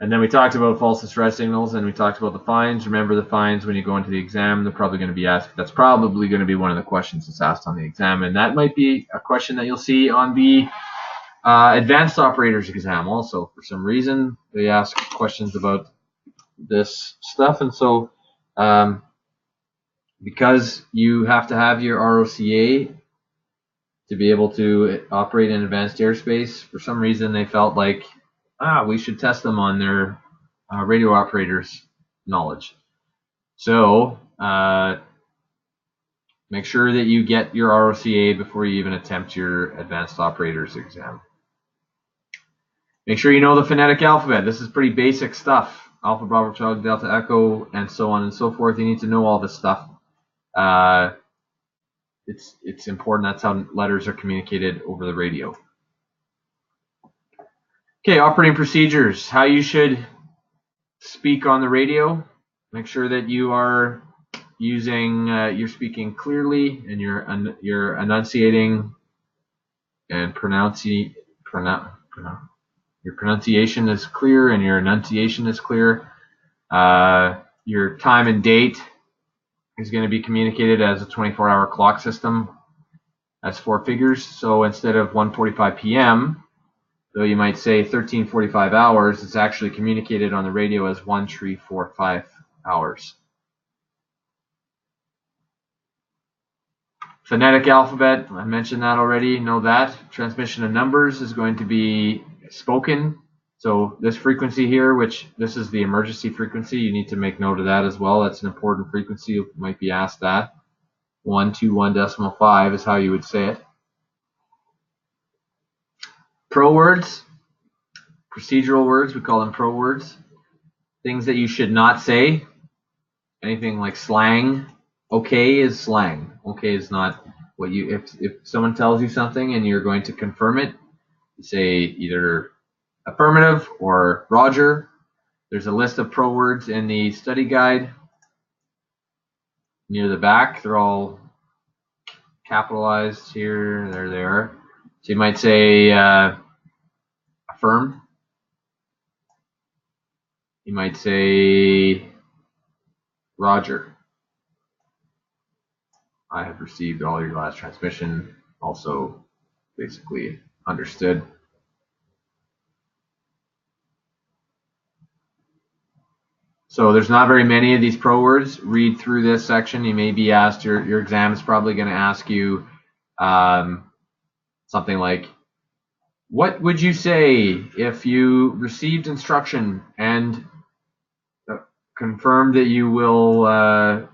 [SPEAKER 1] And then we talked about false distress signals, and we talked about the fines. Remember the fines when you go into the exam, they're probably going to be asked. That's probably going to be one of the questions that's asked on the exam, and that might be a question that you'll see on the advanced operators exam also. For some reason, they ask questions about this stuff, and so because you have to have your ROCA to be able to operate in advanced airspace, for some reason they felt like we should test them on their radio operators' knowledge. So make sure that you get your ROCA before you even attempt your advanced operators exam. Make sure you know the phonetic alphabet. This is pretty basic stuff. Alpha, Bravo, Charlie, Delta, Echo, and so on and so forth. You need to know all this stuff. It's important. That's how letters are communicated over the radio. Okay, operating procedures. How you should speak on the radio. Make sure that you are using, you're speaking clearly, and you're enunciating and your pronunciation is clear and your enunciation is clear. Your time and date is going to be communicated as a 24-hour clock system. That's 4 figures. So instead of 1:45 p.m., though you might say 13:45 hours, it's actually communicated on the radio as 1345 hours. Phonetic alphabet, I mentioned that already, know that. Transmission of numbers is going to be spoken. So this frequency here, which this is the emergency frequency, you need to make note of that as well. That's an important frequency. You might be asked that. 121.5 is how you would say it. Pro words, procedural words, we call them pro words. Things that you should not say. Anything like slang. Okay is slang. Okay is not what you, if someone tells you something and you're going to confirm it, you say either affirmative or Roger. There's a list of pro words in the study guide near the back. They're all capitalized here. They're there. So you might say affirm. You might say Roger. I have received all your last transmission. Also, basically understood. So there's not very many of these pro words. Read through this section. You may be asked, your exam is probably going to ask you something like, what would you say if you received instruction and confirmed that you will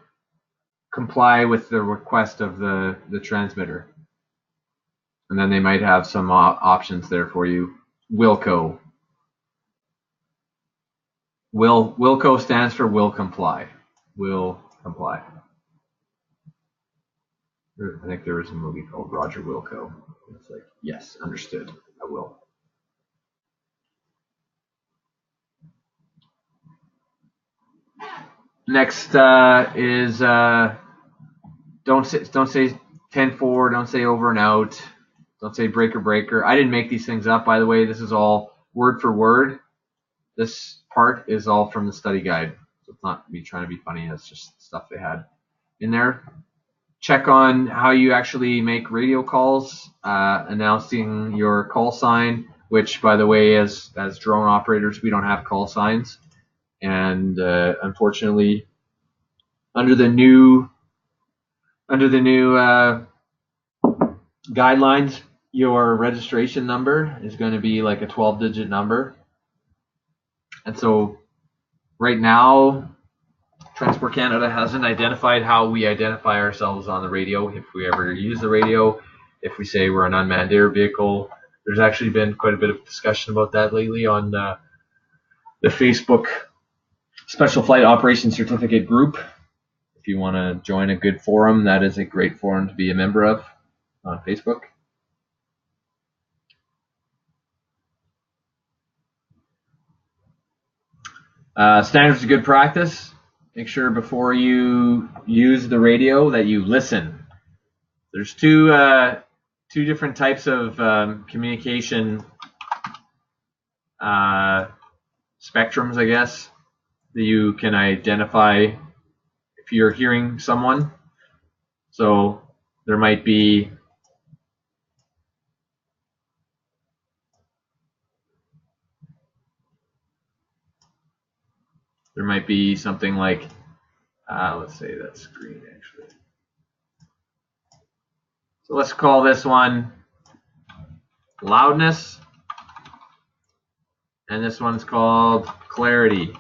[SPEAKER 1] comply with the request of the transmitter? And then they might have some options there for you. Wilco. Wilco stands for will comply. Will comply. I think there was a movie called Roger Wilco. It's like, yes, understood. I will. Next is don't say 10-4, don't say over and out, don't say breaker. I didn't make these things up, by the way. This is all word for word. This part is all from the study guide. So it's not me trying to be funny. That's just stuff they had in there. Check on how you actually make radio calls, announcing your call sign, which, by the way, as drone operators, we don't have call signs. And unfortunately, under the new guidelines, your registration number is going to be like a 12-digit number. And so right now, Transport Canada hasn't identified how we identify ourselves on the radio, if we ever use the radio, if we say we're an unmanned air vehicle. There's actually been quite a bit of discussion about that lately on the Facebook Special Flight Operations Certificate group. If you want to join a good forum, that is a great forum to be a member of on Facebook. Standards of good practice. Make sure before you use the radio that you listen. There's two different types of communication spectrums, I guess, that you can identify if you're hearing someone. So there might be something like, let's say that's green actually. So let's call this one loudness, and this one's called clarity.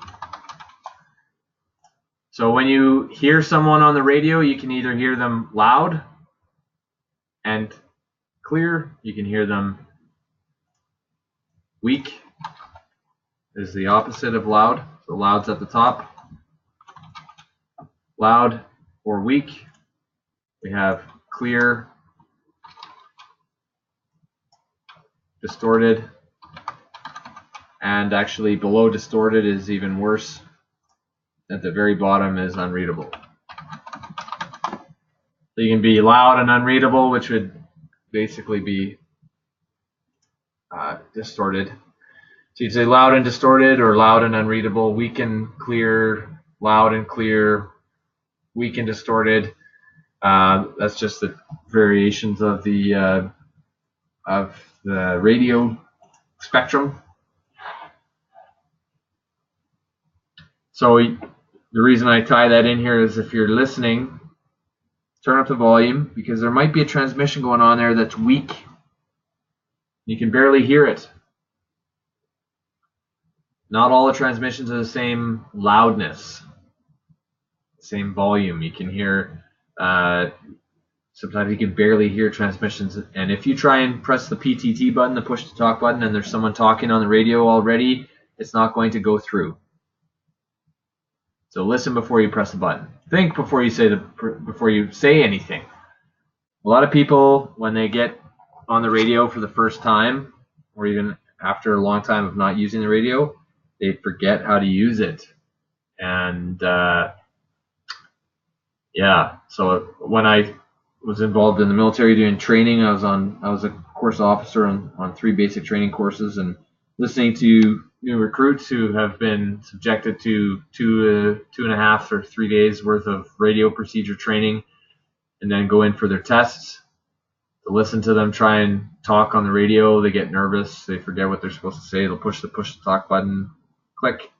[SPEAKER 1] So when you hear someone on the radio, you can either hear them loud and clear, you can hear them weak, is the opposite of loud. So loud's at the top. Loud or weak. We have clear, distorted, and actually below distorted is even worse. At the very bottom is unreadable. So you can be loud and unreadable, which would basically be distorted. So you'd say loud and distorted, or loud and unreadable, weak and clear, loud and clear, weak and distorted. That's just the variations of the radio spectrum. So the reason I tie that in here is if you're listening, turn up the volume, because there might be a transmission going on there that's weak. You can barely hear it. Not all the transmissions are the same loudness, same volume. You can hear, sometimes you can barely hear transmissions. And if you try and press the PTT button, the push to talk button, and there's someone talking on the radio already, it's not going to go through. So listen before you press the button. Think before you say anything. A lot of people, when they get on the radio for the first time, or even after a long time of not using the radio, they forget how to use it. And yeah, so when I was involved in the military doing training, I was a course officer on 3 basic training courses, and listening to new recruits who have been subjected to 2.5 or 3 days worth of radio procedure training, and then go in for their tests. To listen to them try and talk on the radio, they get nervous, they forget what they're supposed to say, they'll push the talk button, click,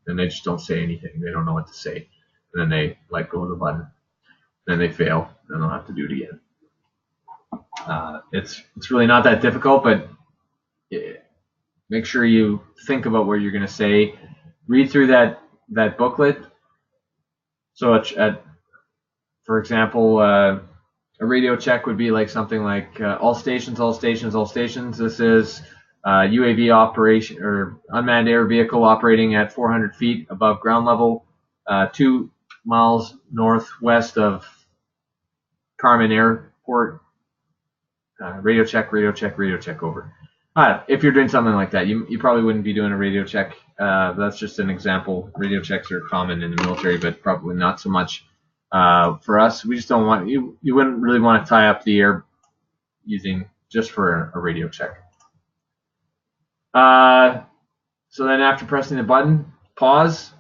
[SPEAKER 1] and they just don't say anything. They don't know what to say, and then they let go of the button. Then they fail, and they'll have to do it again. It's really not that difficult, but make sure you think about what you're going to say. Read through that booklet. So for example, a radio check would be like something like all stations, all stations, all stations. This is UAV operation or unmanned air vehicle operating at 400 feet above ground level, 2 miles northwest of Carmen Airport. Radio check, radio check, radio check, over. If you're doing something like that, you probably wouldn't be doing a radio check. That's just an example. Radio checks are common in the military, but probably not so much for us. We just don't want you wouldn't really want to tie up the air using just for a radio check. So then after pressing the button, pause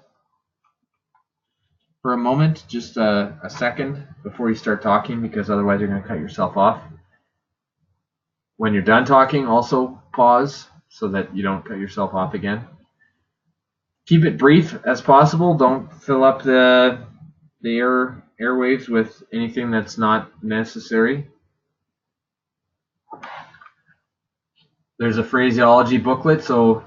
[SPEAKER 1] for a moment, just a second before you start talking, because otherwise you're going to cut yourself off. When you're done talking, also pause so that you don't cut yourself off again. Keep it brief as possible. Don't fill up the airwaves with anything that's not necessary. There's a phraseology booklet. So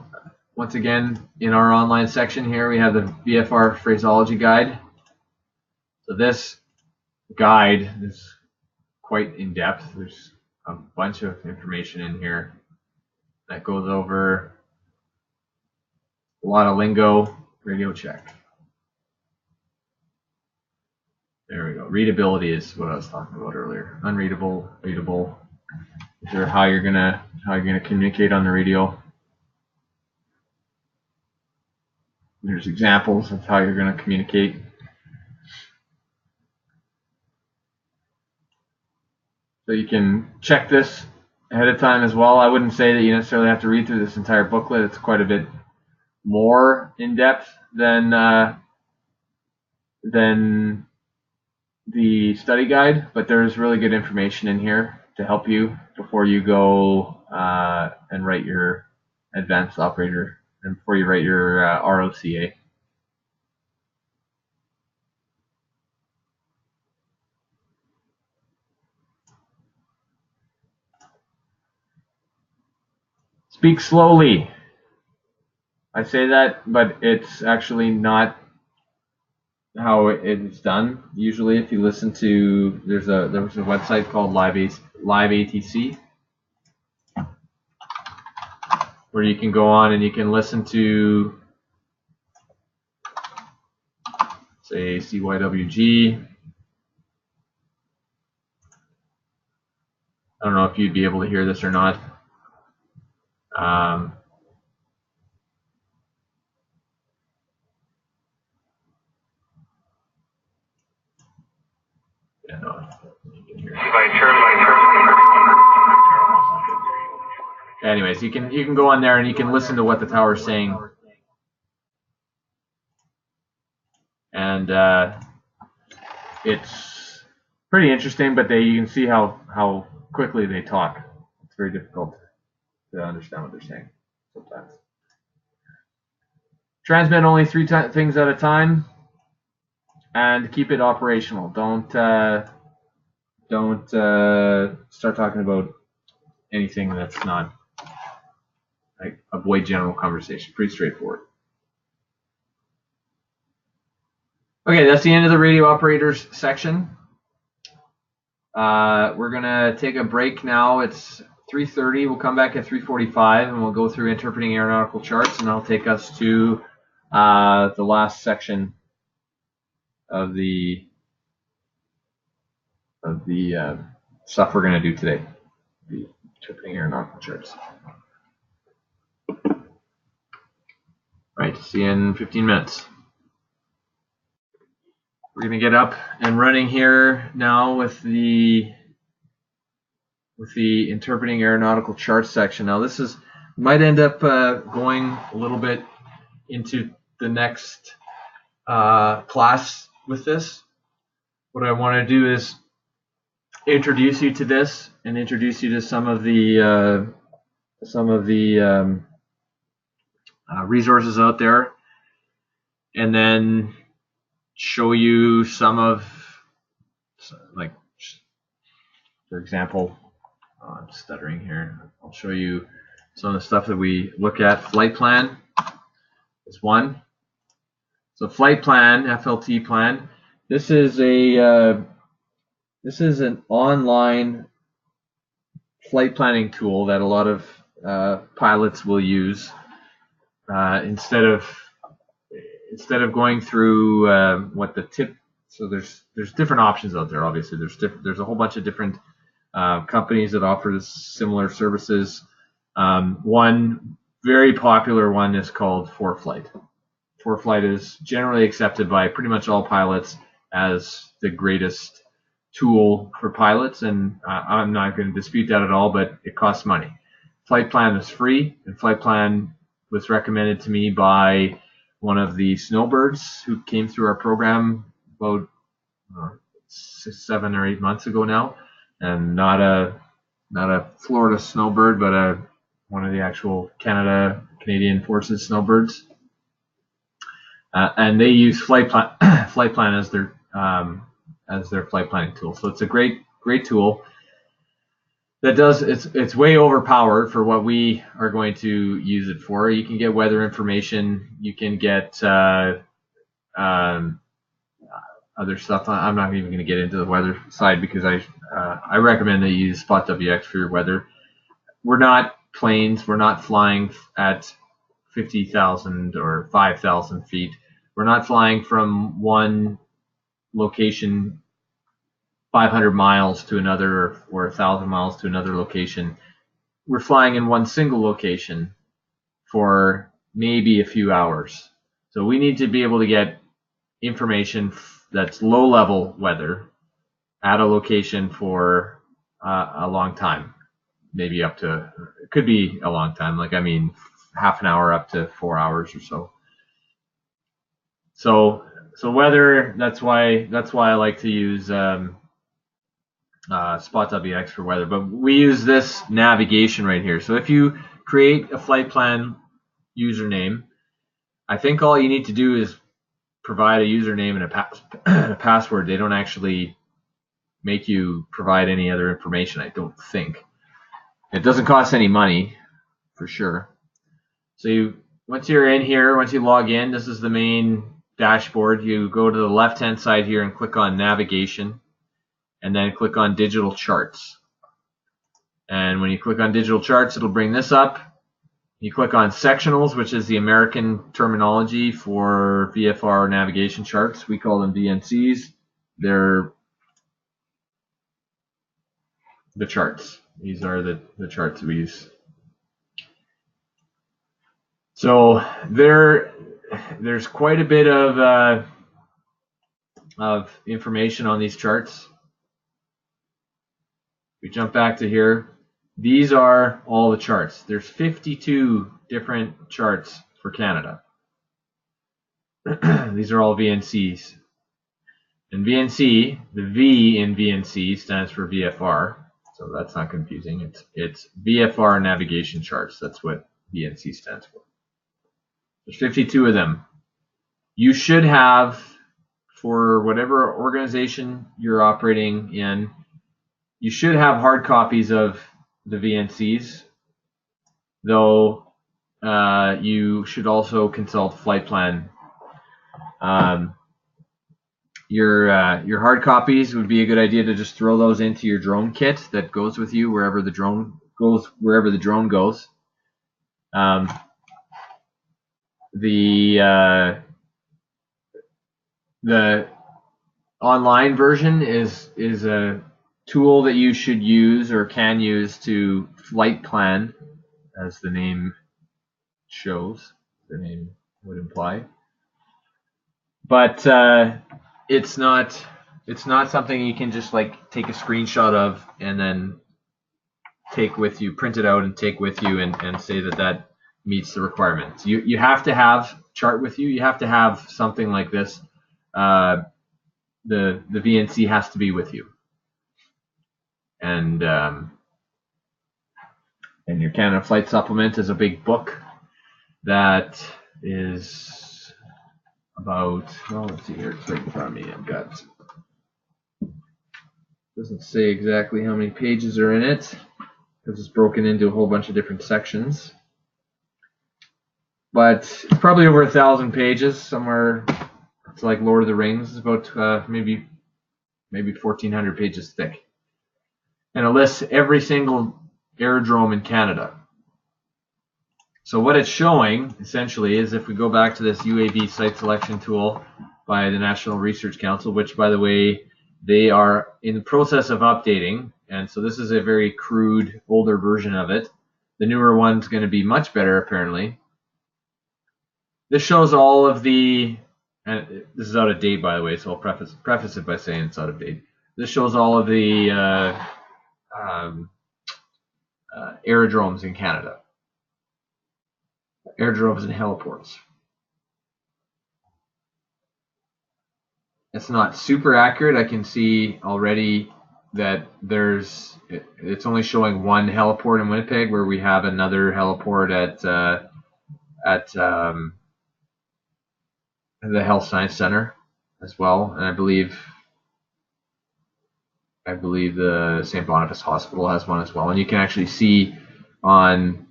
[SPEAKER 1] once again, in our online section here, we have the VFR phraseology guide. So this guide is quite in depth. There's a bunch of information in here that goes over a lot of lingo. Radio check. There we go. Readability is what I was talking about earlier. Unreadable, readable. These are how you're gonna communicate on the radio. There's examples of how you're gonna communicate. So you can check this ahead of time as well. I wouldn't say that you necessarily have to read through this entire booklet. It's quite a bit more in depth than the study guide, but there's really good information in here to help you before you go and write your advanced operator and before you write your ROCA. Speak slowly. I say that, but it's actually not how it's done. Usually, if you listen to, there was a website called Live ATC, where you can go on and you can listen to, say, CYWG. I don't know if you'd be able to hear this or not. Yeah, no, you can hear it. Anyways, you can go on there and you can listen to what the tower is saying, and it's pretty interesting, but you can see how quickly they talk. It's very difficult to understand what they're saying sometimes. Transmit only 3 things at a time, and keep it operational. Don't start talking about anything that's not, like, avoid general conversation. Pretty straightforward. Okay, that's the end of the radio operators section. We're gonna take a break now. It's 3:30. We'll come back at 3:45, and we'll go through interpreting aeronautical charts, and that'll take us to the last section of the stuff we're gonna do today. The interpreting aeronautical charts. Right. See you in 15 minutes. We're going to get up and running here now with the interpreting aeronautical charts section. Now this might end up going a little bit into the next class with this. What I want to do is introduce you to this and introduce you to some of the resources out there, and then show you some of, like, for example, I'm stuttering here. I'll show you some of the stuff that we look at. Flight plan is one. So flight plan, FLT plan. This is an online flight planning tool that a lot of pilots will use instead of going through what the tip. So there's different options out there. Obviously, there's a whole bunch of different companies that offer similar services. One very popular one is called ForeFlight. ForeFlight is generally accepted by pretty much all pilots as the greatest tool for pilots, and I'm not going to dispute that at all, but it costs money. Flight plan is free, and Flight plan was recommended to me by one of the snowbirds who came through our program about 7 or 8 months ago now, and not a Florida snowbird, but one of the actual Canadian Forces snowbirds, and they use flight plan as their flight planning tool. So it's a great tool that does, it's way overpowered for what we are going to use it for. You can get weather information, you can get other stuff. I'm not even going to get into the weather side because I recommend that you use SpotWX for your weather. We're not planes, we're not flying at 50,000 or 5,000 feet. We're not flying from one location 500 miles to another, or 1,000 miles to another location. We're flying in one single location for maybe a few hours. So we need to be able to get information that's low-level weather at a location for a long time, maybe up to, it could be a long time, like, I mean, half an hour up to 4 hours or so. So weather, that's why I like to use SpotWX for weather. But we use this navigation right here. So if you create a flight plan username, I think all you need to do is provide a username and a password. They don't actually make you provide any other information, I don't think. It doesn't cost any money, for sure. So once you're in here, once you log in, this is the main dashboard. You go to the left-hand side here and click on navigation, and then click on digital charts. And when you click on digital charts, it'll bring this up. You click on sectionals, which is the American terminology for VFR navigation charts. We call them VNCs. They're the charts. These are the charts we use. So there's quite a bit of information on these charts. We jump back to here. These are all the charts. There's 52 different charts for Canada. These are all VNCs. And VNC, the V in VNC stands for VFR, so that's not confusing. It's VFR navigation charts. That's what VNC stands for. There's 52 of them. You should have, for whatever organization you're operating in, you should have hard copies of the VNCs, though you should also consult flight plan. Your hard copies would be a good idea to just throw those into your drone kit that goes with you wherever the drone goes. The online version is a tool that you should use or can use to flight plan, as the name shows, the name would imply. But it's not something you can just like take a screenshot of and then take with you, print it out and take with you and say that meets the requirements. You have to have chart with you. You have to have something like this. The VNC has to be with you. And your Canada Flight Supplement is a big book that is about, well, let's see here, it's right in front of me. I've got, doesn't say exactly how many pages are in it because it's broken into a whole bunch of different sections, but it's probably over 1,000 pages somewhere. It's like Lord of the Rings. It's about maybe 1,400 pages thick, and it lists every single aerodrome in Canada. So what it's showing, essentially, is if we go back to this UAV site selection tool by the National Research Council, which, by the way, they are in the process of updating, and so this is a very crude, older version of it. The newer one's going to be much better, apparently. This shows all of the, and this is out of date, by the way, so I'll preface it by saying it's out of date. This shows all of the aerodromes in Canada. Aerodromes and heliports. It's not super accurate. I can see already that it's only showing one heliport in Winnipeg, where we have another heliport at the Health Science Center as well, and I believe the St. Boniface Hospital has one as well. And you can actually see on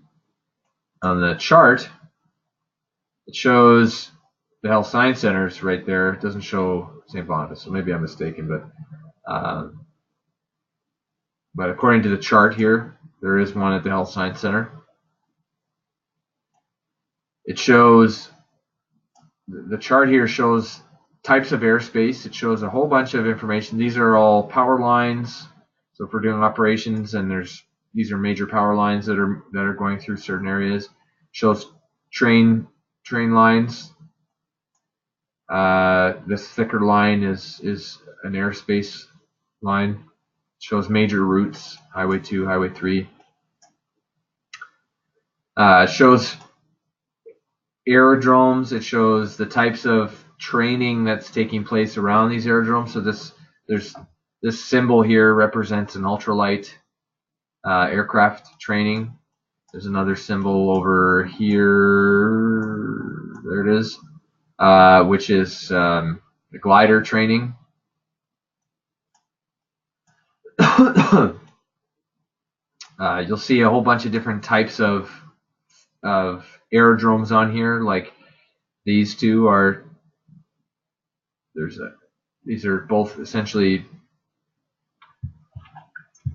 [SPEAKER 1] the chart, it shows the Health Science Centers right there. It doesn't show St. Boniface, so maybe I'm mistaken, but according to the chart here, there is one at the Health Science Center. It shows, the chart here shows types of airspace. It shows a whole bunch of information. These are all power lines. So if we're doing operations and these are major power lines that are going through certain areas. It shows train lines. This thicker line is an airspace line. It shows major routes, Highway 2, Highway 3. It shows aerodromes. It shows the types of training that's taking place around these aerodromes. So this symbol here represents an ultralight aircraft training. There's another symbol over here. There it is, which is the glider training. You'll see a whole bunch of different types of aerodromes on here. Like these two are. These are both essentially.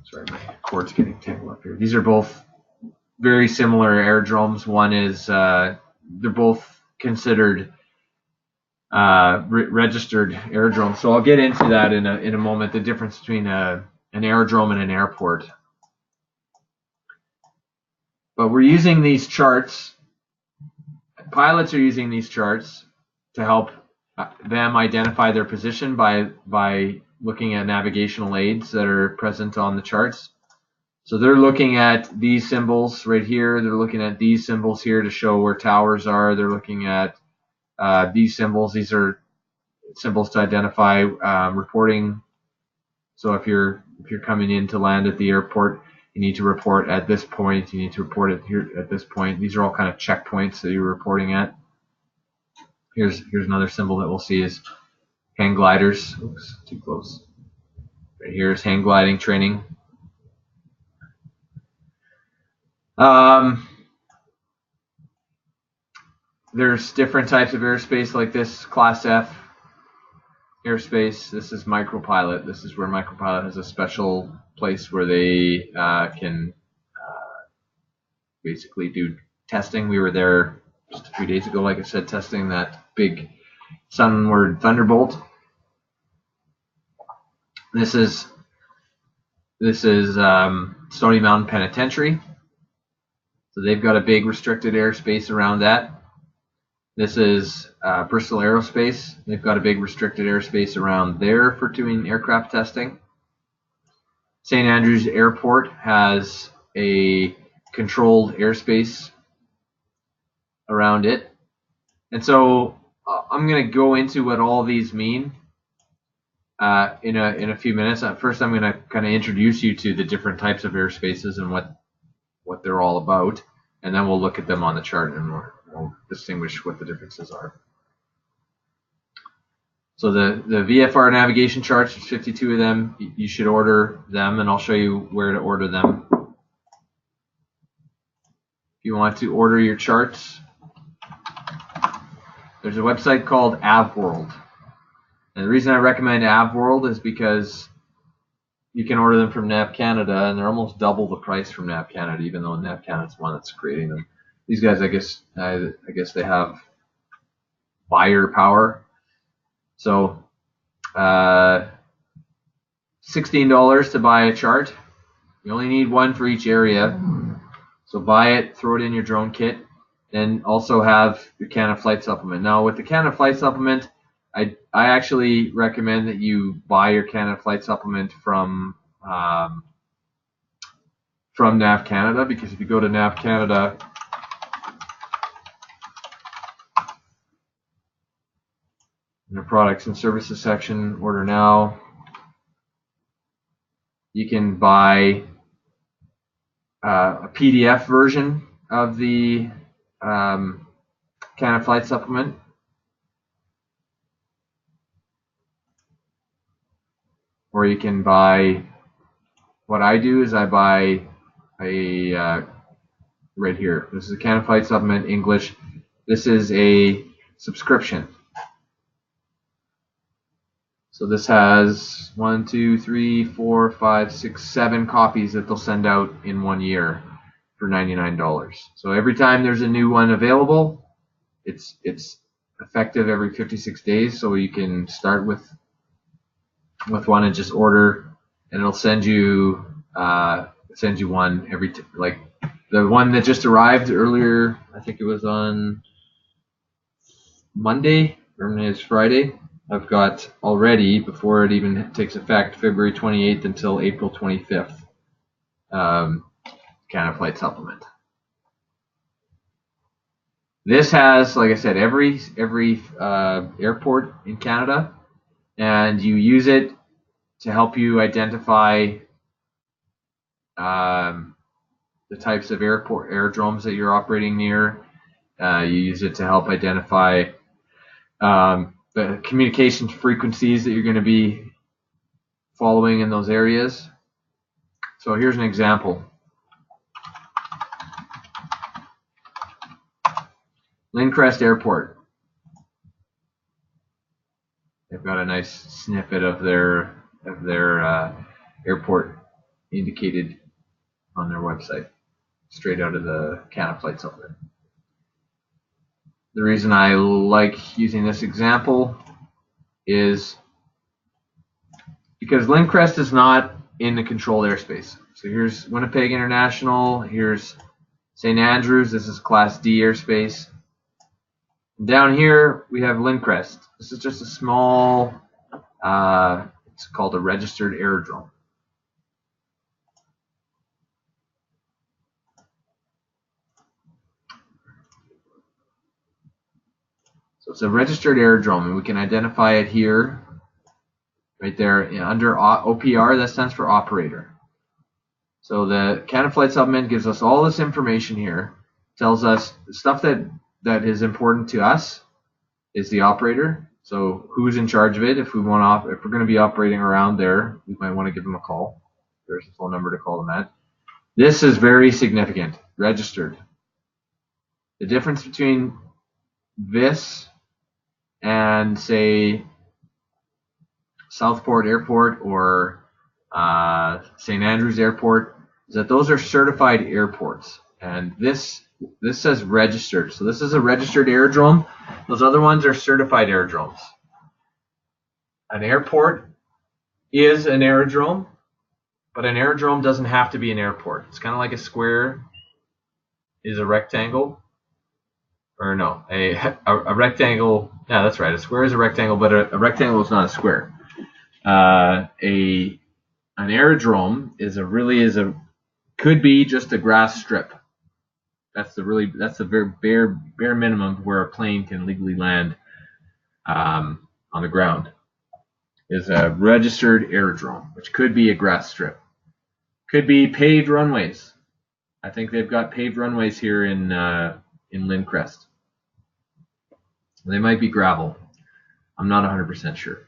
[SPEAKER 1] Sorry, my cord's getting tangled up here. These are both very similar aerodromes. One is they're both considered registered aerodromes. So I'll get into that in a moment. The difference between an aerodrome and an airport. But we're using these charts. Pilots are using these charts to help them identify their position by looking at navigational aids that are present on the charts. So they're looking at these symbols right here. They're looking at these symbols here to show where towers are. They're looking at these symbols. These are symbols to identify reporting. So if you're coming in to land at the airport, you need to report at this point. You need to report it here at this point. These are all kind of checkpoints that you're reporting at. Here's another symbol that we'll see is hang gliders. Oops, too close. Right here's hang gliding training. There's different types of airspace like this, Class F airspace. This is micropilot. This is where micropilot has a special place where they can basically do testing. We were there just a few days ago, like I said, testing that big Sunward Thunderbolt. This is Stony Mountain Penitentiary. So they've got a big restricted airspace around that. This is Bristol Aerospace. They've got a big restricted airspace around there for doing aircraft testing. St. Andrews Airport has a controlled airspace around it. And so I'm going to go into what all these mean in a few minutes. First, I'm going to kind of introduce you to the different types of airspaces and what they're all about, and then we'll look at them on the chart and we'll distinguish what the differences are. So the VFR navigation charts, there's 52 of them. You should order them, and I'll show you where to order them. If you want to order your charts, there's a website called AvWorld. And the reason I recommend AvWorld is because you can order them from Nav Canada, and they're almost double the price from Nav Canada, even though Nav Canada's the one that's creating them. These guys, I guess they have buyer power. So, $16 to buy a chart. You only need one for each area. So buy it, throw it in your drone kit, and also have your Canada Flight Supplement. Now, with the Canada Flight Supplement, I actually recommend that you buy your Canada Flight Supplement from Nav Canada, because if you go to Nav Canada, in the products and services section, order now, you can buy a PDF version of the Canada Flight Supplement. Or you can buy, what I do is I buy a, right here, this is a Canada Flight Supplement English. This is a subscription. So this has 1, 2, 3, 4, 5, 6, 7 copies that they'll send out in 1 year for $99. So every time there's a new one available, it's effective every 56 days. So you can start with one and just order, and it'll send you one every like the one that just arrived earlier. I think it was on Monday, or it's Friday. I've got already, before it even takes effect, February 28th until April 25th, Canada Flight Supplement. This has, like I said, every airport in Canada, and you use it to help you identify the types of aerodromes that you're operating near. You use it to help identify the communication frequencies that you're going to be following in those areas. So here's an example. Lindcrest Airport. They've got a nice snippet of their airport indicated on their website, straight out of the Canada Flight Supplement. The reason I like using this example is because Lindcrest is not in the controlled airspace. So here's Winnipeg International, here's St. Andrews, this is Class D airspace. And down here we have Lindcrest. This is just a small, it's called a registered aerodrome. So it's a registered aerodrome, and we can identify it here, right there, under OPR. That stands for operator. So the Canada Flight Supplement gives us all this information here, tells us stuff that is important to us is the operator. So who's in charge of it? If we're going to be operating around there, we might want to give them a call. There's a phone number to call them at. This is very significant. Registered. The difference between this and, say, Southport Airport or St. Andrews Airport is that those are certified airports, and this says registered. So this is a registered aerodrome. Those other ones are certified aerodromes. An airport is an aerodrome, but an aerodrome doesn't have to be an airport. It's kind of like a square is a rectangle. Or no, a rectangle. Yeah, that's right. A square is a rectangle, but a rectangle is not a square. An aerodrome could be just a grass strip. That's the very bare minimum where a plane can legally land on the ground. Is a registered aerodrome, which could be a grass strip, could be paved runways. I think they've got paved runways here in Lindcrest. They might be gravel. I'm not 100% sure.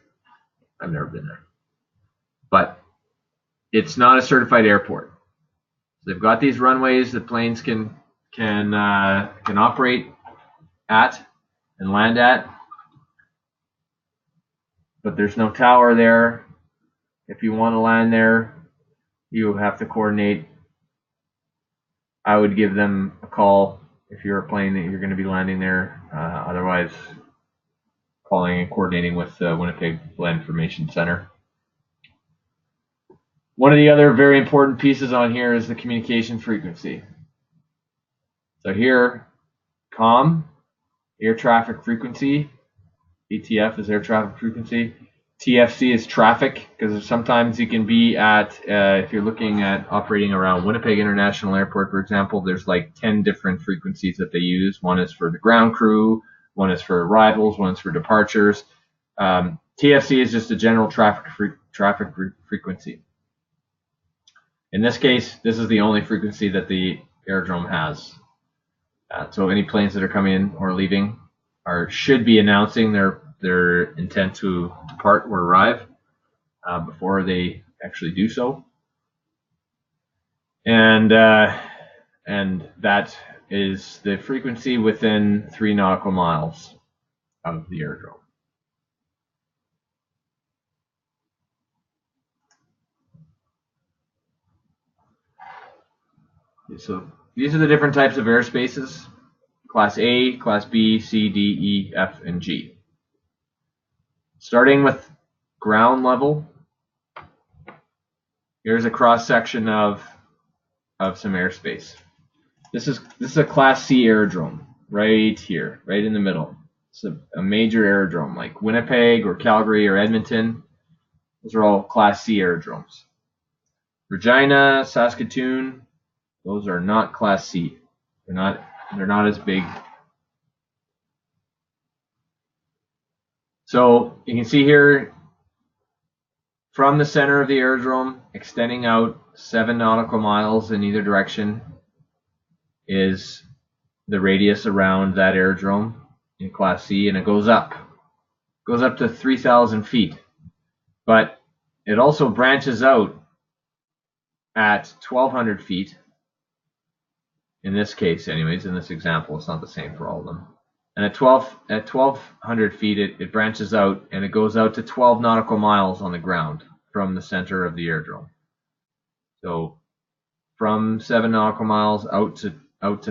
[SPEAKER 1] I've never been there. But it's not a certified airport. They've got these runways that planes can operate at and land at, but there's no tower there. If you want to land there, you have to coordinate. I would give them a call if you're a plane that you're going to be landing there. Otherwise, calling and coordinating with the Winnipeg Land Information Center. One of the other very important pieces on here is the communication frequency. So here, COM, air traffic frequency. ATF is air traffic frequency. TFC is traffic, because sometimes you can be at, if you're looking at operating around Winnipeg International Airport, for example, there's like 10 different frequencies that they use. One is for the ground crew, one is for arrivals, one is for departures. TFC is just a general traffic frequency. In this case, this is the only frequency that the aerodrome has. So any planes that are coming in or leaving should be announcing their intent to depart or arrive before they actually do so. And that is the frequency within 3 nautical miles of the aerodrome. So these are the different types of airspaces: Class A, Class B, C, D, E, F, and G. Starting with ground level, here's a cross section of some airspace. This is a Class C aerodrome right here, right in the middle. It's a major aerodrome like Winnipeg or Calgary or Edmonton. Those are all Class C aerodromes. Regina, Saskatoon, those are not Class C. They're not as big. So you can see here, from the center of the aerodrome, extending out 7 nautical miles in either direction, is the radius around that aerodrome in Class C, and it goes up to 3,000 feet. But it also branches out at 1,200 feet. In this case, anyways, in this example, it's not the same for all of them. And at 1,200 feet, it branches out, and it goes out to 12 nautical miles on the ground from the center of the aerodrome. So from 7 nautical miles out to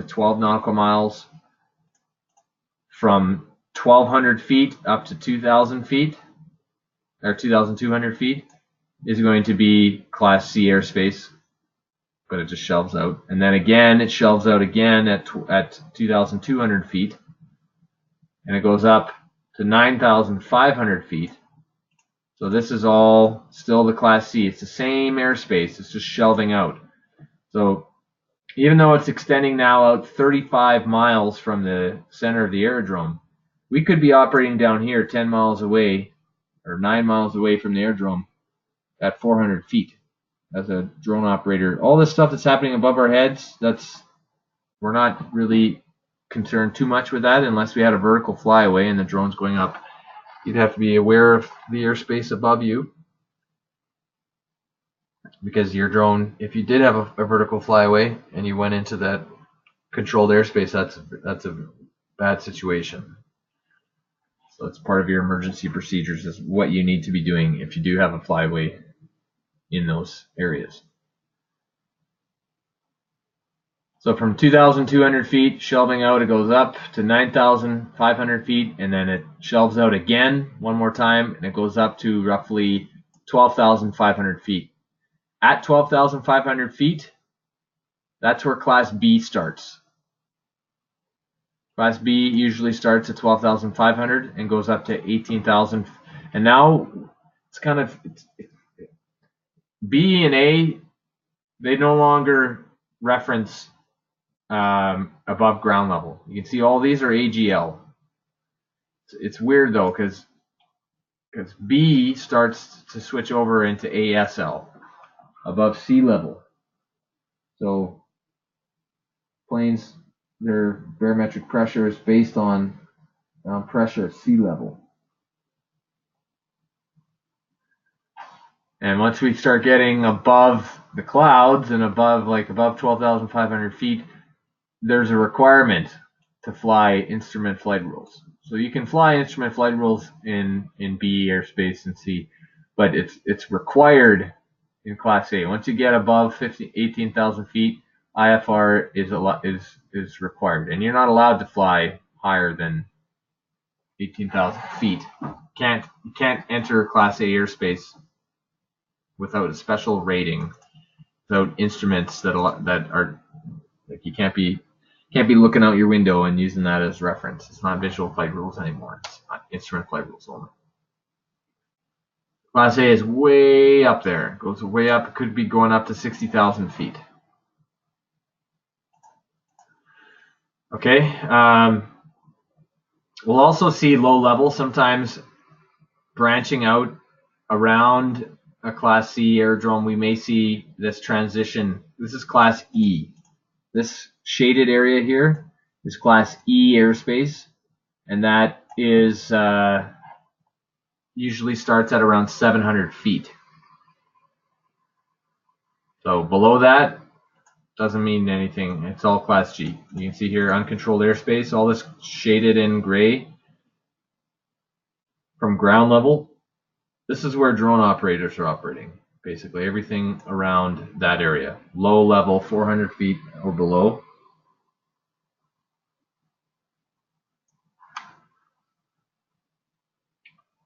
[SPEAKER 1] 12 nautical miles, from 1,200 feet up to 2,000 feet, or 2,200 feet, is going to be Class C airspace, but it just shelves out. And then again, it shelves out again at 2,200 feet, and it goes up to 9,500 feet. So this is all still the Class C. It's the same airspace. It's just shelving out. So even though it's extending now out 35 miles from the center of the aerodrome, we could be operating down here 10 miles away or 9 miles away from the aerodrome at 400 feet as a drone operator. All this stuff that's happening above our heads, we're not really concerned too much with that unless we had a vertical flyaway and the drone's going up. You'd have to be aware of the airspace above you, because your drone, if you did have a vertical flyaway and you went into that controlled airspace, that's a bad situation. So it's part of your emergency procedures, is what you need to be doing if you do have a flyaway in those areas. So from 2,200 feet shelving out, it goes up to 9,500 feet, and then it shelves out again one more time, and it goes up to roughly 12,500 feet. At 12,500 feet, that's where Class B starts. Class B usually starts at 12,500 and goes up to 18,000. And now it's kind of B and A, they no longer reference above ground level. You can see all these are AGL. It's weird though, because B starts to switch over into ASL, above sea level. So planes, their barometric pressure is based on pressure at sea level. And once we start getting above the clouds and above 12,500 feet, there's a requirement to fly instrument flight rules. So you can fly instrument flight rules in B airspace and C, but it's required in Class A. Once you get above 18,000 feet, IFR is required, and you're not allowed to fly higher than 18,000 feet. You can't enter Class A airspace without a special rating, without instruments that are like, you can't be looking out your window and using that as reference. It's not visual flight rules anymore. It's not instrument flight rules only. Class A is way up there. It goes way up. It could be going up to 60,000 feet. Okay. We'll also see low level sometimes branching out around a Class C aerodrome. We may see this transition. This is Class E. This shaded area here is Class E airspace, and that is usually starts at around 700 feet. So below that doesn't mean anything. It's all Class G. You can see here uncontrolled airspace, all this shaded in gray from ground level. This is where drone operators are operating. Basically everything around that area. Low level, 400 feet or below.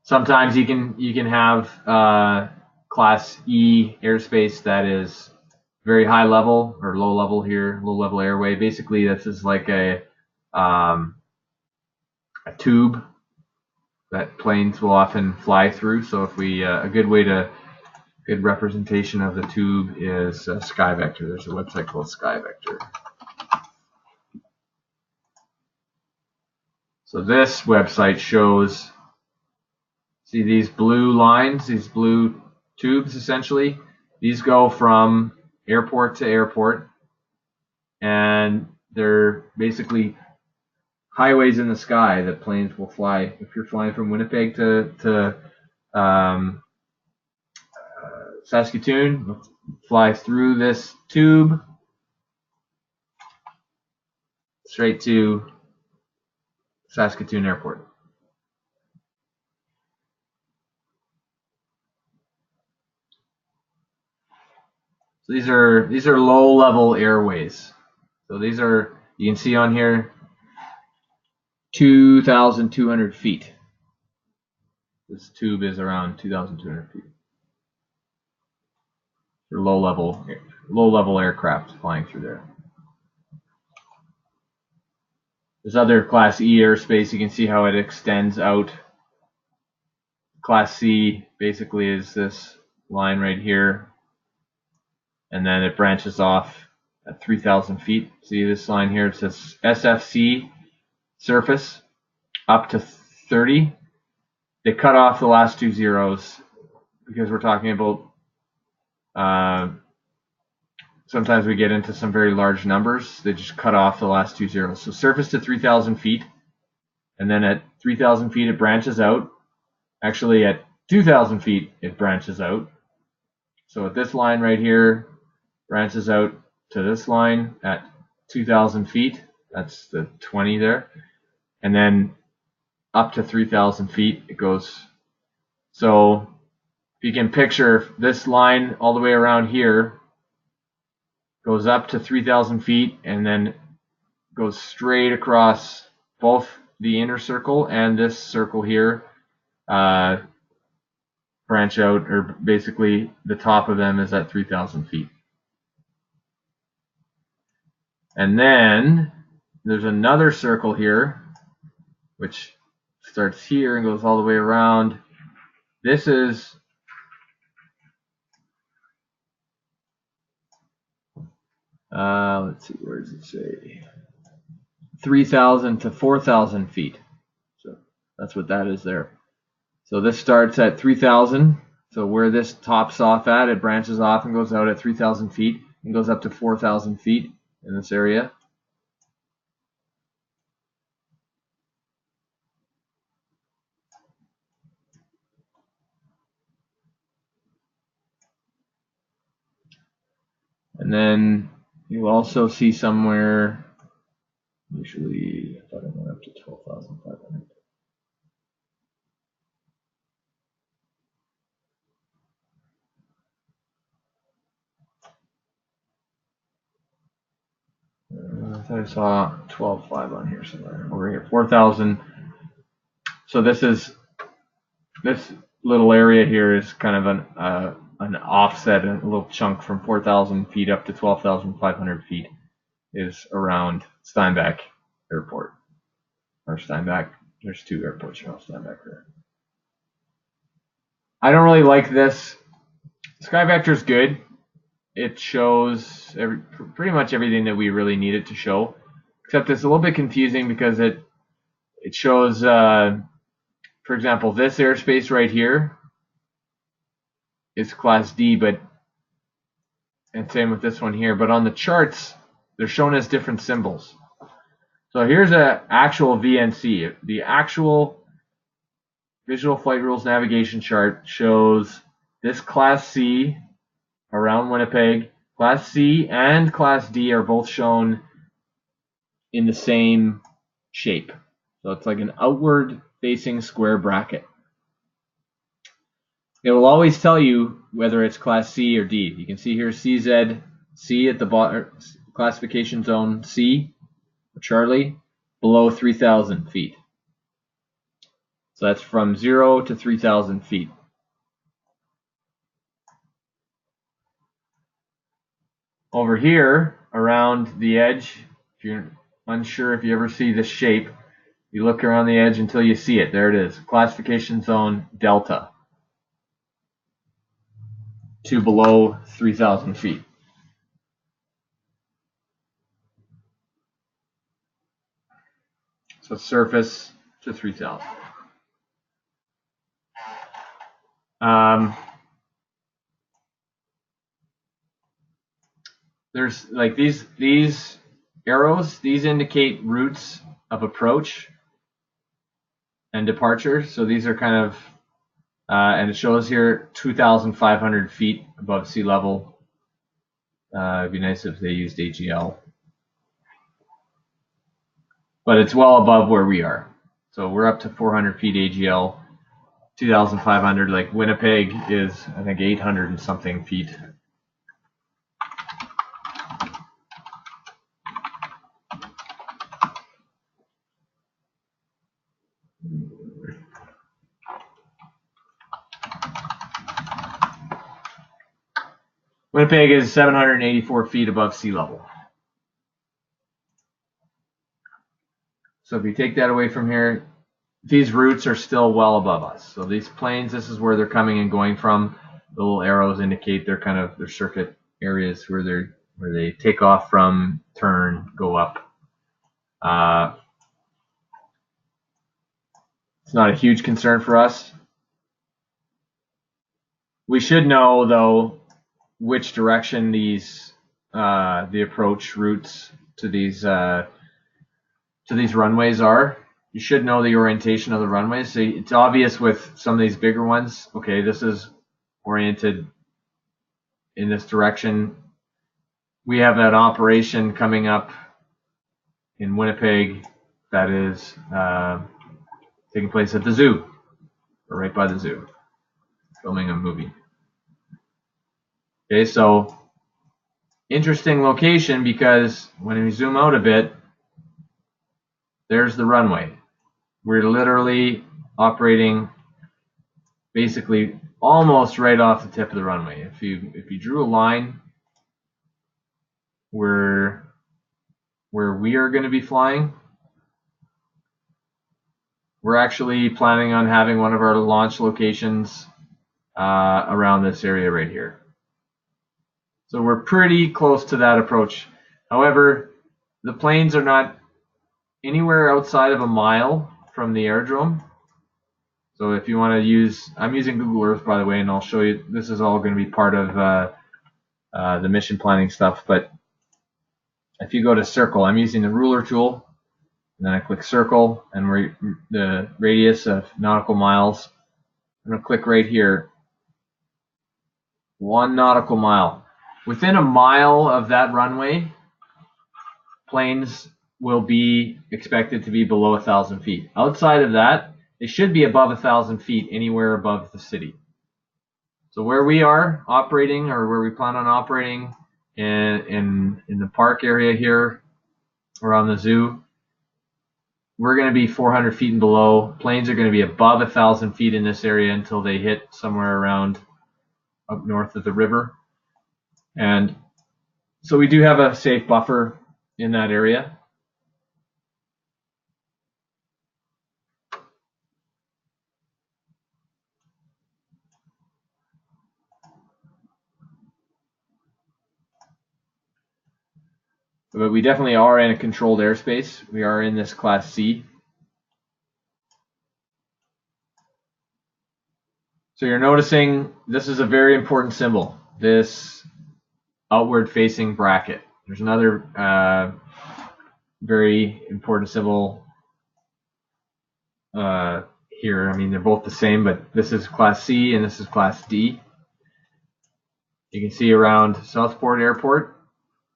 [SPEAKER 1] Sometimes you can have Class E airspace that is very high level or low level here, low level airway. Basically, this is like a tube that planes will often fly through. So if we a good representation of the tube is Sky Vector. There's a website called Sky Vector. So this website shows, see these blue lines, these blue tubes essentially. These go from airport to airport, and they're basically highways in the sky that planes will fly. If you're flying from Winnipeg to Saskatoon, fly through this tube straight to Saskatoon Airport. So these are low level airways. So these are, you can see on here, 2,200 feet. This tube is around 2,200 feet. For low level aircraft flying through there. There's other Class E airspace. You can see how it extends out. Class C basically is this line right here, and then it branches off at 3,000 feet. See this line here? It says SFC surface up to 30, they cut off the last two zeros because we're talking about sometimes we get into some very large numbers. They just cut off the last two zeros. So surface to 3,000 feet, and then at 3,000 feet it branches out. Actually, at 2,000 feet it branches out. So at this line right here, branches out to this line at 2,000 feet. That's the 20 there. And then up to 3,000 feet it goes. So if you can picture this line all the way around here, goes up to 3,000 feet and then goes straight across both the inner circle and this circle here, branch out, or basically the top of them is at 3,000 feet. And then there's another circle here, which starts here and goes all the way around. This is let's see, where does it say? 3,000 to 4,000 feet. So that's what that is there. So this starts at 3,000. So where this tops off at, it branches off and goes out at 3,000 feet and goes up to 4,000 feet in this area. And then you also see somewhere, usually, I thought it went up to 12,500. I thought I saw 12,500 on here somewhere. Over here, 4,000. So this little area here is kind of an offset, a little chunk from 4,000 feet up to 12,500 feet is around Steinbach Airport. Or Steinbach, there's two airports around Steinbach there. I don't really like this. SkyVector is good. It shows pretty much everything that we really need it to show, except it's a little bit confusing because it shows, for example, this airspace right here is Class D, and same with this one here, but on the charts they're shown as different symbols. So here's an actual VNC. The actual Visual Flight Rules Navigation chart shows this Class C around Winnipeg. Class C and Class D are both shown in the same shape. So it's like an outward facing square bracket. It will always tell you whether it's Class C or D. You can see here CZ, C at the bottom, classification zone C, or Charlie, below 3,000 feet. So that's from 0 to 3,000 feet. Over here, around the edge, if you're unsure if you ever see this shape, you look around the edge until you see it. There it is, classification zone Delta, to below 3,000 feet. So surface to 3,000. There's like these arrows, these indicate routes of approach and departure. So these are kind of, and it shows here 2,500 feet above sea level. It'd be nice if they used AGL. But it's well above where we are. So we're up to 400 feet AGL, 2,500. Like Winnipeg is, I think, 800 and something feet. Winnipeg is 784 feet above sea level. So if you take that away from here, these routes are still well above us. So these planes, this is where they're coming and going from. The little arrows indicate they're kind of their circuit areas where they take off from, turn, go up. It's not a huge concern for us. We should know, though, which direction these the approach routes to these runways are. You should know the orientation of the runways. So it's obvious with some of these bigger ones. Okay, this is oriented in this direction. We have an operation coming up in Winnipeg that is taking place at the zoo, or right by the zoo, filming a movie. Okay, so interesting location, because when we zoom out a bit, there's the runway. We're literally operating basically almost right off the tip of the runway. If you drew a line where we are going to be flying, we're actually planning on having one of our launch locations around this area right here. So we're pretty close to that approach. However, the planes are not anywhere outside of a mile from the aerodrome. So if you want to use, I'm using Google Earth, by the way, and I'll show you, this is all going to be part of the mission planning stuff. But if you go to circle, I'm using the ruler tool, and then I click circle, and the radius of nautical miles. I'm going to click right here, 1 nautical mile. Within a mile of that runway, planes will be expected to be below 1,000 feet. Outside of that, they should be above 1,000 feet, anywhere above the city. So where we are operating, or where we plan on operating in the park area here around the zoo, we're going to be 400 feet and below. Planes are going to be above 1,000 feet in this area until they hit somewhere around up north of the river. And so we do have a safe buffer in that area. But we definitely are in a controlled airspace. We are in this Class C. So you're noticing this is a very important symbol, this outward facing bracket. There's another very important symbol here. I mean, they're both the same, but this is Class C and this is Class D. You can see around Southport Airport,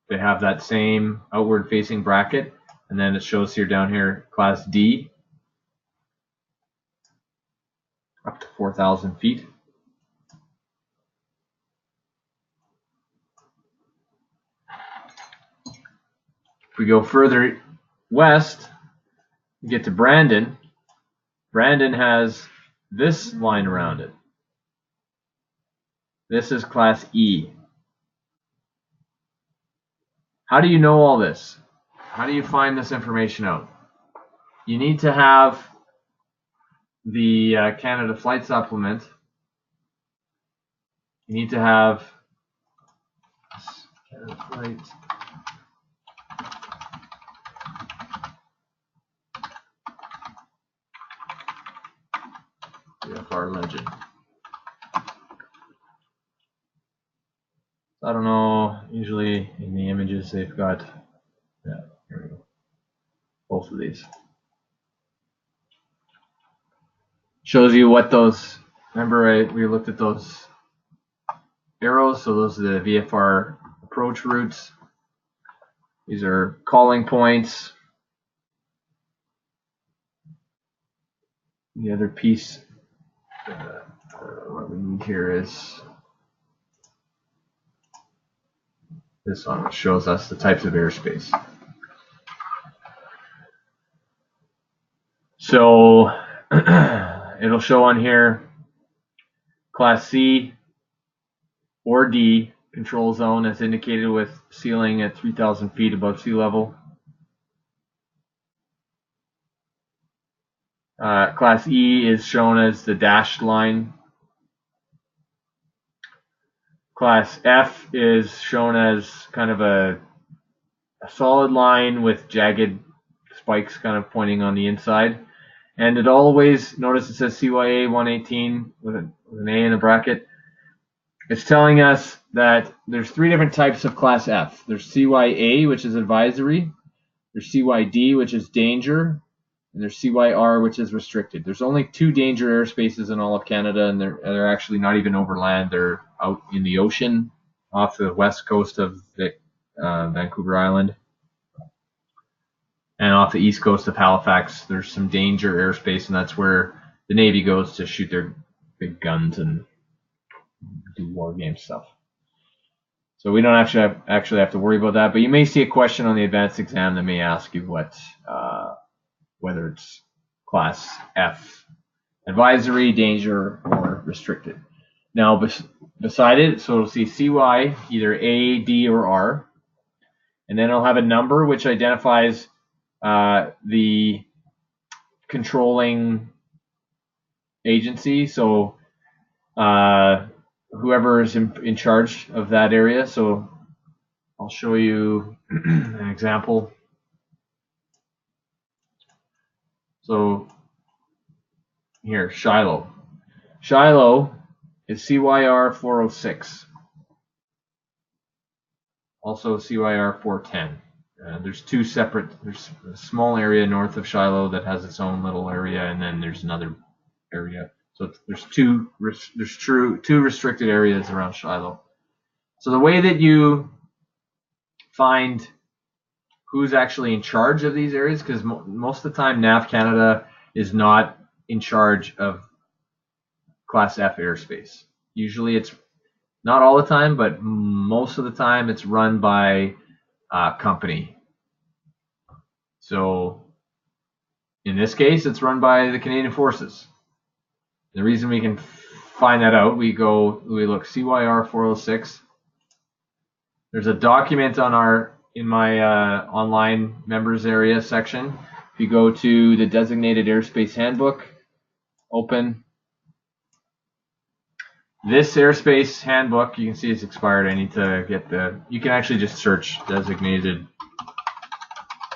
[SPEAKER 1] they have that same outward facing bracket, and then it shows here down here Class D, up to 4,000 feet. If we go further west, we get to Brandon. Brandon has this line around it. This is Class E. How do you know all this? How do you find this information out? You need to have the Canada Flight Supplement. You need to have Canada Flight VFR Legend. I don't know, usually in the images they've got, yeah, here we go, both of these. Shows you what those, remember we looked at those arrows, so those are the VFR approach routes. These are calling points. The other piece, what we need here is this one, which shows us the types of airspace. So it'll show on here Class C or D control zone as indicated with ceiling at 3,000 feet above sea level. Class E is shown as the dashed line. Class F is shown as kind of a solid line with jagged spikes kind of pointing on the inside. And it always, notice it says CYA 118 with an A in a bracket. It's telling us that there's 3 different types of Class F. There's CYA, which is advisory. There's CYD, which is danger. And there's CYR, which is restricted. There's only 2 danger airspaces in all of Canada, and they're actually not even over land. They're out in the ocean off the west coast of Vancouver Island. And off the east coast of Halifax, there's some danger airspace, and that's where the Navy goes to shoot their big guns and do war game stuff. So we don't actually have to worry about that. But you may see a question on the advanced exam that may ask you whether it's Class F, advisory, danger, or restricted. Now beside it, so it'll see CY, either A, D, or R, and then it'll have a number which identifies the controlling agency, so whoever is in charge of that area. So I'll show you an example. So here, Shiloh. Shiloh is CYR 406. Also CYR 410. There's 2 separate, there's a small area north of Shiloh that has its own little area, and then there's another area. So there's two restricted areas around Shiloh. So the way that you find who's actually in charge of these areas, because most of the time NAV Canada is not in charge of Class F airspace. Usually it's not all the time, but most of the time it's run by company. So in this case, it's run by the Canadian Forces. The reason we can find that out, we look CYR 406. There's a document in my online members area section. If you go to the Designated Airspace Handbook, open this airspace handbook. You can see it's expired. I need to get you can actually just search Designated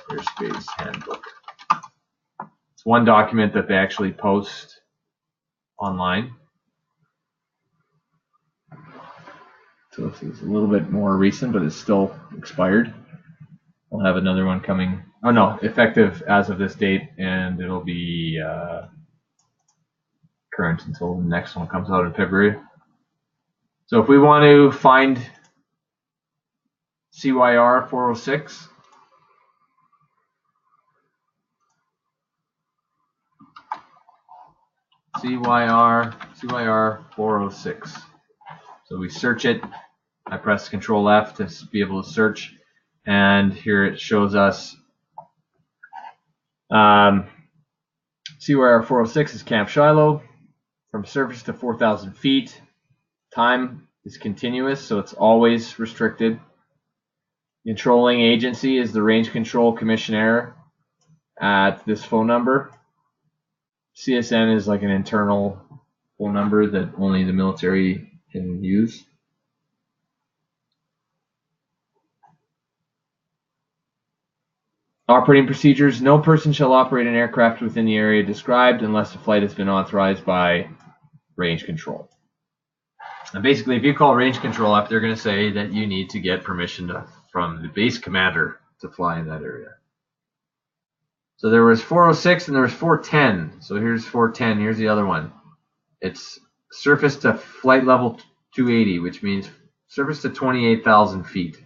[SPEAKER 1] Airspace Handbook. It's one document that they actually post online. So this is a little bit more recent, but it's still expired. We'll have another one coming. Oh no, effective as of this date, and it'll be current until the next one comes out in February. So if we want to find CYR 406, CYR 406. So we search it. I press Control F to be able to search, and here it shows us CYR 406 is Camp Shiloh, from surface to 4,000 feet. Time is continuous, so it's always restricted. Controlling agency is the Range Control Commissioner at this phone number. CSN is like an internal phone number that only the military can use. Operating procedures. No person shall operate an aircraft within the area described unless the flight has been authorized by range control. And basically, if you call range control up, they're going to say that you need to get permission from the base commander to fly in that area. So there was 406 and there was 410. So here's 410. Here's the other one. It's surface to flight level 280, which means surface to 28,000 feet.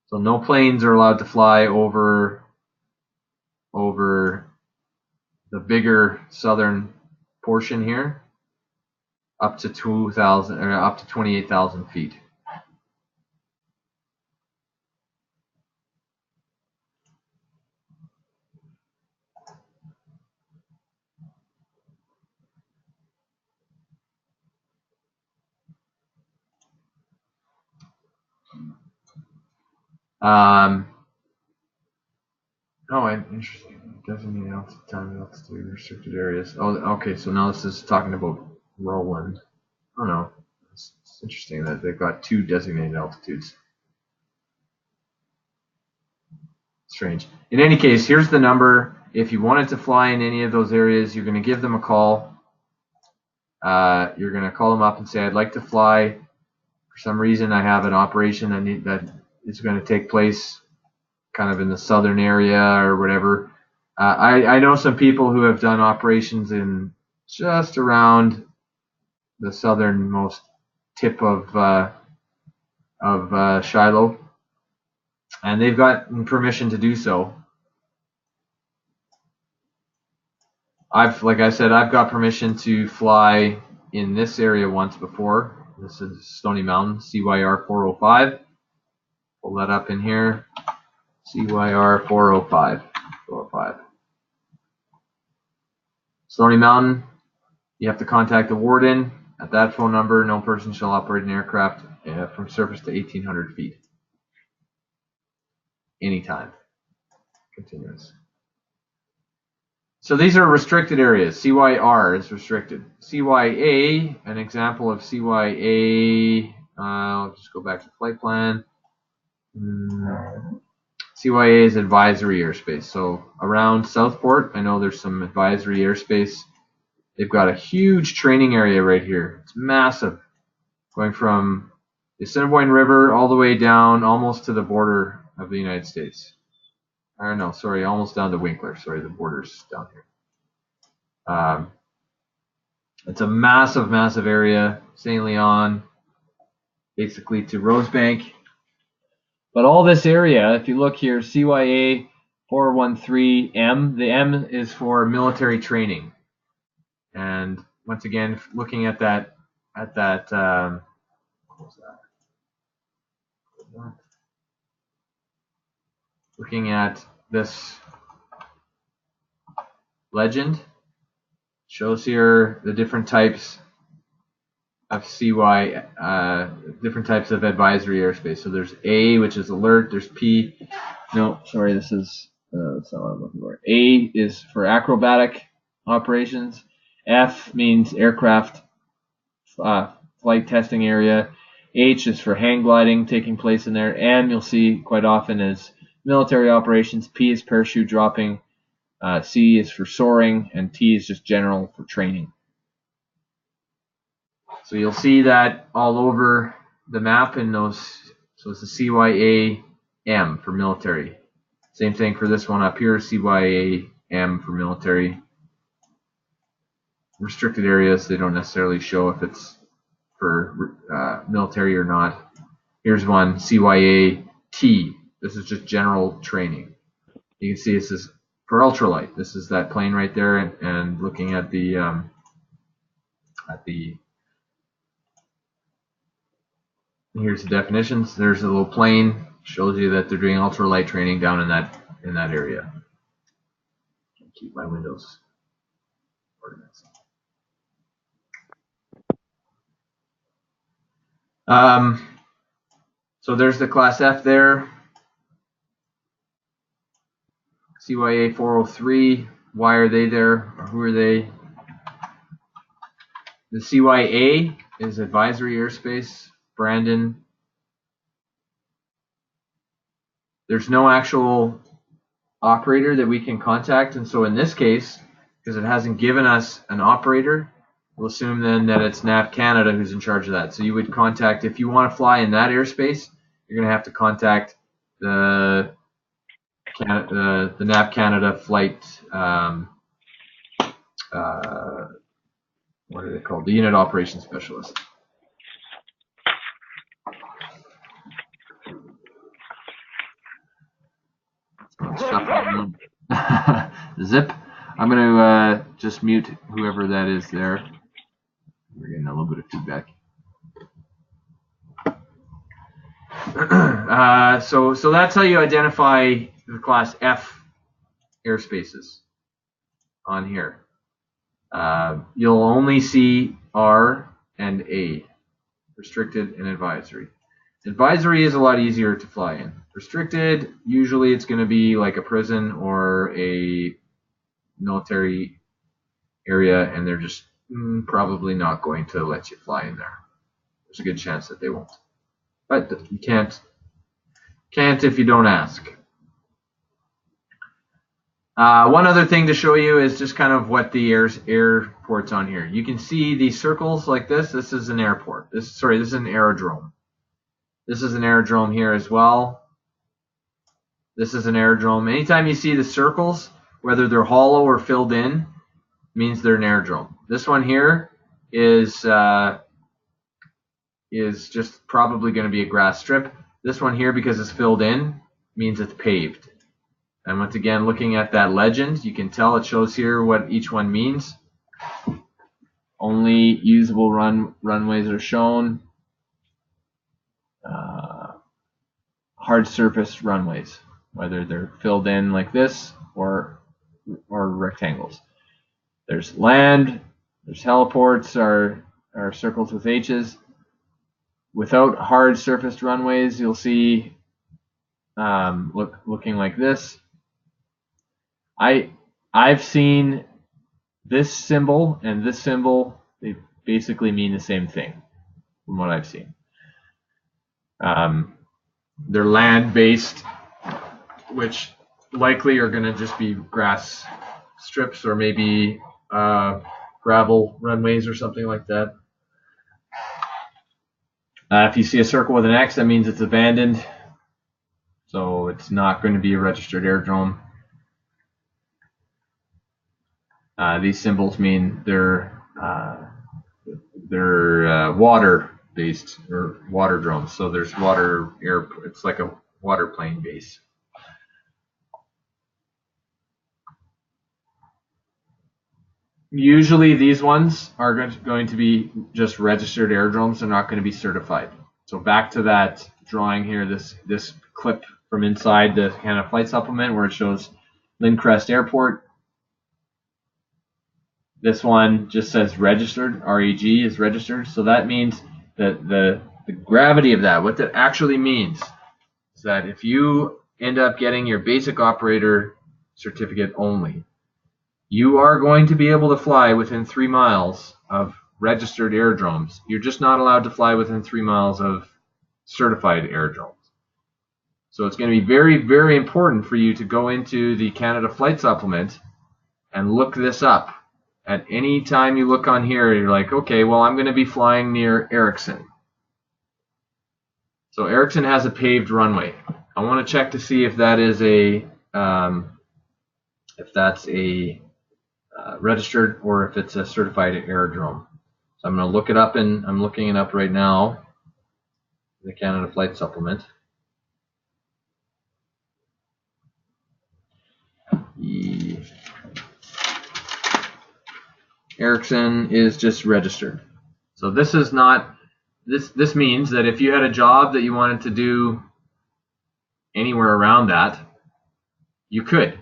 [SPEAKER 1] So no planes are allowed to fly over the bigger southern portion here, up to 2,000 or up to 28,000 feet. Oh, interesting. Designated altitude, time, altitude, restricted areas. Oh, okay. So now this is talking about Roland. Oh no, it's interesting that they've got 2 designated altitudes. Strange. In any case, here's the number if you wanted to fly in any of those areas, you're going to give them a call. You're going to call them up and say, I'd like to fly. For some reason, I have an operation that is going to take place kind of in the southern area or whatever. I know some people who have done operations in just around the southernmost tip of Shiloh, and they've got permission to do so. Like I said, I've got permission to fly in this area once before. This is Stony Mountain, CYR 405. Pull that up in here. CYR 405. 405. Stony Mountain, you have to contact the warden. At that phone number, no person shall operate an aircraft from surface to 1,800 feet. Anytime. Continuous. So these are restricted areas. CYR is restricted. CYA, an example of CYA, I'll just go back to flight plan. CYA is advisory airspace. So around Southport, I know there's some advisory airspace. They've got a huge training area right here. It's massive. Going from the Assiniboine River all the way down almost to the border of the United States. Or no, sorry, almost down to Winkler. Sorry, the border's down here. It's a massive, massive area. St. Leon, basically to Rosebank. But all this area, if you look here, CYA 413M, the M is for military training. And once again, looking at that, what was that? Looking at this legend, shows here the different types of different types of advisory airspace. So there's A, which is alert. There's P. No, sorry, this is that's not what I'm looking for. A is for acrobatic operations. F means aircraft flight testing area. H is for hang gliding taking place in there. M you'll see quite often is military operations. P is parachute dropping. C is for soaring, and T is just general for training. So you'll see that all over the map in those. So it's the CYA M for military. Same thing for this one up here, CYA M for military. Restricted areas, they don't necessarily show if it's for military or not. Here's one, CYA T. This is just general training. You can see this is for ultralight. This is that plane right there, and looking at the here's the definitions. There's a little plane, shows you that they're doing ultralight training down in that area. Keep my windows organized. So there's the Class F there. CYA 403. Why are they there? Or who are they? The CYA is advisory airspace. Brandon. There's no actual operator that we can contact, and so in this case, because it hasn't given us an operator, we'll assume then that it's NAV Canada who's in charge of that. So you would contact, if you want to fly in that airspace, you're going to have to contact the NAV Canada flight, what are they called? The Unit Operations Specialist. Zip. I'm going to just mute whoever that is there. We're getting a little bit of feedback. So that's how you identify the Class F airspaces on here. You'll only see R and A, restricted and advisory. Advisory is a lot easier to fly in. Restricted, usually it's going to be like a prison or a military area, and they're just probably not going to let you fly in there. There's a good chance that they won't. But you can't if you don't ask. One other thing to show you is just kind of what the airport's on here. You can see these circles like this. This is an airport. This is an aerodrome. This is an aerodrome here as well. This is an aerodrome. Anytime you see the circles, whether they're hollow or filled in, means they're an aerodrome. This one here is just probably going to be a grass strip. This one here, because it's filled in, means it's paved. And once again, looking at that legend, you can tell it shows here what each one means. Only usable runways are shown. Hard surface runways, whether they're filled in like this or rectangles. There's land, there's heliports are circles with H's. Without hard surfaced runways, you'll see looking like this. I've seen this symbol and this symbol, they basically mean the same thing from what I've seen. They're land-based, which likely are going to just be grass strips or maybe gravel runways or something like that. If you see a circle with an X, that means it's abandoned. So it's not going to be a registered aerodrome. These symbols mean they're water-based or water drones. So there's water air. It's like a water plane base. Usually these ones are going to be just registered aerodromes. They're not going to be certified. So back to that drawing here, this clip from inside the Canada Flight Supplement where it shows Lindcrest Airport. This one just says registered, REG is registered. So that means that the gravity of that, what that actually means is that if you end up getting your basic operator certificate only, you are going to be able to fly within 3 miles of registered aerodromes. You're just not allowed to fly within 3 miles of certified aerodromes. So it's going to be very, very important for you to go into the Canada Flight Supplement and look this up. At any time you look on here, you're like, okay, well, I'm going to be flying near Erickson. So Erickson has a paved runway. I want to check to see if that is registered or if it's a certified aerodrome. So I'm going to look it up, and I'm looking it up right now. The Canada Flight Supplement. Erickson is just registered. So this is not, this means that if you had a job that you wanted to do anywhere around that, you could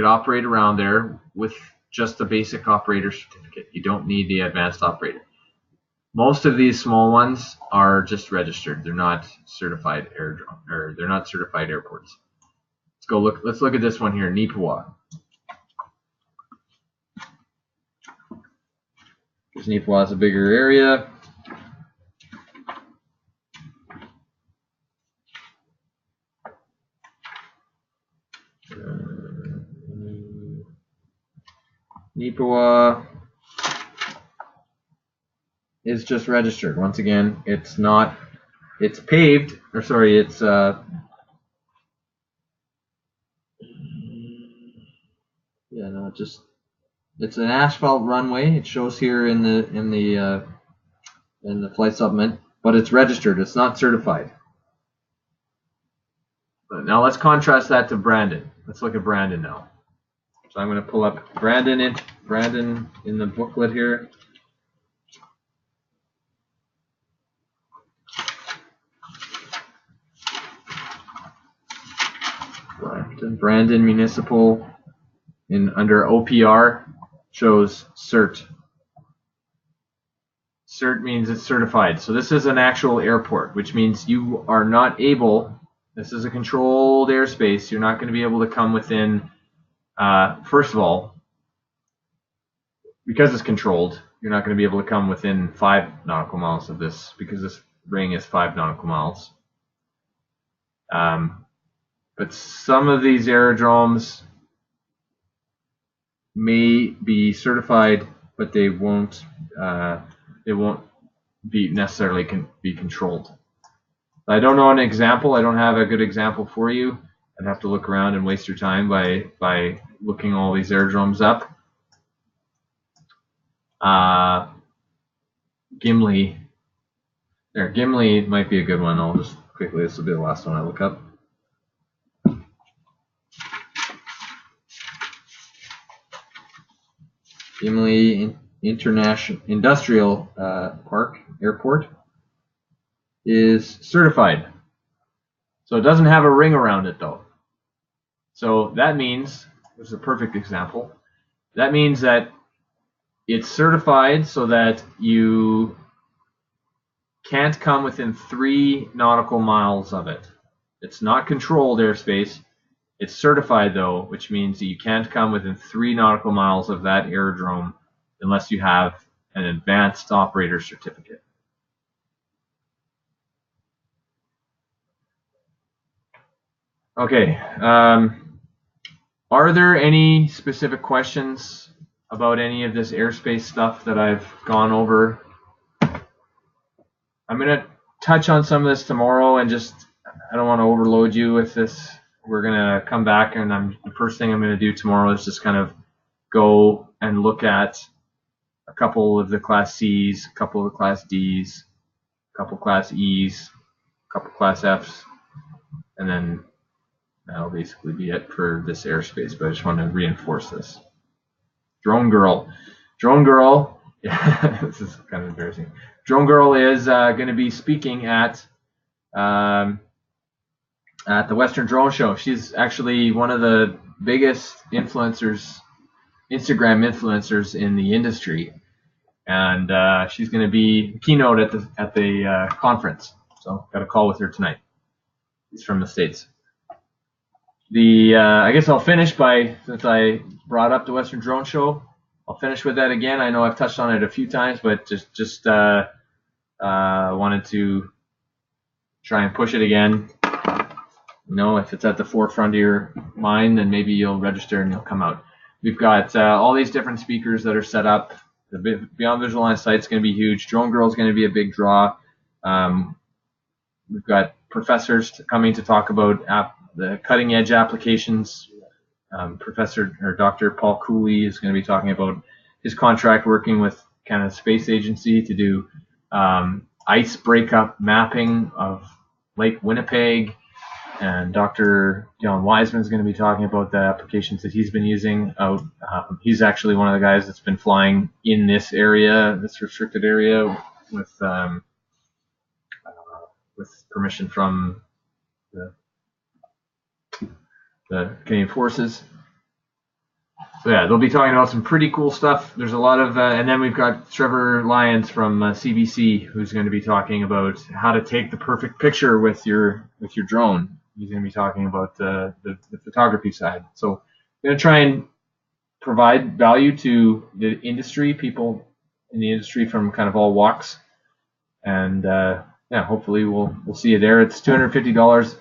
[SPEAKER 1] operate around there with just the basic operator certificate. You don't need the advanced operator. Most of these small ones are just registered. They're not certified aerodrome, or they're not certified airports. Let's look at this one here, Nipawa. Because Nipawa is a bigger area. Nipawa is just registered. Once again, it's not, it's paved, or sorry, it's it's an asphalt runway. It shows here in the flight supplement, but it's registered. It's not certified. But now let's contrast that to Brandon. Let's look at Brandon now. So I'm going to pull up Brandon in the booklet here. Brandon Municipal under OPR shows CERT. CERT means it's certified. So this is an actual airport, which means you are not able, this is a controlled airspace, you're not going to be able to come within, first of all, because it's controlled, you're not going to be able to come within 5 nautical miles of this, because this ring is 5 nautical miles. But some of these aerodromes may be certified, but they won't be necessarily be controlled. I don't know an example. I don't have a good example for you. I'd have to look around and waste your time by looking all these aerodromes up. Gimli. There, Gimli might be a good one. I'll just quickly, this will be the last one I look up. Gimli International Industrial Park Airport is certified. So it doesn't have a ring around it though. So that means, this is a perfect example, that means that it's certified so that you can't come within 3 nautical miles of it. It's not controlled airspace. It's certified though, which means that you can't come within 3 nautical miles of that aerodrome unless you have an advanced operator certificate. Okay, are there any specific questions about any of this airspace stuff that I've gone over? I'm going to touch on some of this tomorrow and just, I don't want to overload you with this. We're going to come back and the first thing I'm going to do tomorrow is just kind of go and look at a couple of the Class C's, a couple of the Class D's, a couple Class E's, a couple Class F's, and then that'll basically be it for this airspace, but I just want to reinforce this. Drone Girl. Drone Girl, this is kind of embarrassing. Drone Girl is going to be speaking at the Western Drone Show. She's actually one of the biggest influencers, Instagram influencers in the industry, and she's going to be keynote at the conference. So got a call with her tonight. She's from the States. I guess I'll finish by, since I brought up the Western Drone Show, I'll finish with that again. I know I've touched on it a few times, but just wanted to try and push it again. You know, if it's at the forefront of your mind, then maybe you'll register and you'll come out. We've got all these different speakers that are set up. The Beyond Visual Line site is going to be huge. Drone Girl is going to be a big draw. We've got professors coming to talk about the cutting edge applications. Professor or Dr. Paul Cooley is going to be talking about his contract working with Canada Space Agency to do ice breakup mapping of Lake Winnipeg. And Dr. Dylan Wiseman is going to be talking about the applications that he's been using out. He's actually one of the guys that's been flying in this area, this restricted area, with permission from the Canadian Forces. So yeah, they'll be talking about some pretty cool stuff. There's a lot of, and then we've got Trevor Lyons from CBC, who's going to be talking about how to take the perfect picture with your drone. He's going to be talking about the photography side. So I'm going to try and provide value to the industry, people in the industry from kind of all walks, and yeah, hopefully we'll see you there. It's $250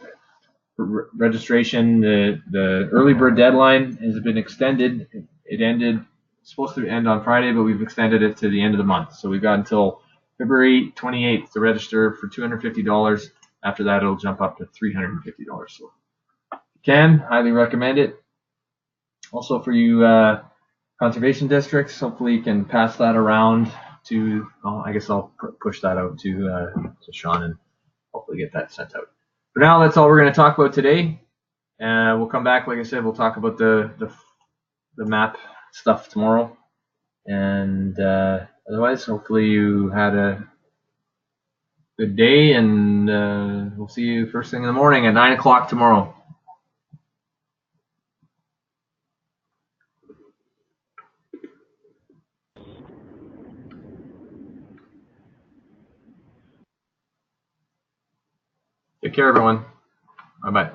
[SPEAKER 1] for registration. The early bird deadline has been extended. It ended, supposed to end on Friday, but we've extended it to the end of the month. So we've got until February 28th to register for $250. After that, it'll jump up to $350. So if you can, highly recommend it. Also for you conservation districts, hopefully you can pass that around to, I guess I'll push that out to Sean and hopefully get that sent out. For now, that's all we're going to talk about today. We'll come back, like I said, we'll talk about the map stuff tomorrow. And otherwise, hopefully you had a good day, and we'll see you first thing in the morning at 9 o'clock tomorrow. Take care, everyone. Bye-bye.